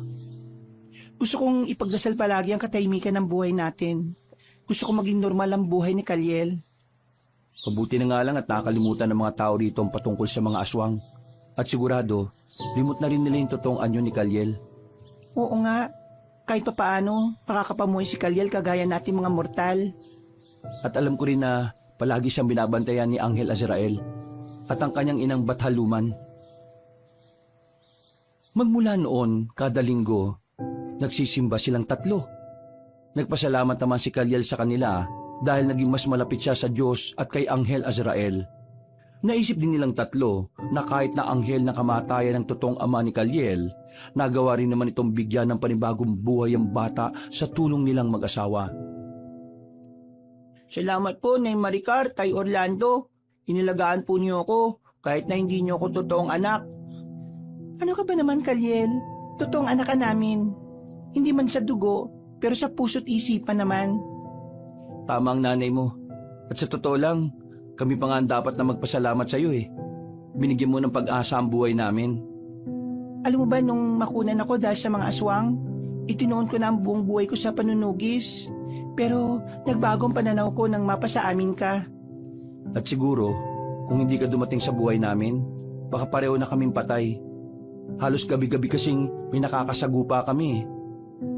Gusto kong ipagdasal palagi ang katahimikan ng buhay natin. Gusto kong maging normal ang buhay ni Kaliel. Mabuti na nga lang at nakakalimutan ng mga tao rito ang patungkol sa mga aswang. At sigurado, limot na rin nila yung totoong anyo ni Kaliel. Oo nga, kahit papaano, makakapamuhay si Kaliel kagaya natin mga mortal. At alam ko rin na palagi siyang binabantayan ni Anghel Azrael at ang kanyang inang Bathaluman. Magmula noon, kada linggo, nagsisimba silang tatlo. Nagpasalamat naman si Kaliel sa kanila dahil naging mas malapit siya sa Diyos at kay Anghel Azrael. Naisip din nilang tatlo na kahit na anghel na kamatayan ng totoong ama ni Kaliel, nagawa rin naman itong bigyan ng panibagong buhay ang bata sa tulong nilang mag-asawa. Salamat po, Nay Maricar, Tay Orlando. Inilagaan po niyo ako kahit na hindi niyo ako totoong anak. Ano ka ba naman, Kaliel? Totoong anak ka namin. Hindi man sa dugo, pero sa puso't isipan naman. Tama ang nanay mo. At sa totoo lang, kami pa nga ang dapat na magpasalamat sa iyo eh. Binigyan mo ng pag-asa ang buhay namin. Alam mo ba nung makunan ako dahil sa mga aswang, itinoon ko na ang buong buhay ko sa panunugis. Pero nagbagong pananaw ko nang mapasa amin ka. At siguro, kung hindi ka dumating sa buhay namin, baka pareho na kaming patay. Halos gabi-gabi kasing may nakakasagupa kami eh.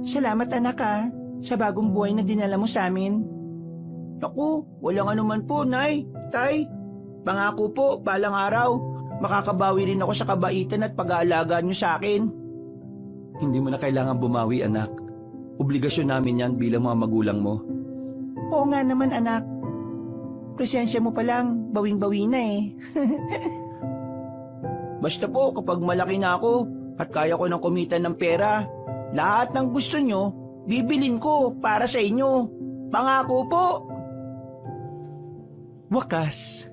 Salamat anak ha, sa bagong buhay na dinala mo sa amin. Naku, walang anuman po, Nay, Tay. Pangako po, balang araw, makakabawi rin ako sa kabaitan at pag-aalaga niyo sa akin. Hindi mo na kailangan bumawi, anak. Obligasyon namin yan bilang mga magulang mo. Oo nga naman anak. Presensya mo pa lang, bawing-bawi na eh. Basta po kapag malaki na ako at kaya ko nang kumita ng pera, lahat ng gusto nyo, bibilin ko para sa inyo. Pangako po. Wakas,